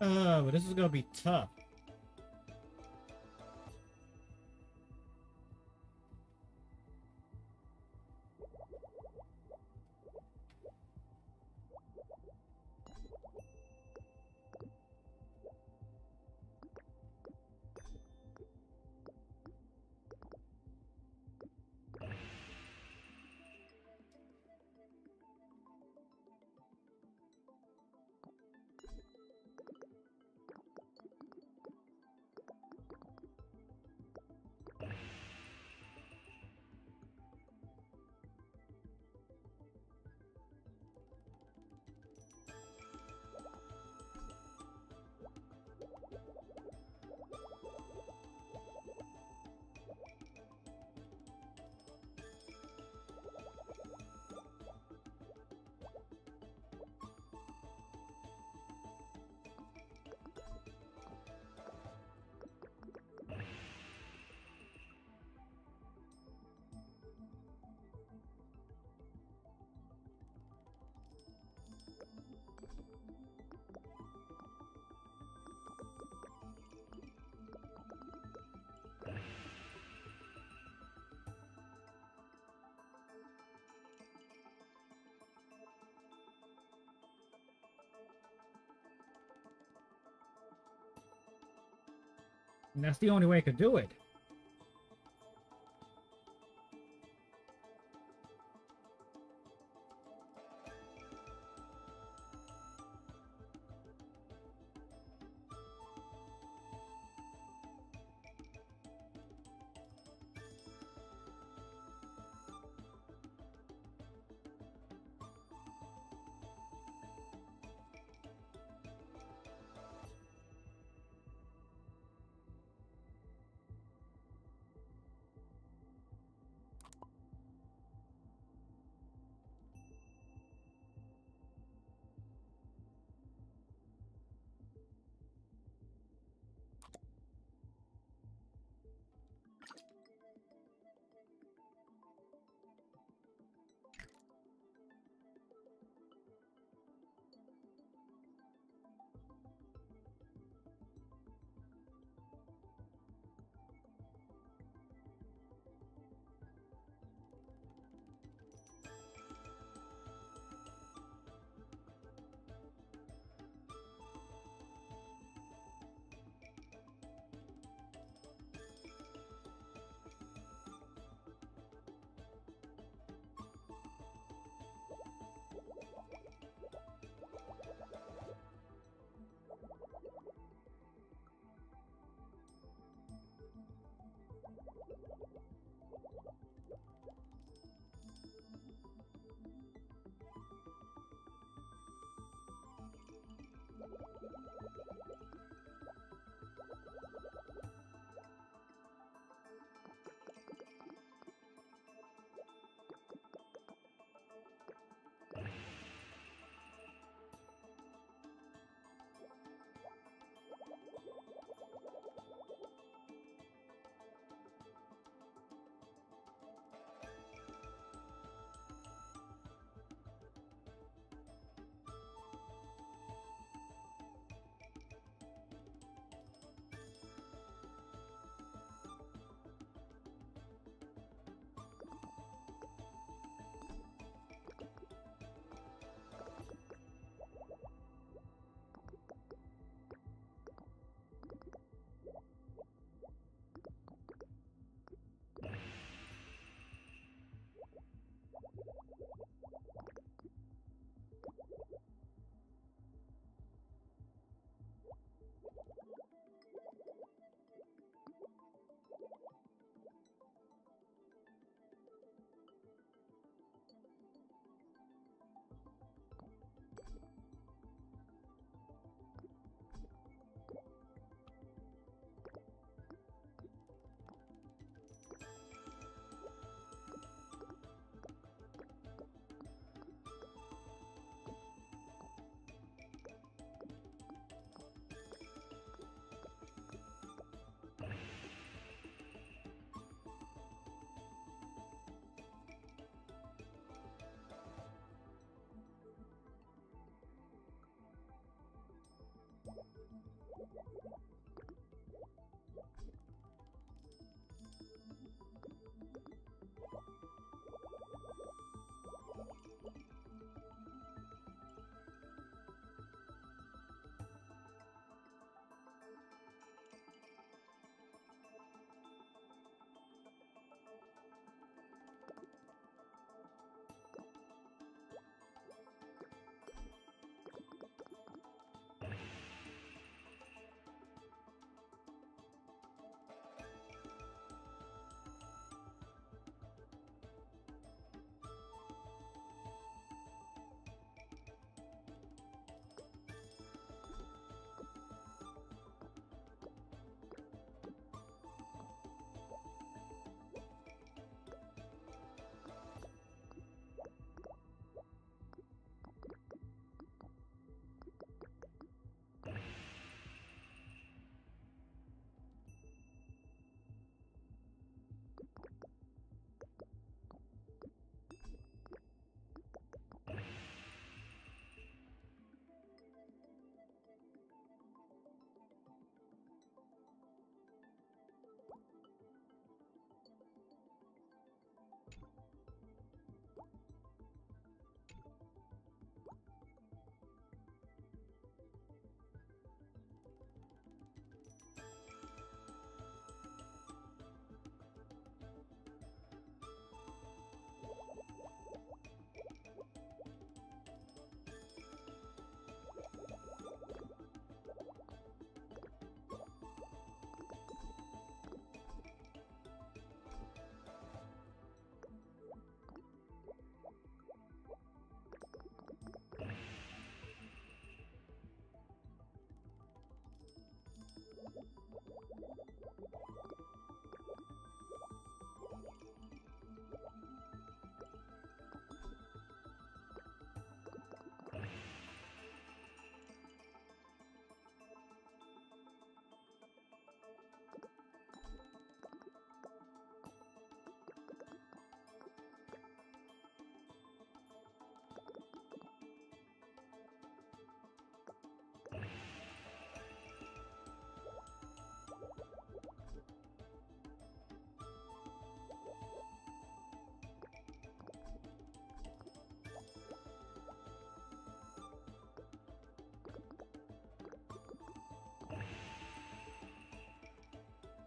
But this is gonna be tough. And that's the only way I could do it.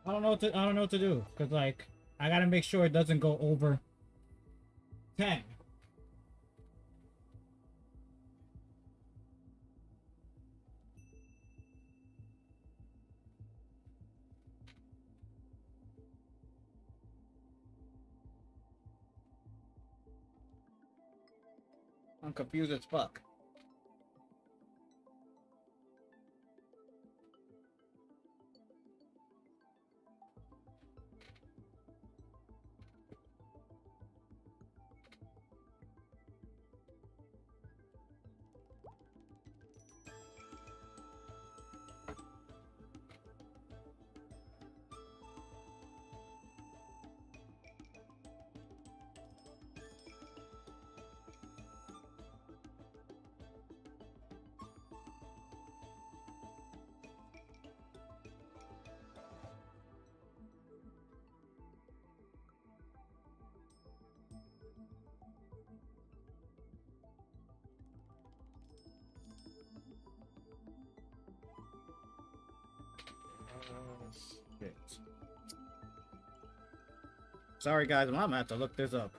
I don't know what to do, cause like I gotta make sure it doesn't go over 10. I'm confused as fuck. Shit. Sorry guys, I'm gonna have to look this up.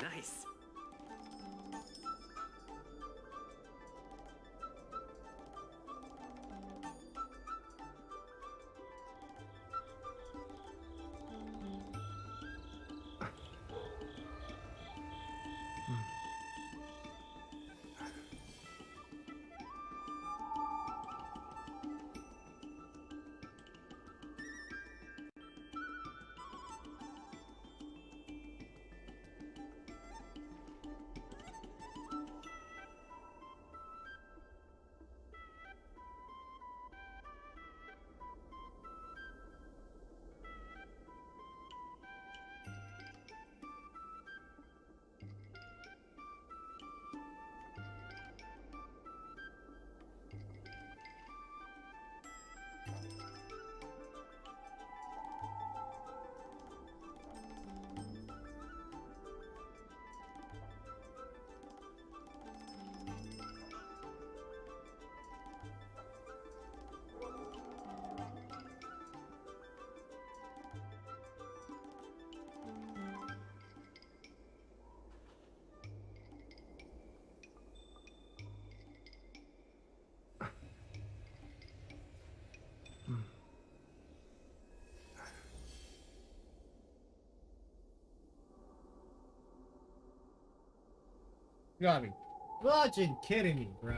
Nice. You gotta be fucking kidding me, bro.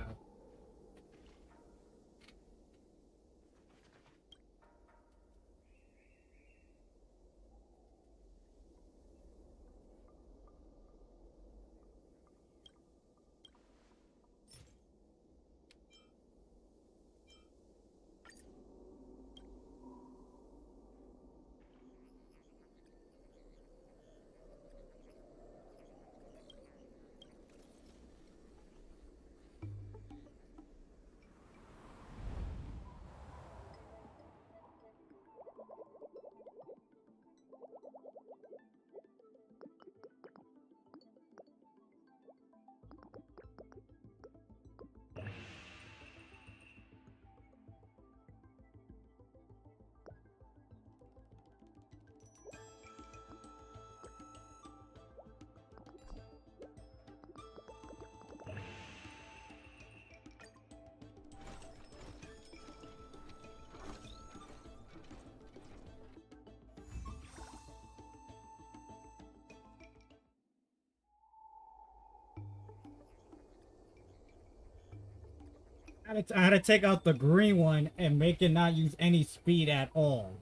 I had to take out the green one and make it not use any speed at all.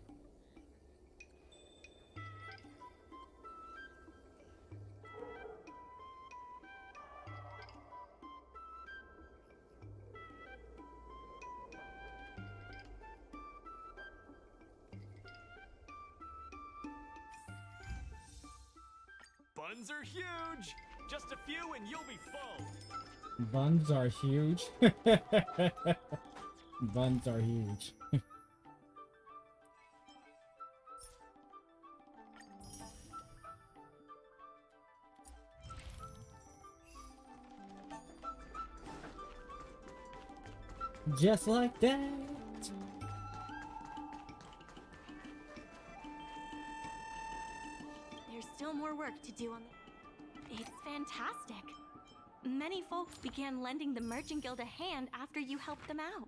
Buns are huge! Just a few and you'll be full! Buns are huge. Buns are huge. Just like that. There's still more work to do on the... It's fantastic. Many folks began lending the Merchant Guild a hand after you helped them out.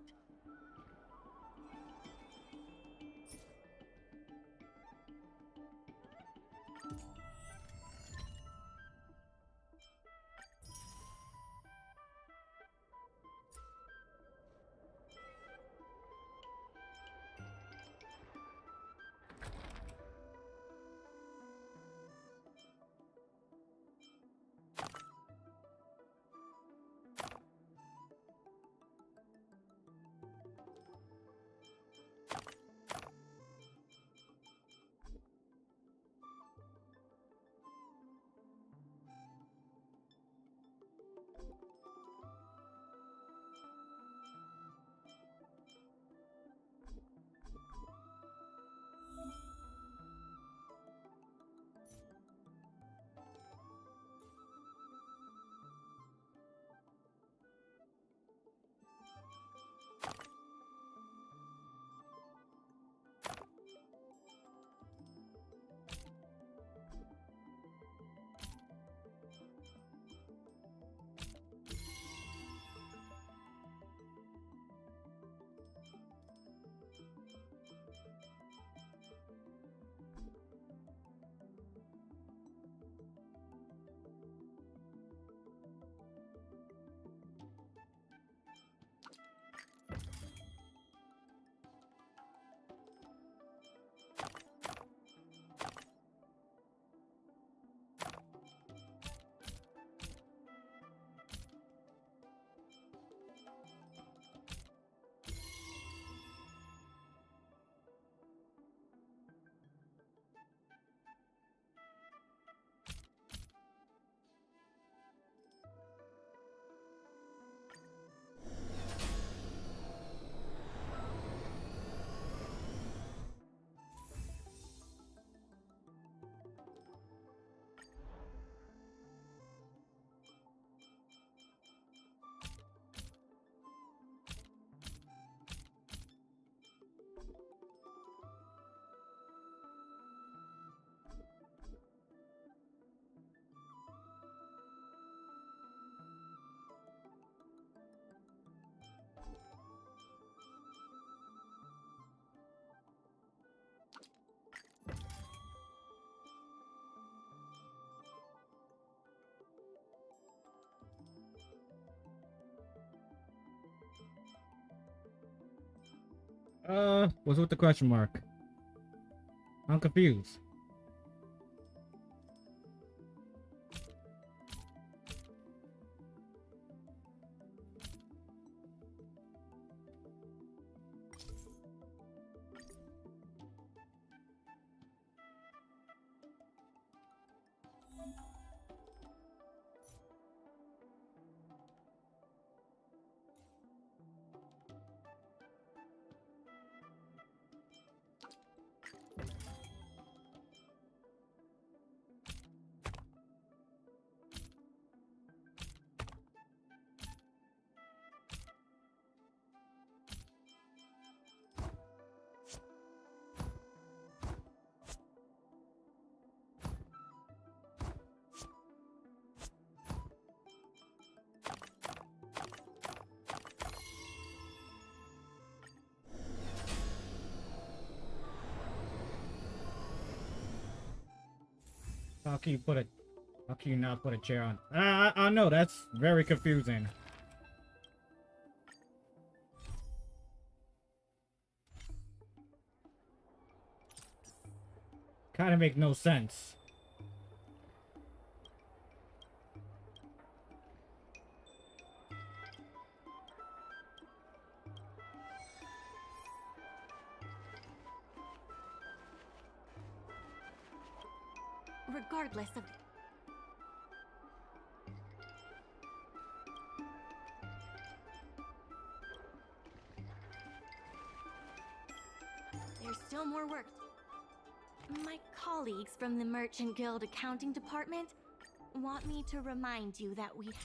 What's with the question mark? I'm confused. How can you not put a chair on? I know, that's very confusing. kind of make no sense. Regardless of... There's still more work. My colleagues from the Merchant Guild accounting department want me to remind you that we have...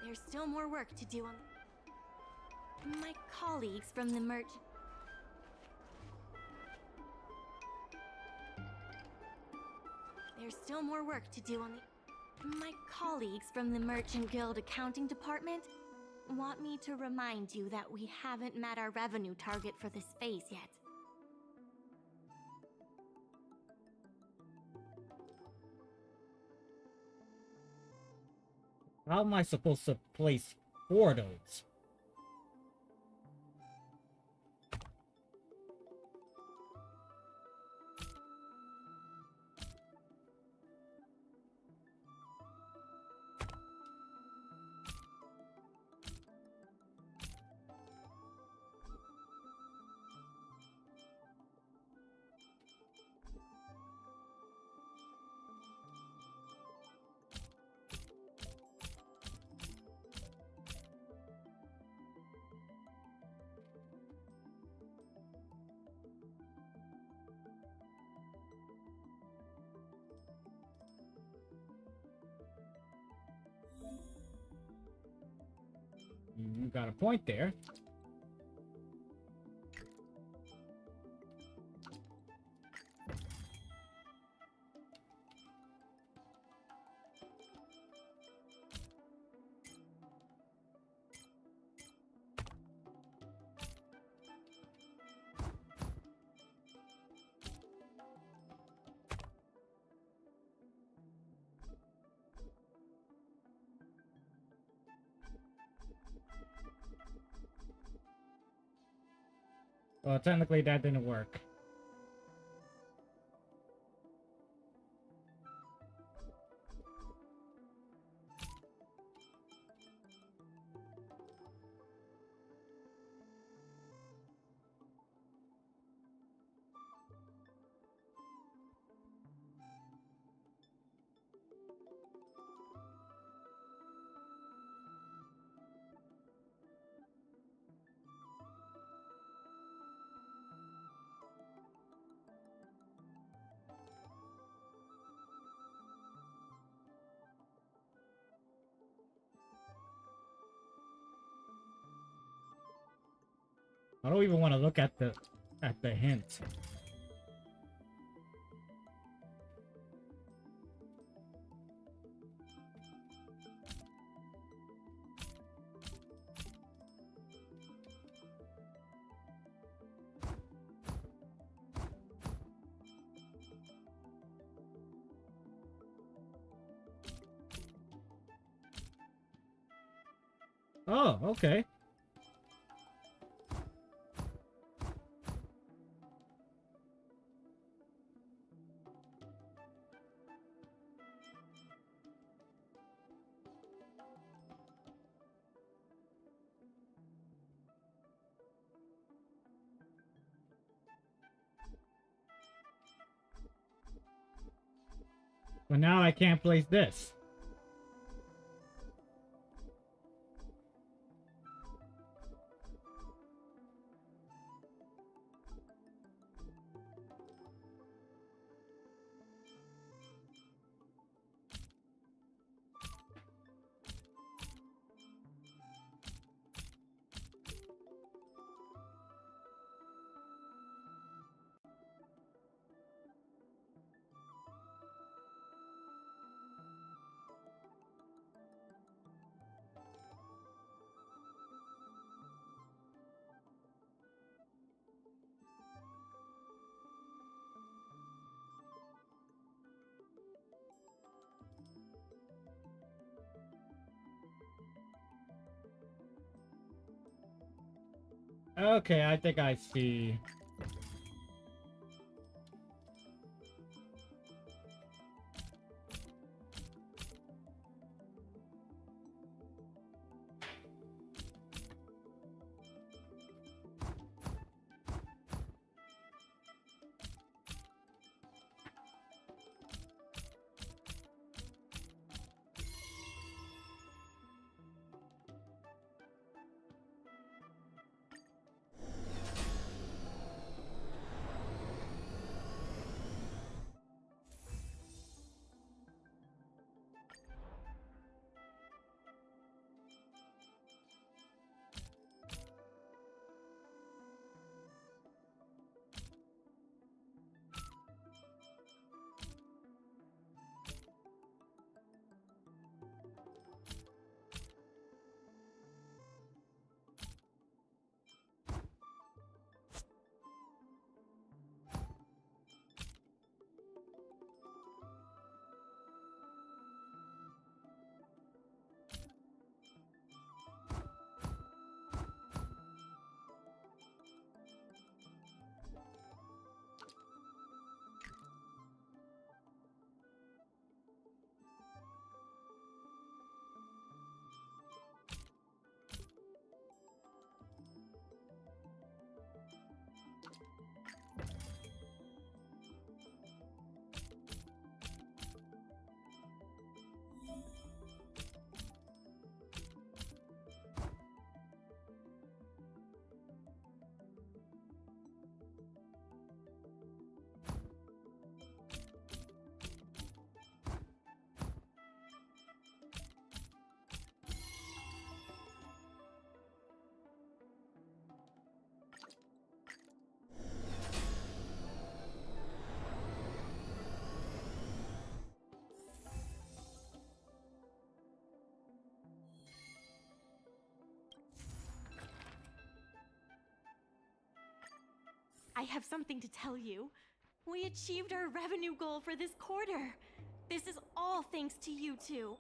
There's still more work to do on... My colleagues from the Merchant... There's still more work to do on the... My colleagues from the Merchant Guild accounting department want me to remind you that we haven't met our revenue target for this phase yet. How am I supposed to place 4 of those? You got a point there. Well, technically that didn't work. I don't even want to look at the hint. Oh, okay. But now I can't place this. Okay, I think I see. I have something to tell you. We achieved our revenue goal for this quarter. This is all thanks to you two.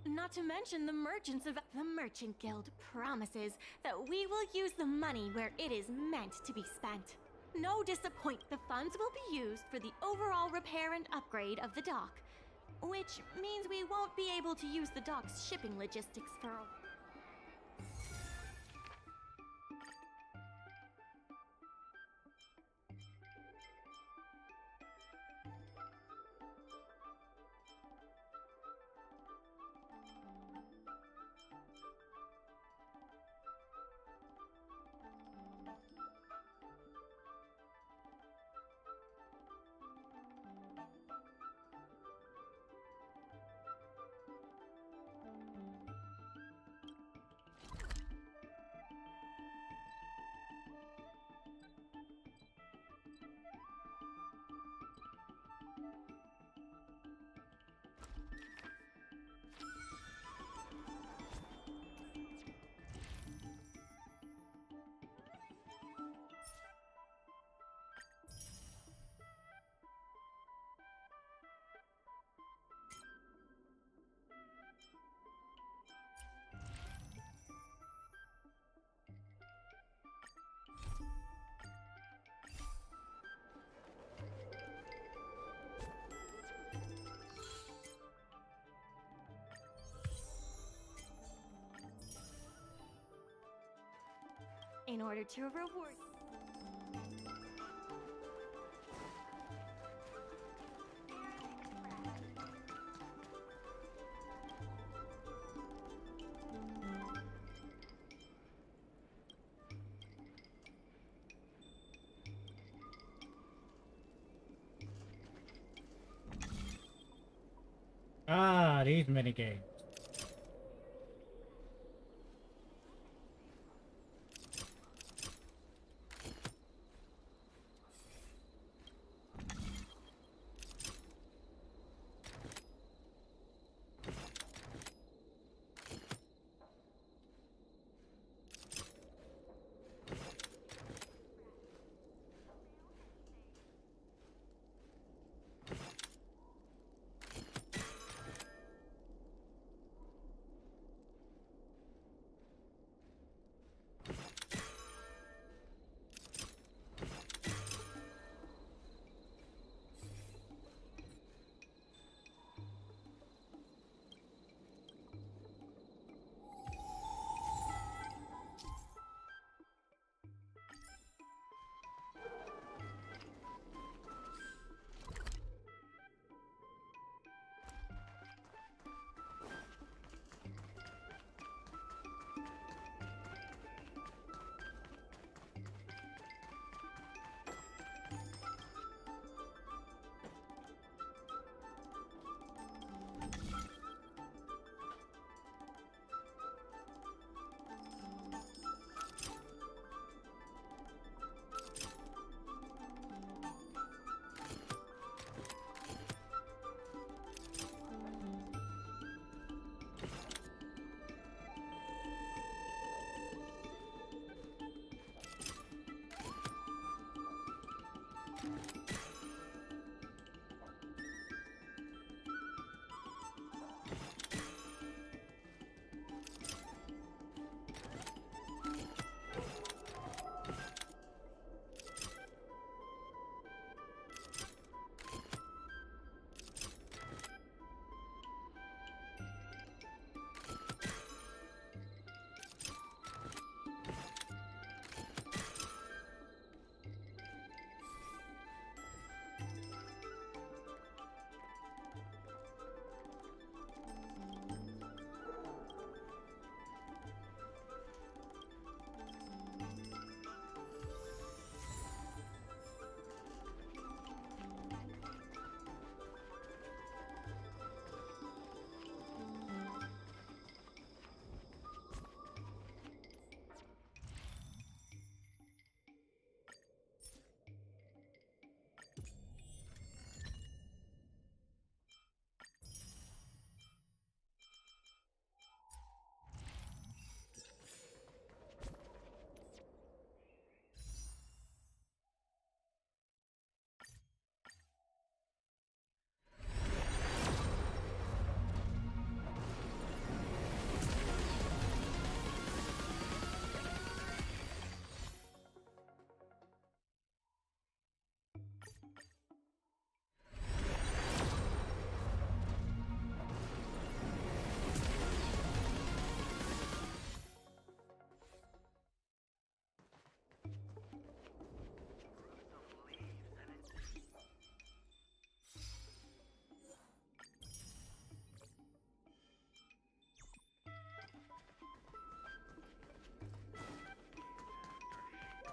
Not to mention the merchants of the Merchant Guild promises that we will use the money where it is meant to be spent. No disappoint, the funds will be used for the overall repair and upgrade of the dock, which means we won't be able to use the dock's shipping logistics for a in order to reward. Ah, these minigames.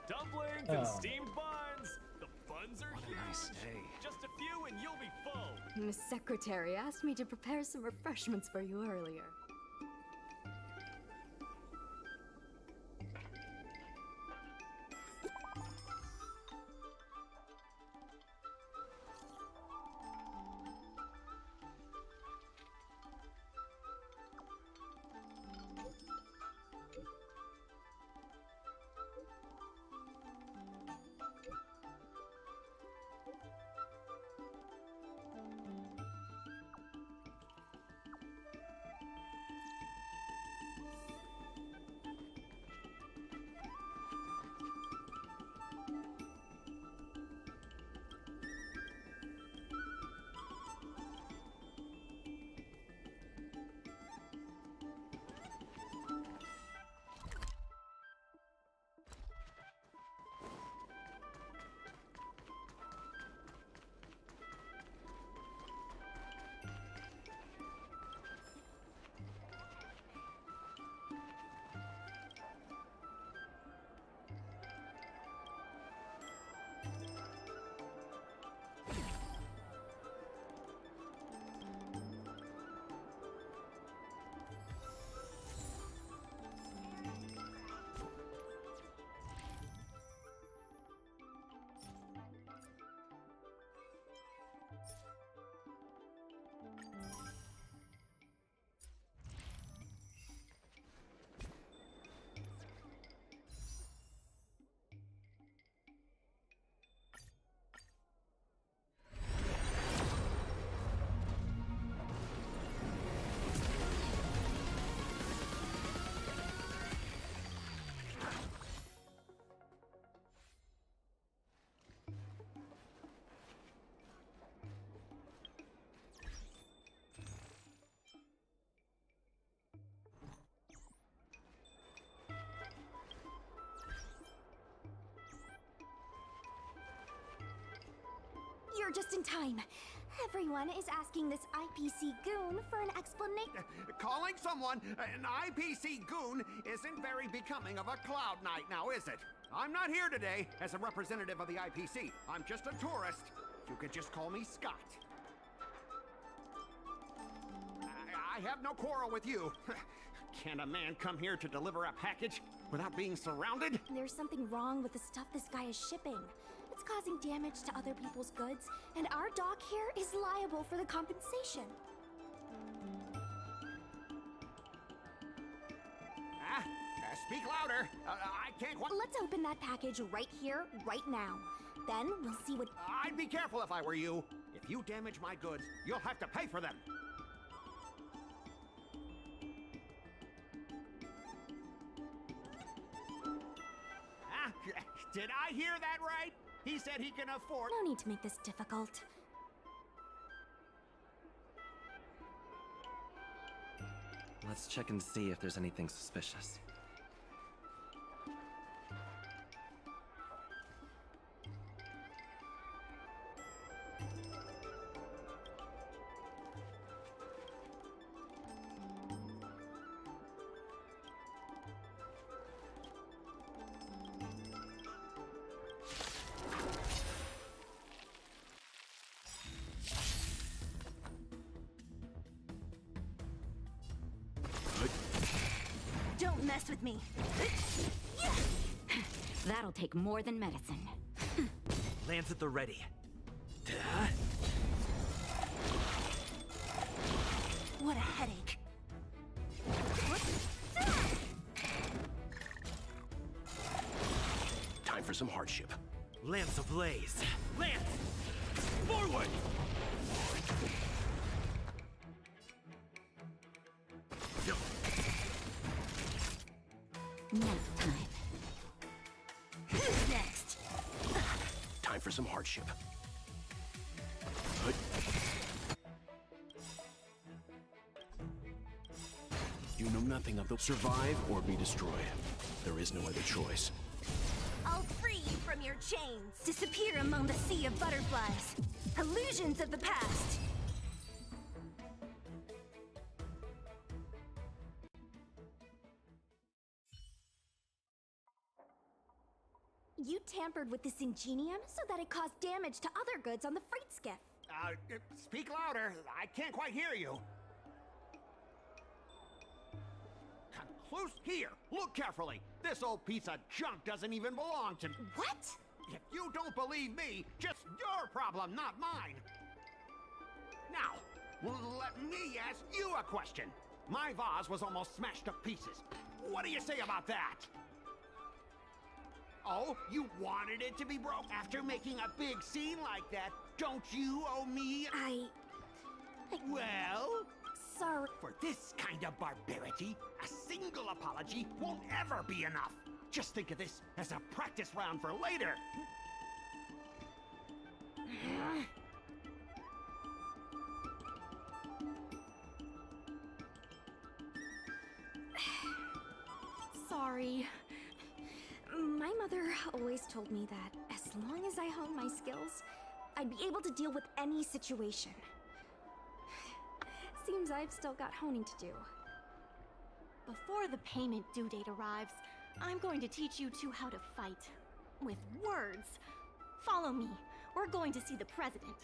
Dumplings and steamed buns! The buns are huge! Nice day. Just a few and you'll be full! Miss Secretary asked me to prepare some refreshments for you earlier. here just in time. Everyone is asking this IPC goon for an explanation. Calling someone an IPC goon isn't very becoming of a Cloud Knight now, is it? I'm not here today as a representative of the IPC. I'm just a tourist. You could just call me Scott. I have no quarrel with you. Can a man come here to deliver a package without being surrounded? There's something wrong with the stuff this guy is shipping. It's causing damage to other people's goods, and our dock here is liable for the compensation. Speak louder. I can't quite... Let's open that package right here, right now. Then we'll see what... I'd be careful if I were you. If you damage my goods, you'll have to pay for them. Did I hear that right? He said he can afford... No need to make this difficult. Let's check and see if there's anything suspicious. Don't mess with me. That'll take more than medicine. Lands at the ready. What a headache. Time for some hardship. Lance ablaze. Lance! Forward! Nap time. Who's next? Time for some hardship. You know nothing of the survive or be destroyed. There is no other choice. I'll free you from your chains. Disappear among the sea of butterflies. Illusions of the past. You tampered with this ingenium so that it caused damage to other goods on the freight skiff. Speak louder. I can't quite hear you. Close here. Look carefully. This old piece of junk doesn't even belong to me. What? If you don't believe me, just your problem, not mine. Now, let me ask you a question. My vase was almost smashed to pieces. What do you say about that? Oh, you wanted it to be broke after making a big scene like that? Don't you owe me? Well? Sorry. For this kind of barbarity, a single apology won't ever be enough. Just think of this as a practice round for later. Sorry. My mother always told me that as long as I honed my skills, I'd be able to deal with any situation. Seems I've still got honing to do. Before the payment due date arrives, I'm going to teach you two how to fight. With words. Follow me. We're going to see the president.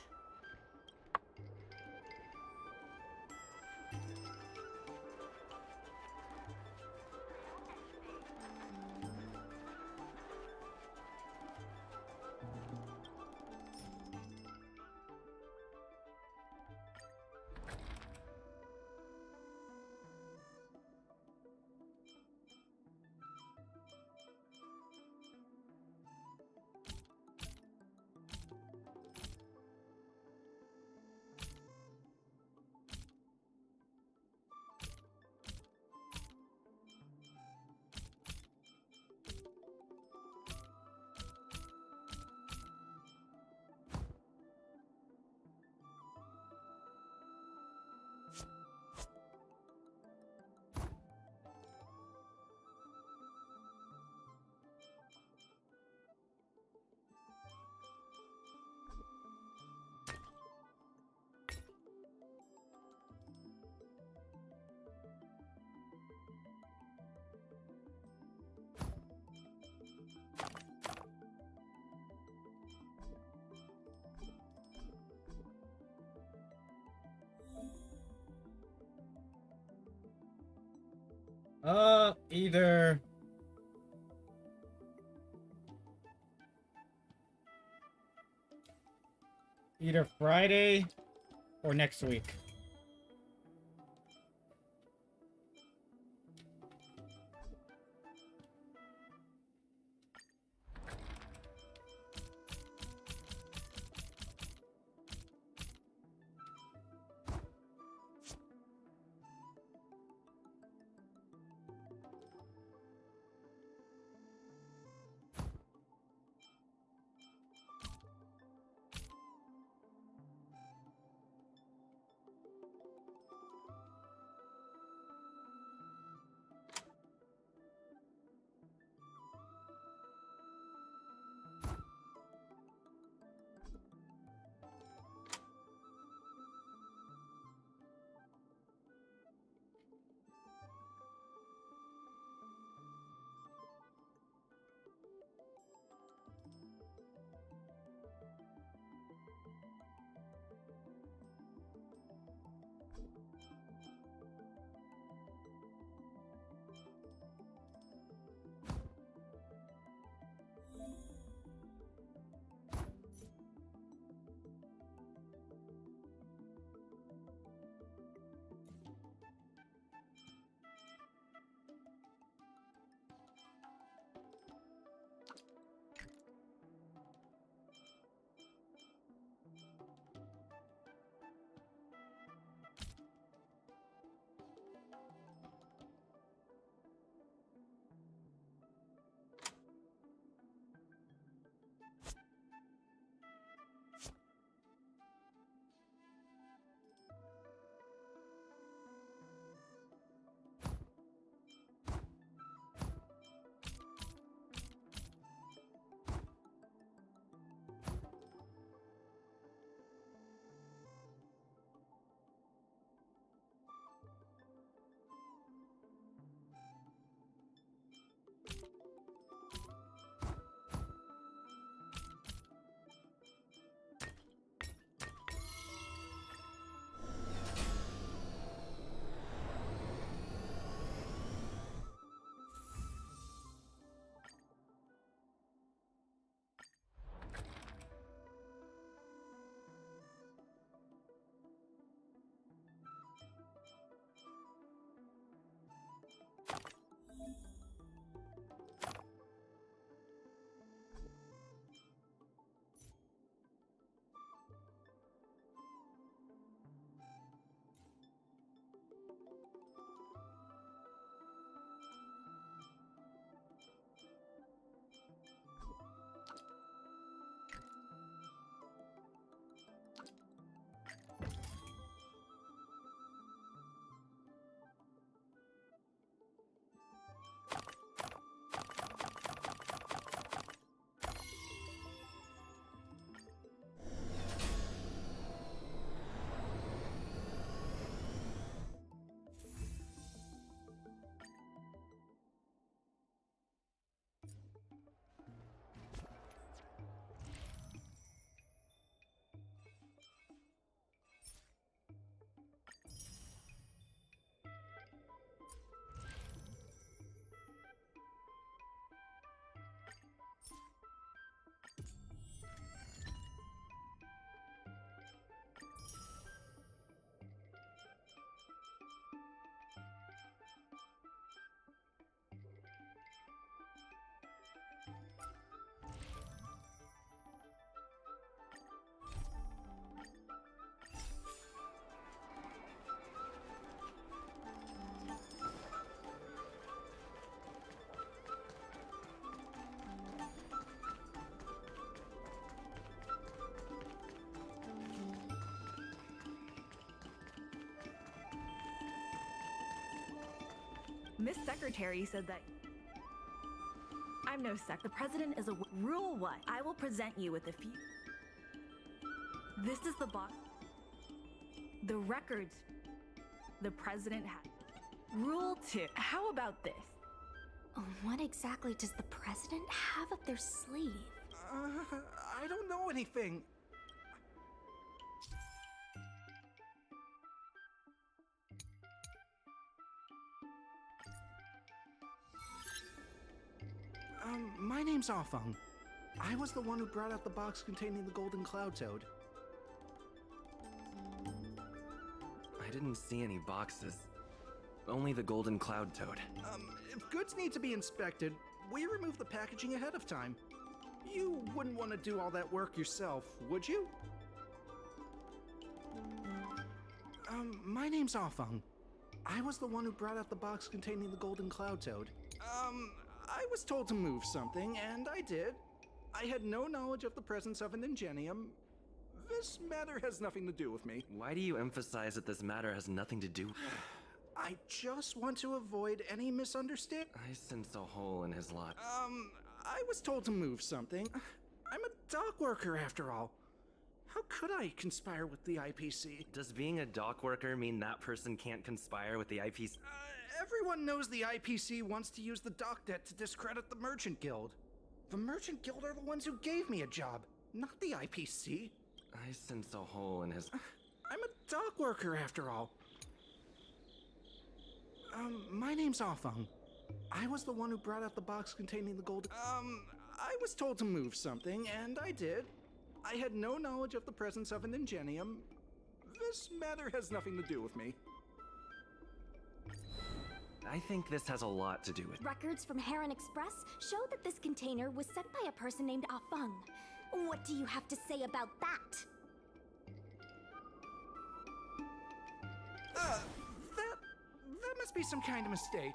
Either Friday or next week. Miss Secretary said that I'm no sec. The president is a rule what? I will present you with a few. This is the box. The records the president had. Rule 2. How about this? What exactly does the president have up their sleeve? I don't know anything. My name's Afeng. I was the one who brought out the box containing the golden cloud toad. I didn't see any boxes. Only the golden cloud toad. If goods need to be inspected, we remove the packaging ahead of time. You wouldn't want to do all that work yourself, would you? My name's Afeng. I was the one who brought out the box containing the golden cloud toad. I was told to move something, and I did. I had no knowledge of the presence of an ingenium. This matter has nothing to do with me. Why do you emphasize that this matter has nothing to do? I just want to avoid any misunderstanding. I sense a hole in his lot. I was told to move something. I'm a dock worker after all. How could I conspire with the IPC? Does being a dock worker mean that person can't conspire with the IPC? Everyone knows the IPC wants to use the dock debt to discredit the Merchant Guild. The Merchant Guild are the ones who gave me a job, not the IPC. I sense a hole in his... I'm a dock worker after all. My name's Afeng. I was the one who brought out the box containing the gold... I was told to move something, and I did. I had no knowledge of the presence of an ingenium. This matter has nothing to do with me. I think this has a lot to do with... Records from Heron Express show that this container was sent by a person named Afeng. What do you have to say about that? That must be some kind of mistake.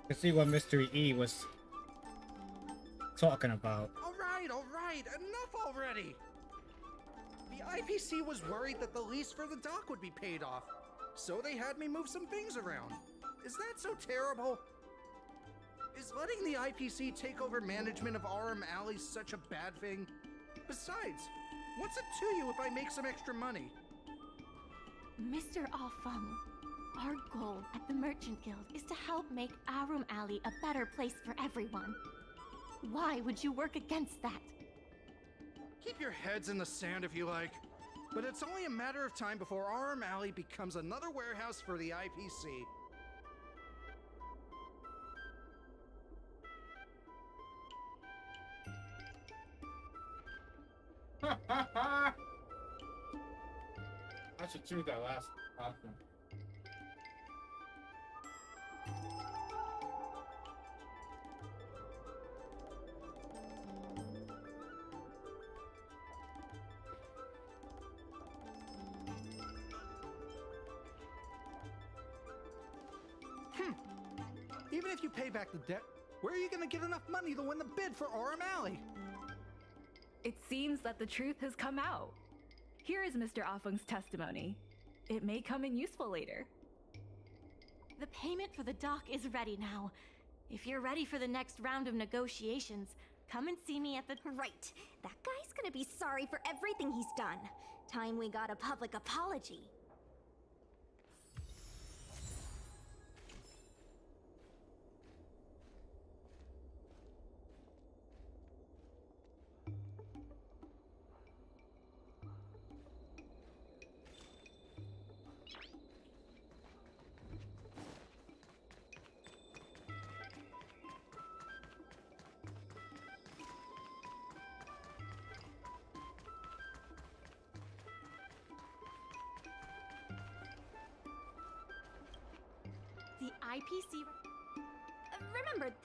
You see what Mystery E was talking about. All right, enough already! The IPC was worried that the lease for the dock would be paid off, so they had me move some things around. Is that so terrible? Is letting the IPC take over management of Aurum Alley such a bad thing? Besides, what's it to you if I make some extra money? Mr. Afeng, our goal at the Merchant Guild is to help make Aurum Alley a better place for everyone. Why would you work against that? Keep your heads in the sand if you like, but it's only a matter of time before Aurum Alley becomes another warehouse for the IPC. I should choose that last option. Even if you pay back the debt, where are you gonna get enough money to win the bid for Aurum Alley? It seems that the truth has come out. Here is Mr. Afeng's testimony. It may come in useful later. The payment for the dock is ready now. If you're ready for the next round of negotiations, come and see me at the... Right. That guy's gonna be sorry for everything he's done. Time we got a public apology. The IPC... Remember,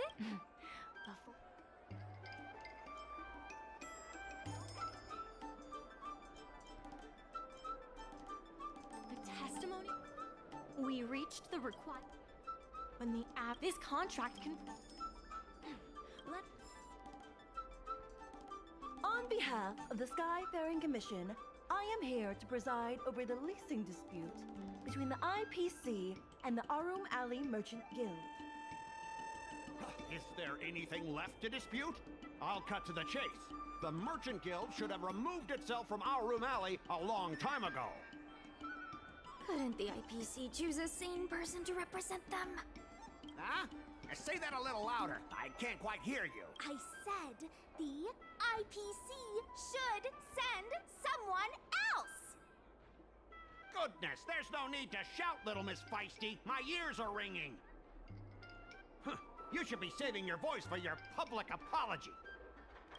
The testimony? We reached the required... When the app... This contract can... On behalf of the Skyfaring Commission, I am here to preside over the leasing dispute between the IPC and the Aurum Alley Merchant Guild. Is there anything left to dispute? I'll cut to the chase. The Merchant Guild should have removed itself from Aurum Alley a long time ago. couldn't the IPC choose a sane person to represent them? Huh? Say that a little louder. I can't quite hear you. I said the IPC should send someone else! Goodness, there's no need to shout, little Miss Feisty. My ears are ringing. You should be saving your voice for your public apology.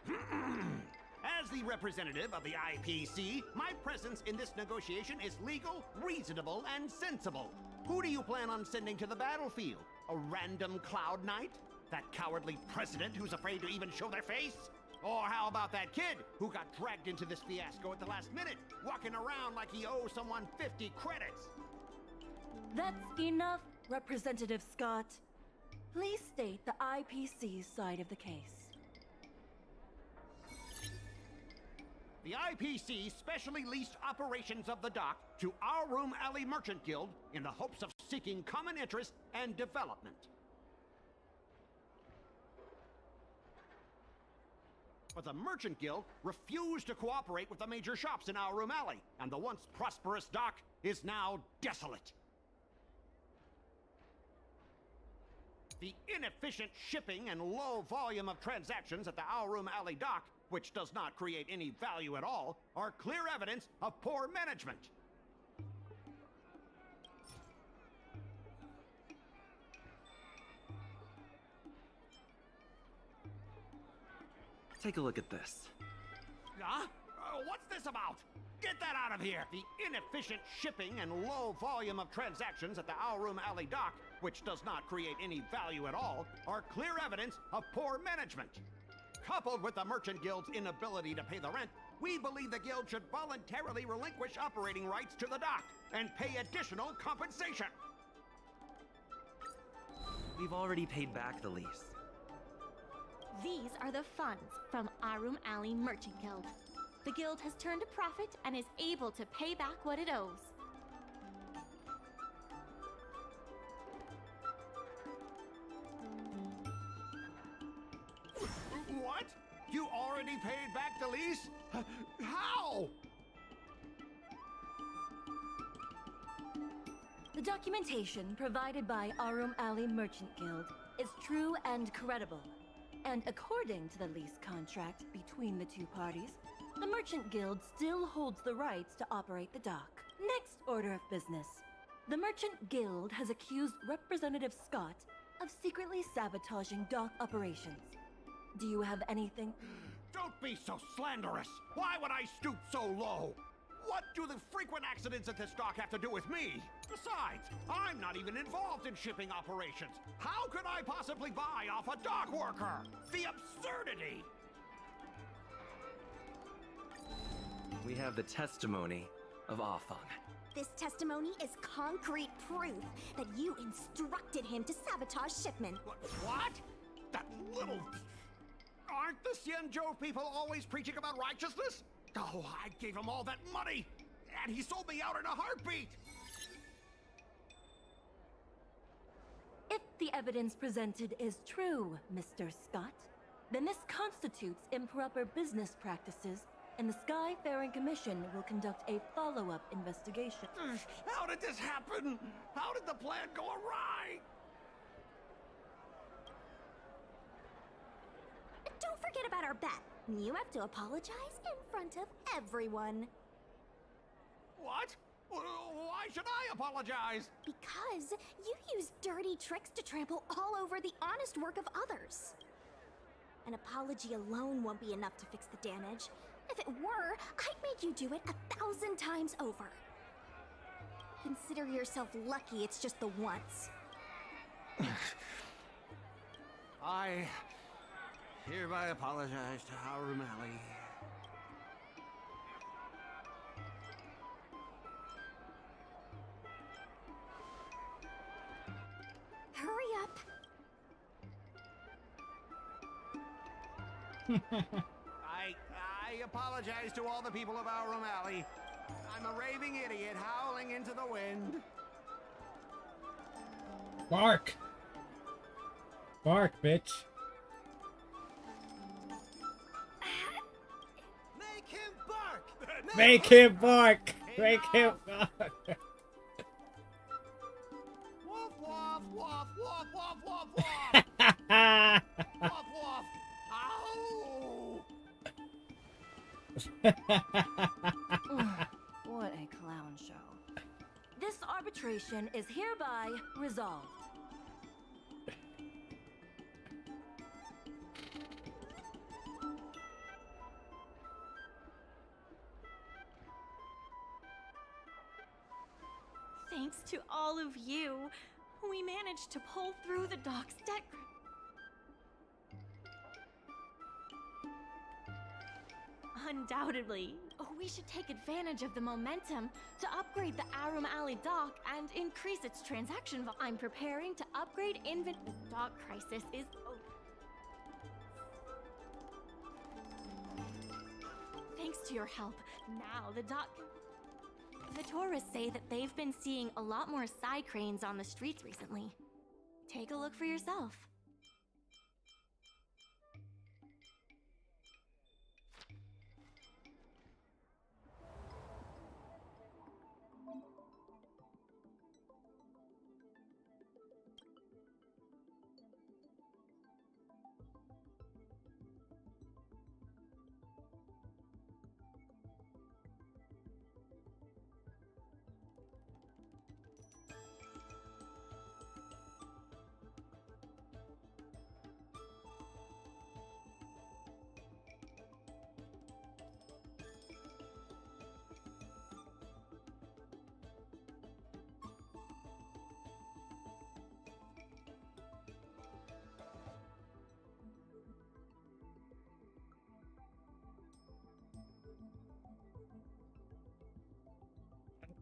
As the representative of the IPC, my presence in this negotiation is legal, reasonable, and sensible. Who do you plan on sending to the battlefield? A random Cloud Knight? That cowardly president who's afraid to even show their face? Or how about that kid who got dragged into this fiasco at the last minute, walking around like he owes someone 50 credits? That's enough, Representative Scott. Please state the IPC's side of the case. The IPC specially leased operations of the dock to Our Room Alley Merchant Guild in the hopes of seeking common interest and development. But the Merchant Guild refused to cooperate with the major shops in Our Room Alley, and the once prosperous dock is now desolate. The inefficient shipping and low volume of transactions at the Our Room Alley dock, which does not create any value at all, are clear evidence of poor management. Take a look at this. Huh? What's this about? Get that out of here! The inefficient shipping and low volume of transactions at the Our Room Alley dock, which does not create any value at all, are clear evidence of poor management. Coupled with the Merchant Guild's inability to pay the rent, we believe the Guild should voluntarily relinquish operating rights to the dock and pay additional compensation. We've already paid back the lease. These are the funds from Arum Alley Merchant Guild. The guild has turned a profit and is able to pay back what it owes. What? You already paid back the lease? How? The documentation provided by Arum Alley Merchant Guild is true and credible. And according to the lease contract between the two parties, the Merchant Guild still holds the rights to operate the dock. Next order of business. The Merchant Guild has accused Representative Scott of secretly sabotaging dock operations. Do you have anything? Don't be so slanderous! Why would I stoop so low? What do the frequent accidents at this dock have to do with me? Besides, I'm not even involved in shipping operations. How could I possibly buy off a dock worker? The absurdity! We have the testimony of Afang. This testimony is concrete proof that you instructed him to sabotage shipment. What? That little... Aren't the Xianzhou people always preaching about righteousness? Oh, I gave him all that money, and he sold me out in a heartbeat! If the evidence presented is true, Mr. Scott, then this constitutes improper business practices, and the Skyfaring Commission will conduct a follow-up investigation. How did this happen? How did the plan go awry? Don't forget about our bet. You have to apologize in front of everyone. What? Why should I apologize? Because you use dirty tricks to trample all over the honest work of others. An apology alone won't be enough to fix the damage. If it were, I'd make you do it 1,000 times over. Consider yourself lucky it's just the once. I hereby apologize to Harum Alley. Hurry up. I apologize to all the people of Harum Alley. I'm a raving idiot howling into the wind. Bark! Bark, bitch. Make him bark! Make him bark! Make him bark! Woof, woof, woof, woof, woof, woof, woof! Woof, woof! Ow! What a clown show. This arbitration is hereby resolved. thanks to all of you, we managed to pull through the dock's debt. Undoubtedly, we should take advantage of the momentum to upgrade the Arum Alley dock and increase its transaction volume. I'm preparing to upgrade The dock crisis is over. Thanks to your help, now the dock... The tourists say that they've been seeing a lot more side cranes on the streets recently. Take a look for yourself.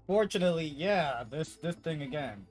Fortunately, yeah, this thing again.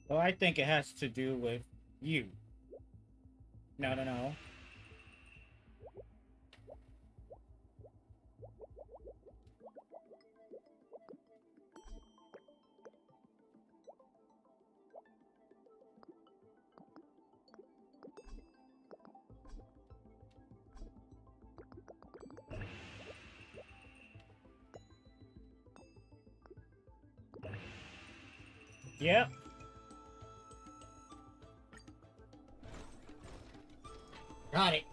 Well, I think it has to do with you. No, no, no. Yep. Got it.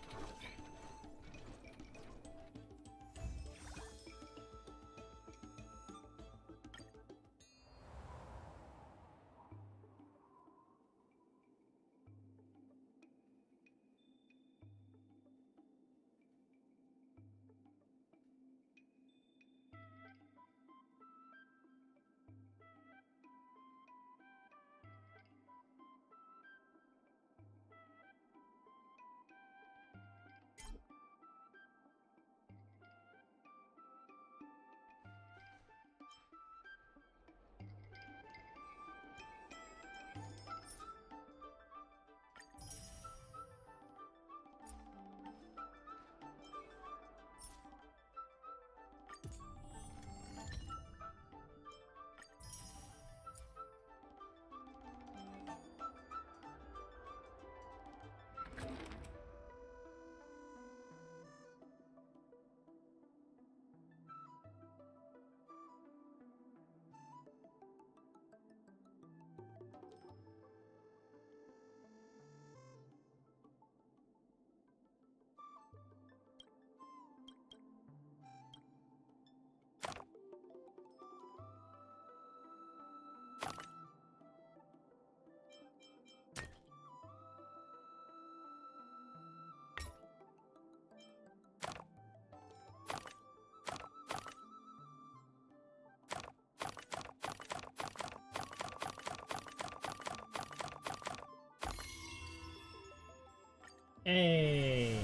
Hey.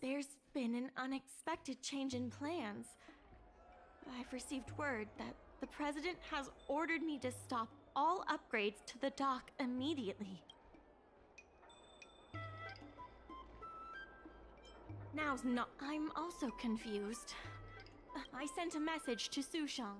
There's been an unexpected change in plans. I've received word that the President has ordered me to stop all upgrades to the dock immediately. Now's not. I'm also confused. I sent a message to Sushang.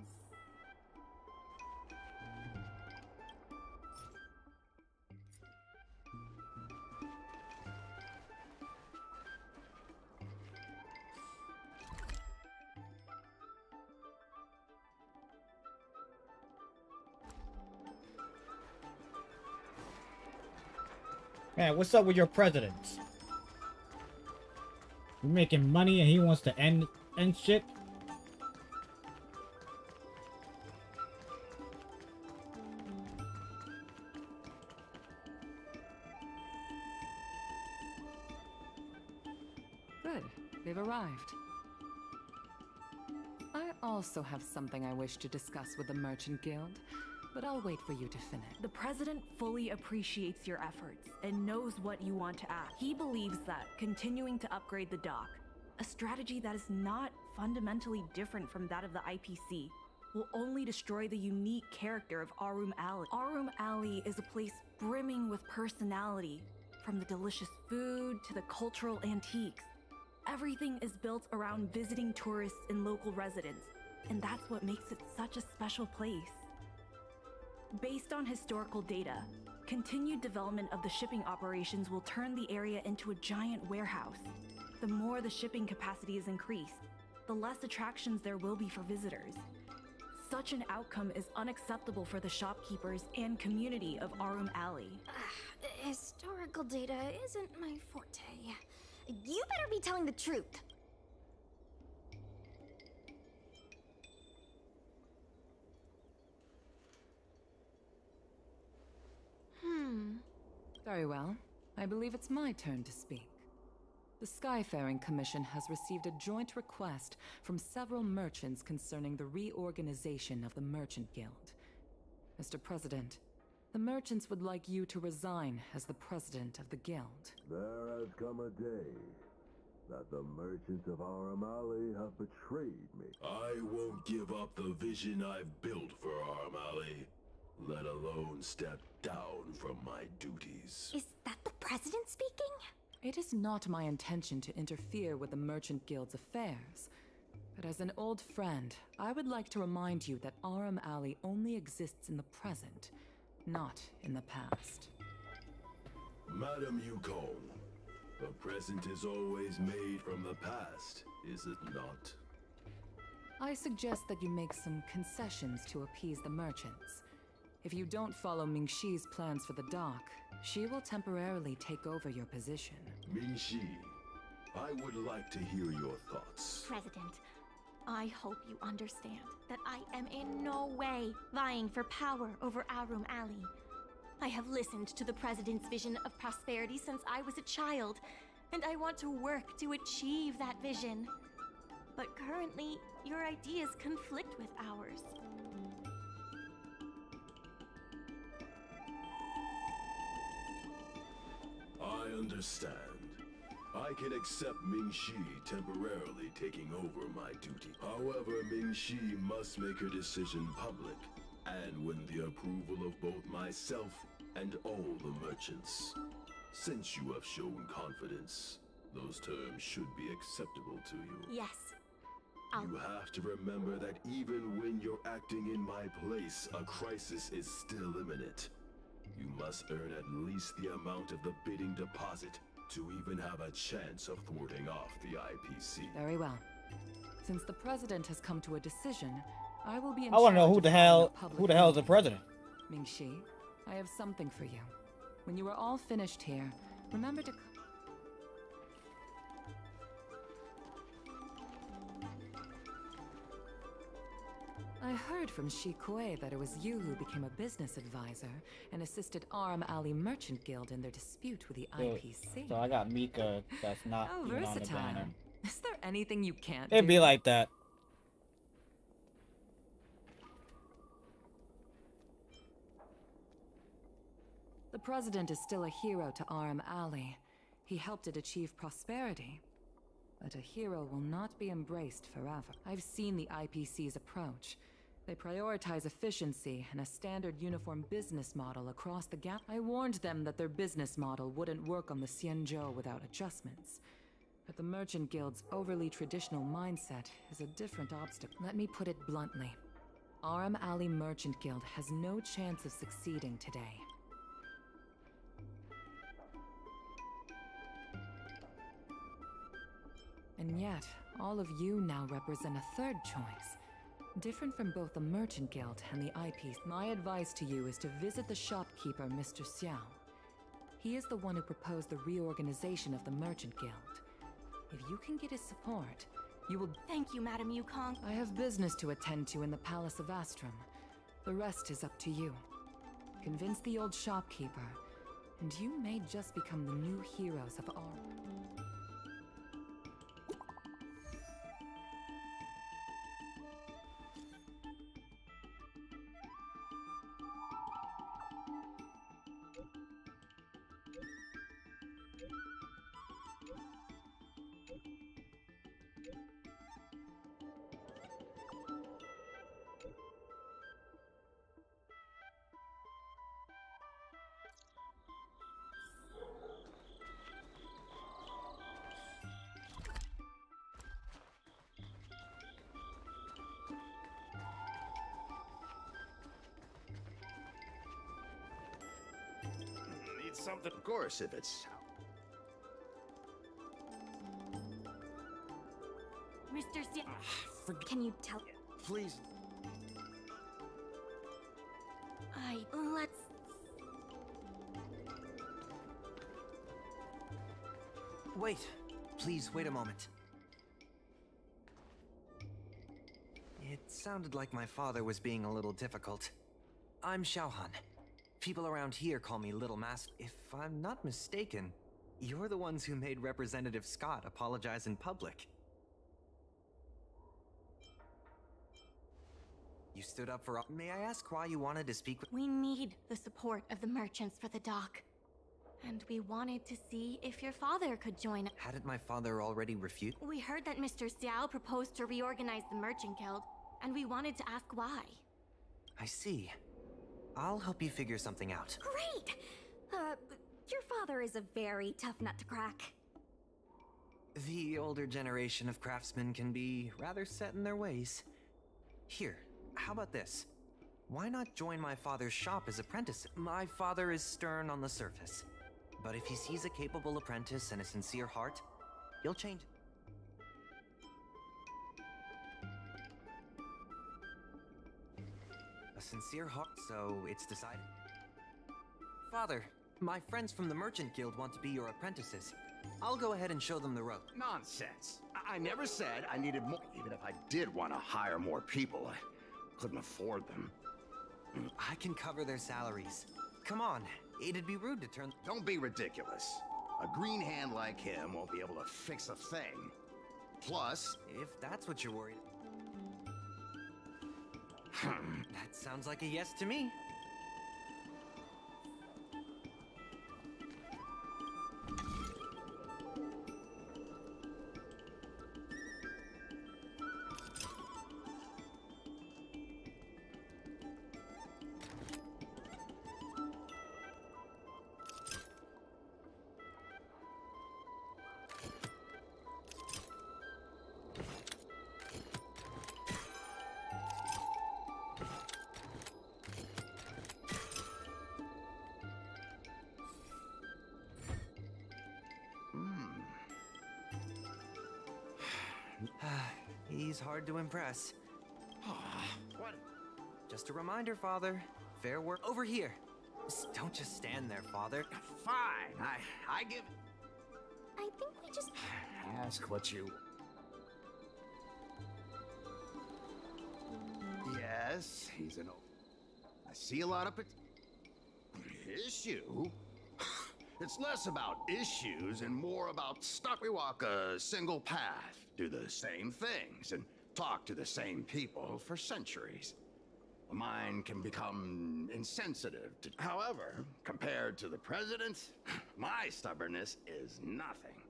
Man, what's up with your presidents? You're making money and he wants to end shit? Good. They've arrived. I also have something I wish to discuss with the Merchant Guild, but I'll wait for you to finish. The President fully appreciates your efforts and knows what you want to act. He believes that continuing to upgrade the dock, a strategy that is not fundamentally different from that of the IPC, will only destroy the unique character of Arum Alley. Arum Alley is a place brimming with personality, from the delicious food to the cultural antiques. Everything is built around visiting tourists and local residents, and that's what makes it such a special place. Based on historical data, continued development of the shipping operations will turn the area into a giant warehouse. The more the shipping capacity is increased, the less attractions there will be for visitors. Such an outcome is unacceptable for the shopkeepers and community of Arum Alley. Historical data isn't my forte. You better be telling the truth. Very well. I believe it's my turn to speak. The Skyfaring Commission has received a joint request from several merchants concerning the reorganization of the Merchant Guild. Mr. President, the merchants would like you to resign as the president of the guild. There has come a day that the merchants of Arum Alley have betrayed me. I won't give up the vision I've built for Arum Alley, let alone step down from my duties. Is that the president speaking? It is not my intention to interfere with the Merchant Guild's affairs, but as an old friend, I would like to remind you that Arum Alley only exists in the present, not in the past. Madam Yukong, the present is always made from the past, is it not? I suggest that you make some concessions to appease the merchants. If you don't follow Mingxi's plans for the dock, she will temporarily take over your position. Mingxi, I would like to hear your thoughts. President, I hope you understand that I am in no way vying for power over Arum Alley. I have listened to the President's vision of prosperity since I was a child, and I want to work to achieve that vision. But currently, your ideas conflict with ours. I understand. I can accept Mingxi temporarily taking over my duty. However, Mingxi must make her decision public, and win the approval of both myself and all the merchants. Since you have shown confidence, those terms should be acceptable to you. Yes. You have to remember that even when you're acting in my place, a crisis is still imminent. You must earn at least the amount of the bidding deposit to even have a chance of thwarting off the IPC. Very well. Since the president has come to a decision, I will be in I want to know charge who of the holding a hell public is the meeting. president. Mingxi, I have something for you. When you are all finished here, remember to... I heard from Shi Kuei that it was you who became a business advisor and assisted Arum Alley Merchant Guild in their dispute with the IPC. So I got Mika that's not How even on the versatile. banner. Is there anything you can't It'd do? be like that. The president is still a hero to Arum Alley. He helped it achieve prosperity. But a hero will not be embraced forever. I've seen the IPC's approach. They prioritize efficiency and a standard uniform business model across the gap. I warned them that their business model wouldn't work on the Xianzhou without adjustments. But the Merchant Guild's overly traditional mindset is a different obstacle. Let me put it bluntly. Arum Alley Merchant Guild has no chance of succeeding today. And yet, all of you now represent a third choice. Different from both the Merchant Guild and the IPs, my advice to you is to visit the shopkeeper, Mr. Xiao. He is the one who proposed the reorganization of the Merchant Guild. If you can get his support, you will... Thank you, Madam Yukong. I have business to attend to in the Palace of Astrum. The rest is up to you. Convince the old shopkeeper, and you may just become the new heroes of Arum. something. Of course, if it's... Mr. C. Can you tell? Please. Let's... Wait. Please, wait a moment. It sounded like my father was being a little difficult. I'm Xiaohan. People around here call me Little Master. If I'm not mistaken, you're the ones who made Representative Scott apologize in public. You stood up for... May I ask why you wanted to speak with... We need the support of the merchants for the dock. And we wanted to see if your father could join. Hadn't my father already refused? We heard that Mr. Xiao proposed to reorganize the Merchant Guild, and we wanted to ask why. I see. I'll help you figure something out. Great! Your father is a very tough nut to crack. The older generation of craftsmen can be rather set in their ways. Here, how about this? Why not join my father's shop as apprentice? My father is stern on the surface, but if he sees a capable apprentice and a sincere heart, he'll change. A sincere heart, so it's decided. Father, my friends from the Merchant Guild want to be your apprentices. I'll go ahead and show them the rope. Nonsense. I never said I needed more. Even if I did want to hire more people, I couldn't afford them. I can cover their salaries. Come on, it'd be rude to turn... Don't be ridiculous. A green hand like him won't be able to fix a thing. Plus... If that's what you're worried... That sounds like a yes to me. He's hard to impress. What? Just a reminder, Father. Fair work over here. Don't just stand there, Father. Fine. I give... I think we just... Ask what you... Yes, he's an... I see a lot of... Issue? It's less about issues and more about stuff. We walk a single path, do the same things, and talk to the same people for centuries. The mind can become insensitive to... However, compared to the president, my stubbornness is nothing.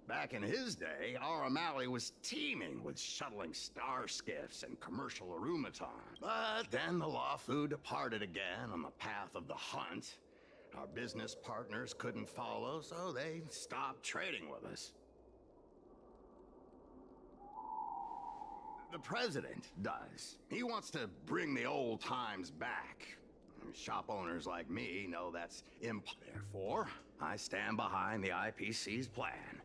Back in his day, our O'Malley was teeming with shuttling star skiffs and commercial arumatons. But then the Lawfu departed again on the path of the hunt. Our business partners couldn't follow, so they stopped trading with us. The president does. He wants to bring the old times back. Shop owners like me know that's Therefore, I stand behind the IPC's plan.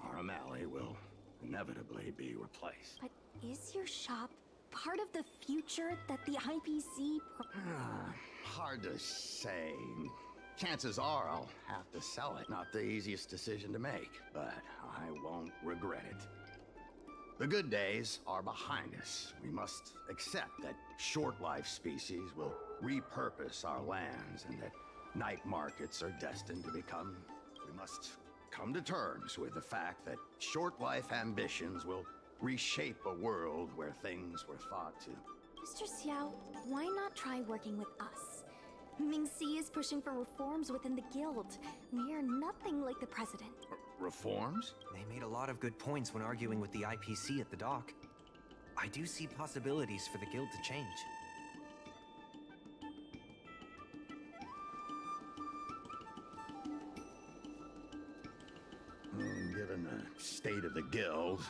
Our O'Malley will inevitably be replaced. But is your shop part of the future that the IPC... Hard to say. Chances are I'll have to sell it. Not the easiest decision to make, but I won't regret it. The good days are behind us. We must accept that short-life species will repurpose our lands and that night markets are destined to become... We must come to terms with the fact that short-life ambitions will reshape a world where things were thought to... Mr. Xiao, why not try working with us? Ming-Si is pushing for reforms within the guild. We are nothing like the president. Reforms? They made a lot of good points when arguing with the IPC at the dock. I do see possibilities for the guild to change. Given the state of the guild,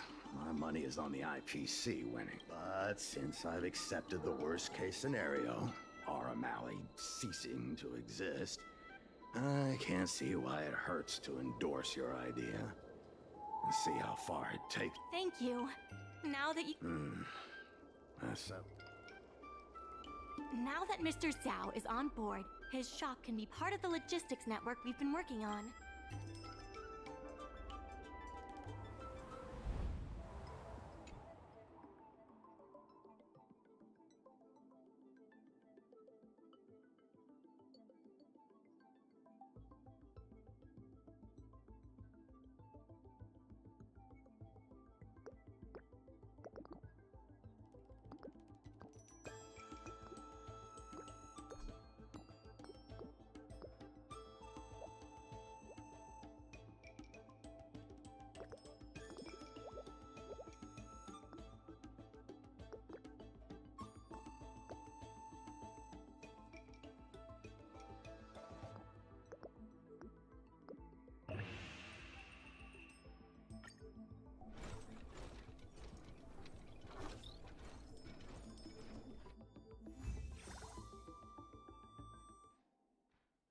my money is on the IPC winning. But since I've accepted the worst-case scenario, our O'Malley ceasing to exist, I can't see why it hurts to endorse your idea. And see how far it takes. Thank you. Now that you... That's so. Now that Mr. Zhao is on board, his shop can be part of the logistics network we've been working on.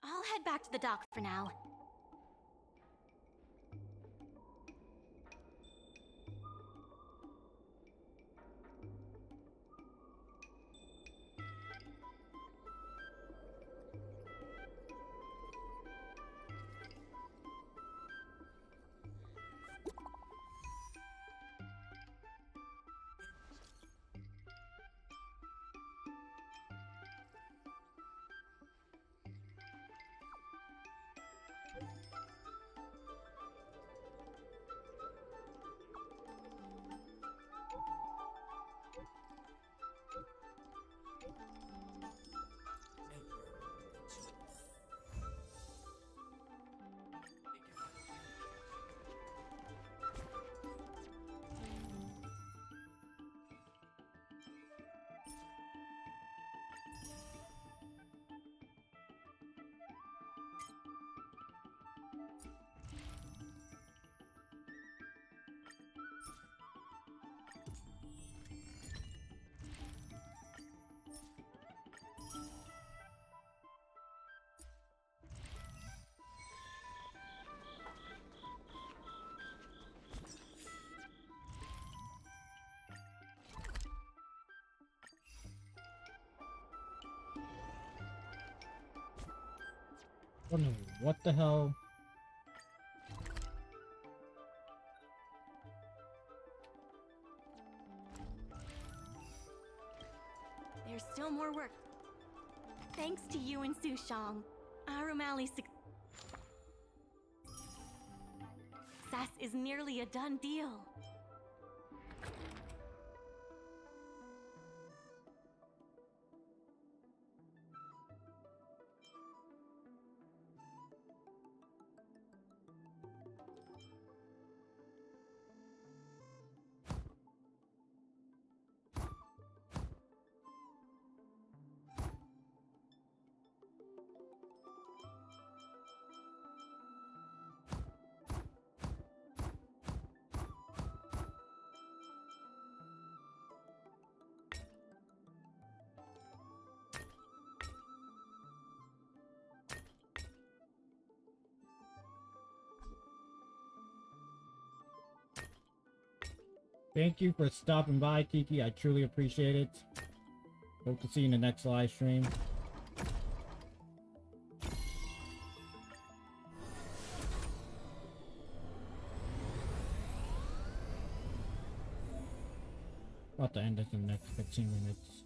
I'll head back to the dock for now. Oh no, what the hell? There's still more work. Thanks to you and Sushang, Arumali's success is nearly a done deal. Thank you for stopping by, Kiki. I truly appreciate it. Hope to see you in the next live stream. About to end this in the next 15 minutes.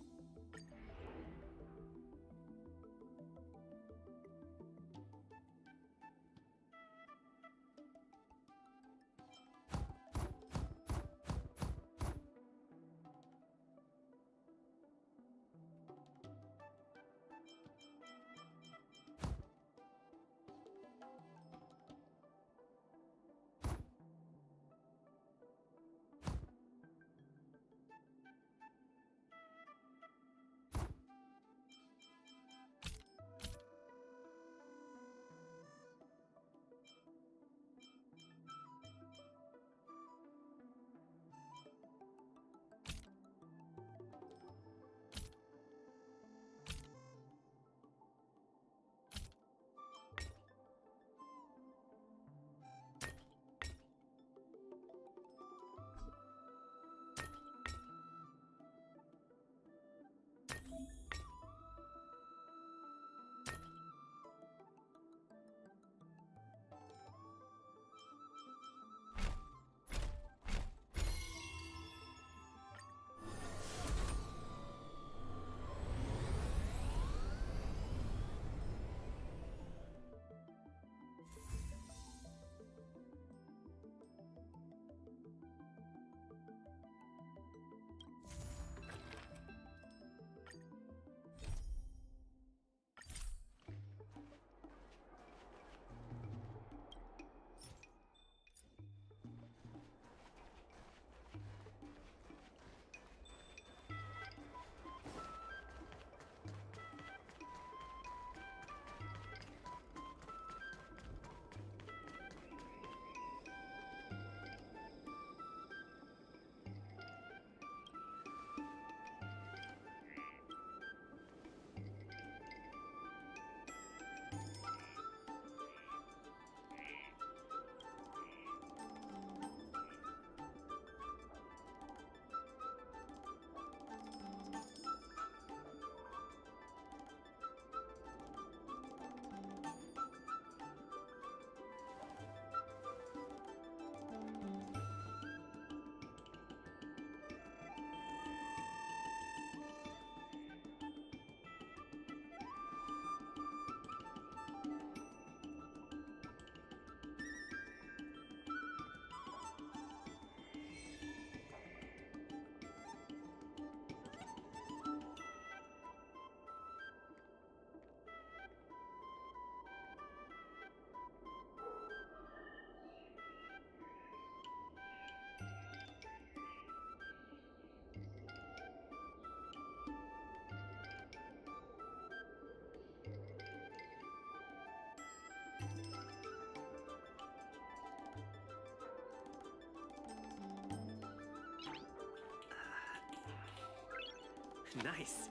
Nice.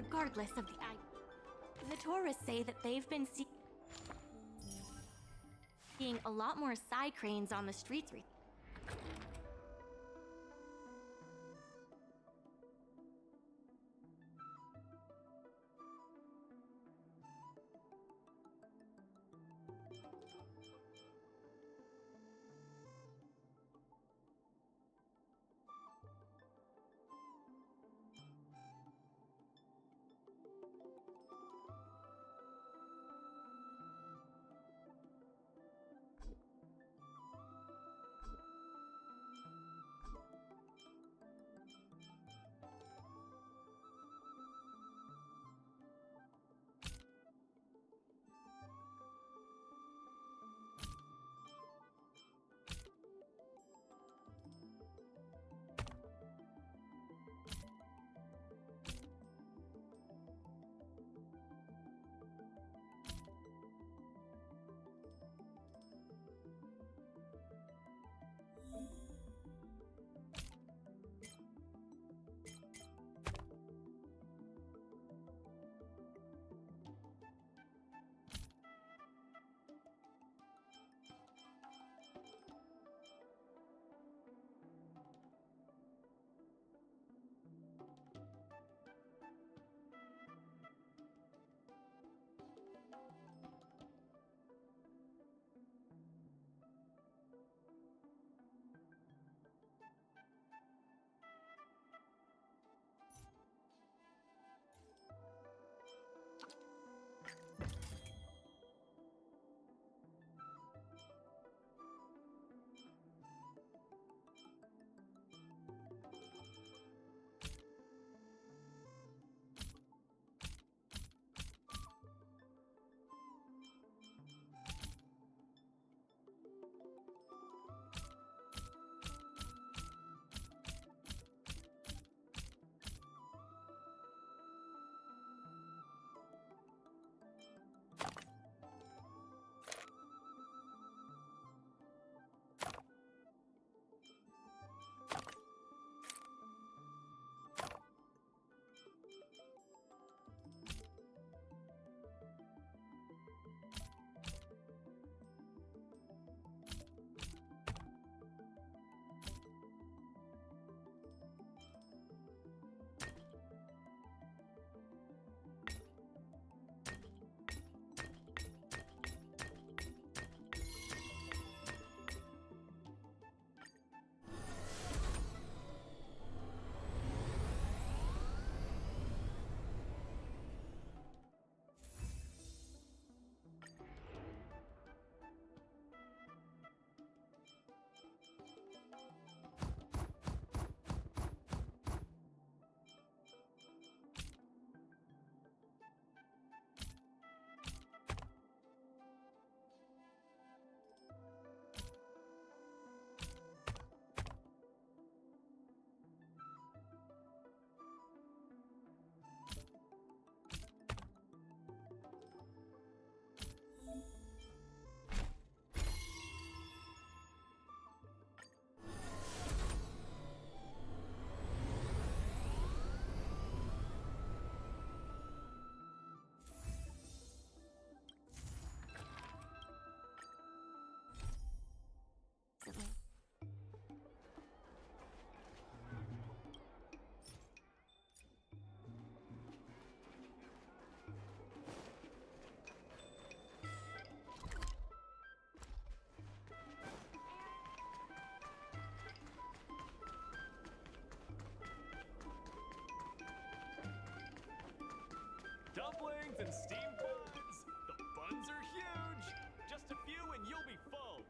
regardless of the The tourists say that they've been seeing a lot more side cranes on the streets. Dumplings and steamed buns! The buns are huge! Just a few and you'll be full!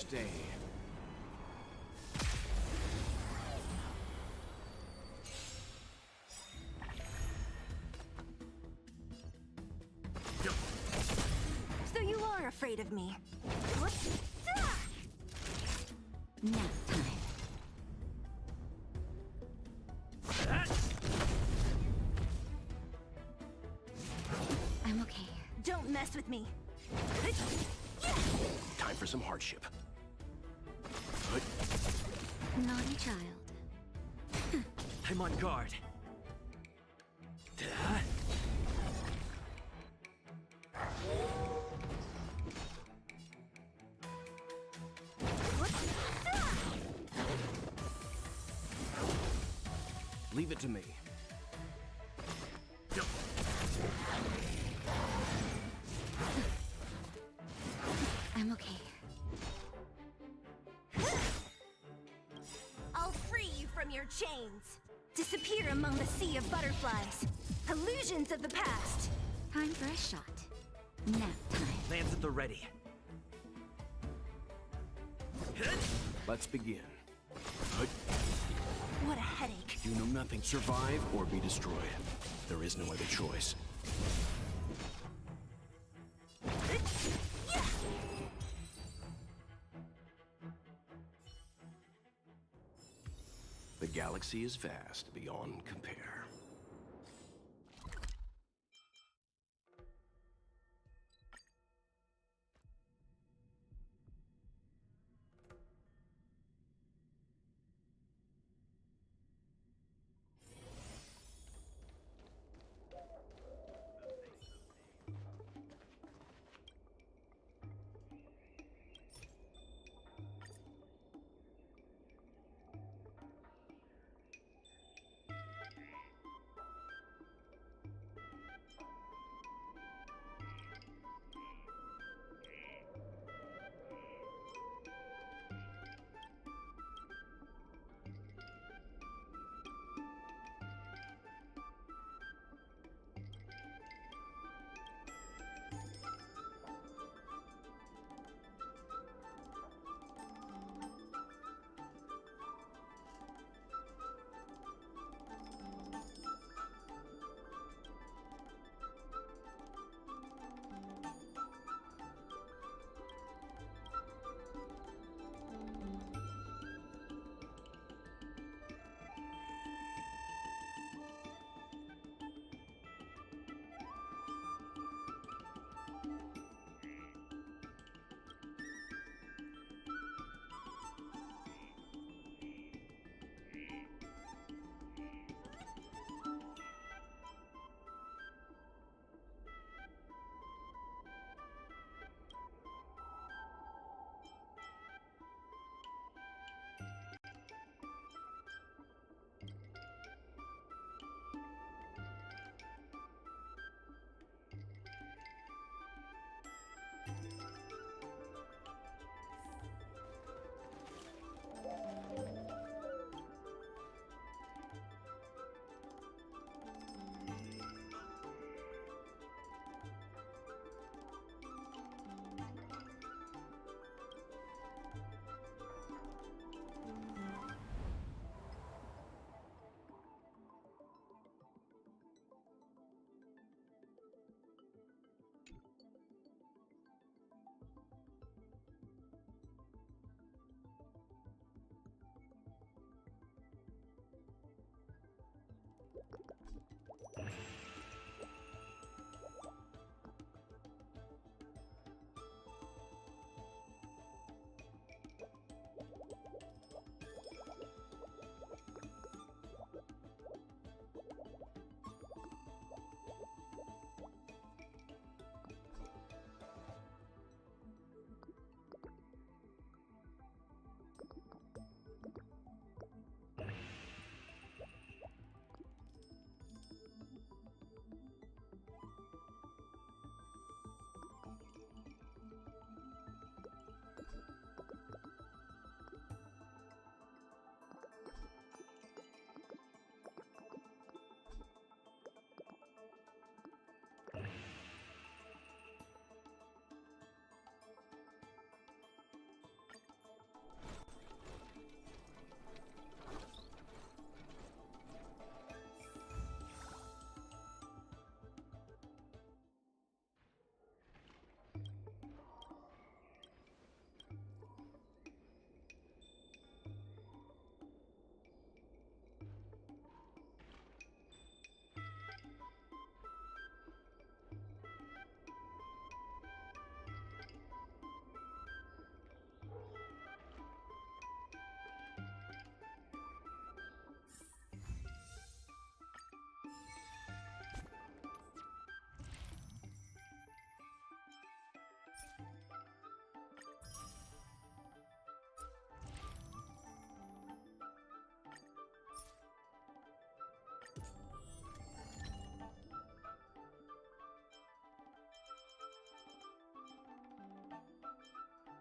stay. So you are afraid of me. Nap time. I'm okay. Don't mess with me. Time for some hardship. Naughty child. I'm on guard. Leave it to me. I'm okay. I'll free you from your chains. Disappear among the sea of butterflies. Illusions of the past. Time for a shot. Nap time. Lance at the ready. Let's begin. What a headache. You know nothing. Survive or be destroyed. There is no other choice. The galaxy is vast beyond compare.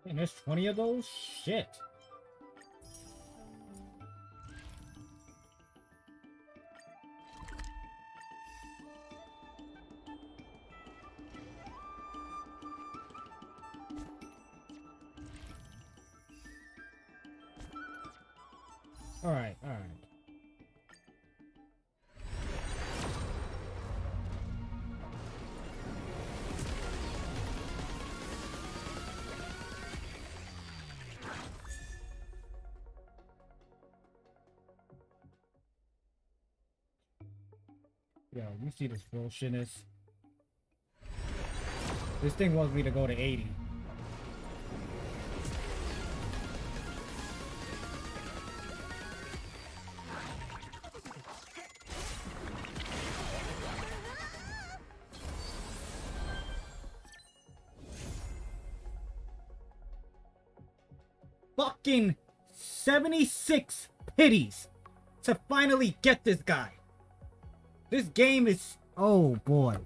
And there's 20 of those? Shit. Alright, alright. Yo, you see this bullshitness? This thing wants me to go to 80. Fucking 76 pities to finally get this guy. This game is... oh boy.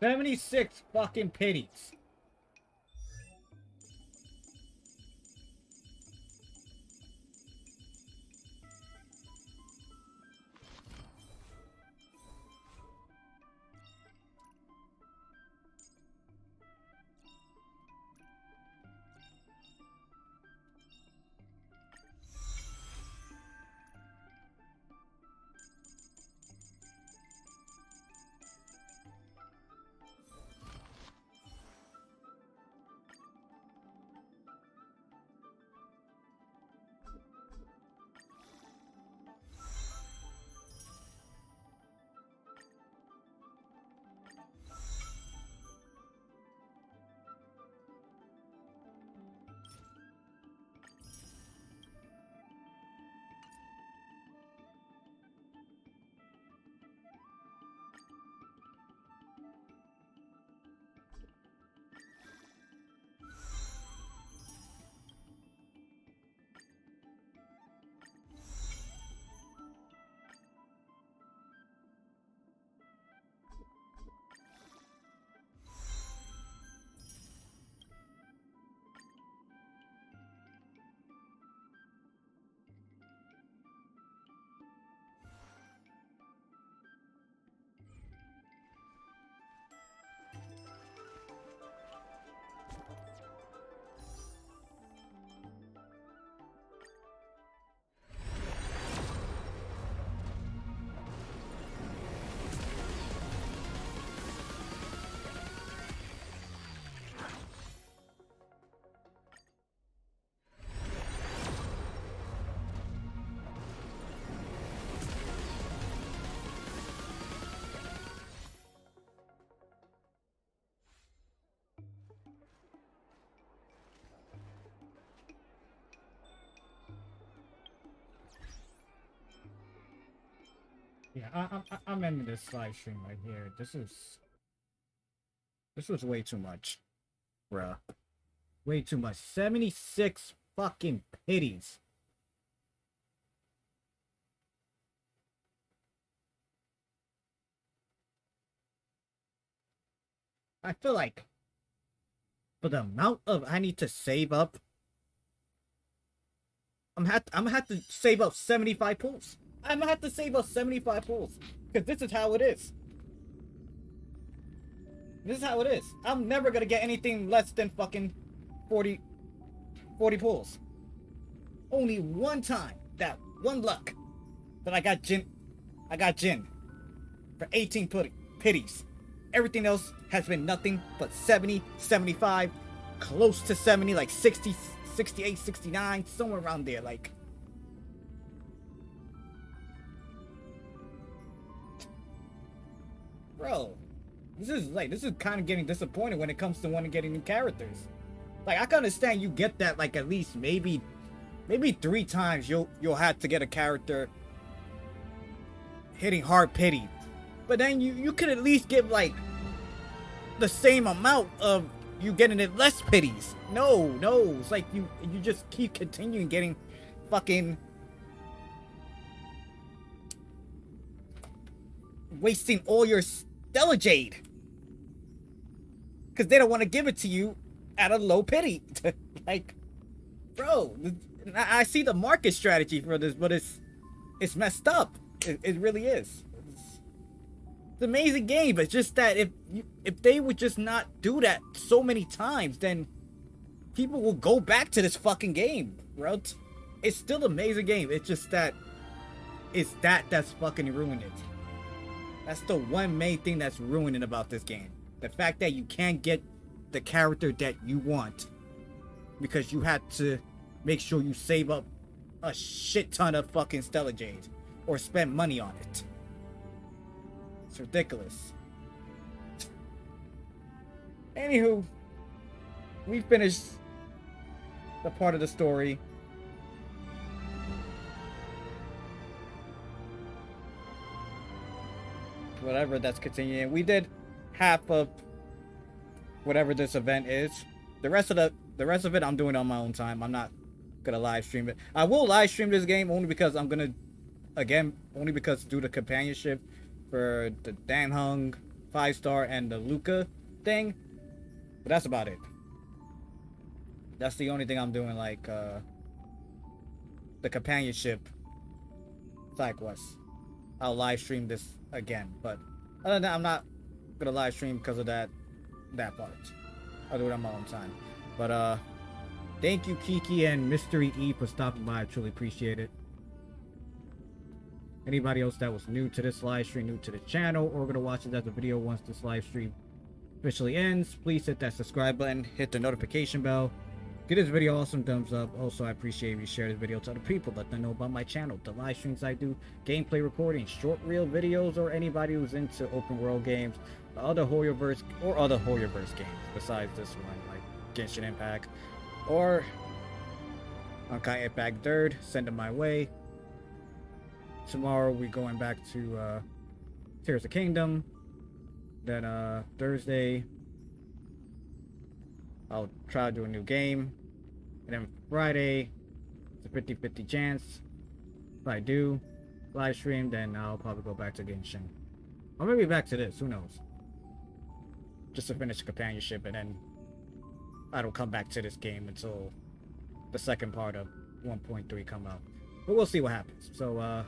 $76 fucking pities. Yeah, I'm ending this live stream right here. This was way too much, bruh. Way too much. 76 fucking pities. I feel like for the amount of I need to save up, I'm gonna have to save up 75 pools. I'm gonna have to save up 75 pools. Because this is how it is. This is how it is. I'm never gonna get anything less than fucking 40 pools. Only one time, that one luck, that I got Jin for 18 pities. Everything else has been nothing but 70, 75, close to 70, like 60, 68, 69, somewhere around there. Like, bro, this is kind of getting disappointing when it comes to wanting getting new characters. Like, I can understand you get that, like, at least maybe 3 times you'll have to get a character hitting hard pity, but then you could at least give like the same amount of you getting it less pities. No, it's like you just keep continuing getting fucking wasting all your Stella Jade because they don't want to give it to you at a low pity. Like, bro, I see the market strategy for this, but it's messed up. It really is. It's an amazing game, but just that if they would just not do that so many times, then people will go back to this fucking game, bro. It's still an amazing game. It's just that that's fucking ruining it. That's the one main thing that's ruining about this game. The fact that you can't get the character that you want because you had to make sure you save up a shit ton of fucking Stella Jade or spend money on it. It's ridiculous. Anywho, we finished the part of the story. Whatever that's continuing. We did half of whatever this event is. The rest of it I'm doing on my own time. I'm not gonna live stream it. I will live stream this game only because I'm gonna do the companionship for the Dan Hung 5-star and the Luca thing. But that's about it. That's the only thing I'm doing, like the companionship side quests. I'll live stream this again, but other than that, I'm not gonna live stream because of that part. I'll do it on my own time. But thank you, Kiki and Mystery E, for stopping by. I truly appreciate it. Anybody else that was new to this live stream, new to the channel, or gonna watch it as a video once this live stream officially ends, please hit that subscribe button, hit the notification bell, give this video awesome thumbs up. Also, I appreciate if you share this video to other people, let them know about my channel, the live streams I do, gameplay recordings, short reel videos, or anybody who's into open world games, other Horrorverse games besides this one, like Genshin Impact or Honkai Impact 3rd. Send them my way. Tomorrow we're going back to Tears of Kingdom. Then Thursday I'll try to do a new game. And then Friday it's a 50-50 chance. If I do live stream, then I'll probably go back to Genshin. Or maybe back to this, who knows? Just to finish the companionship, and then I don't come back to this game until the second part of 1.3 come out. But we'll see what happens. So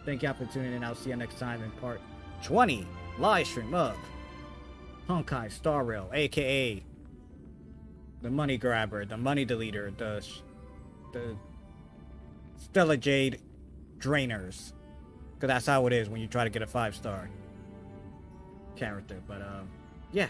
thank y'all for tuning in. I'll see you next time in part 20 live stream of Honkai Star Rail, aka the money grabber, the money deleter, the Stella Jade drainers. Because that's how it is when you try to get a 5-star character. But yeah,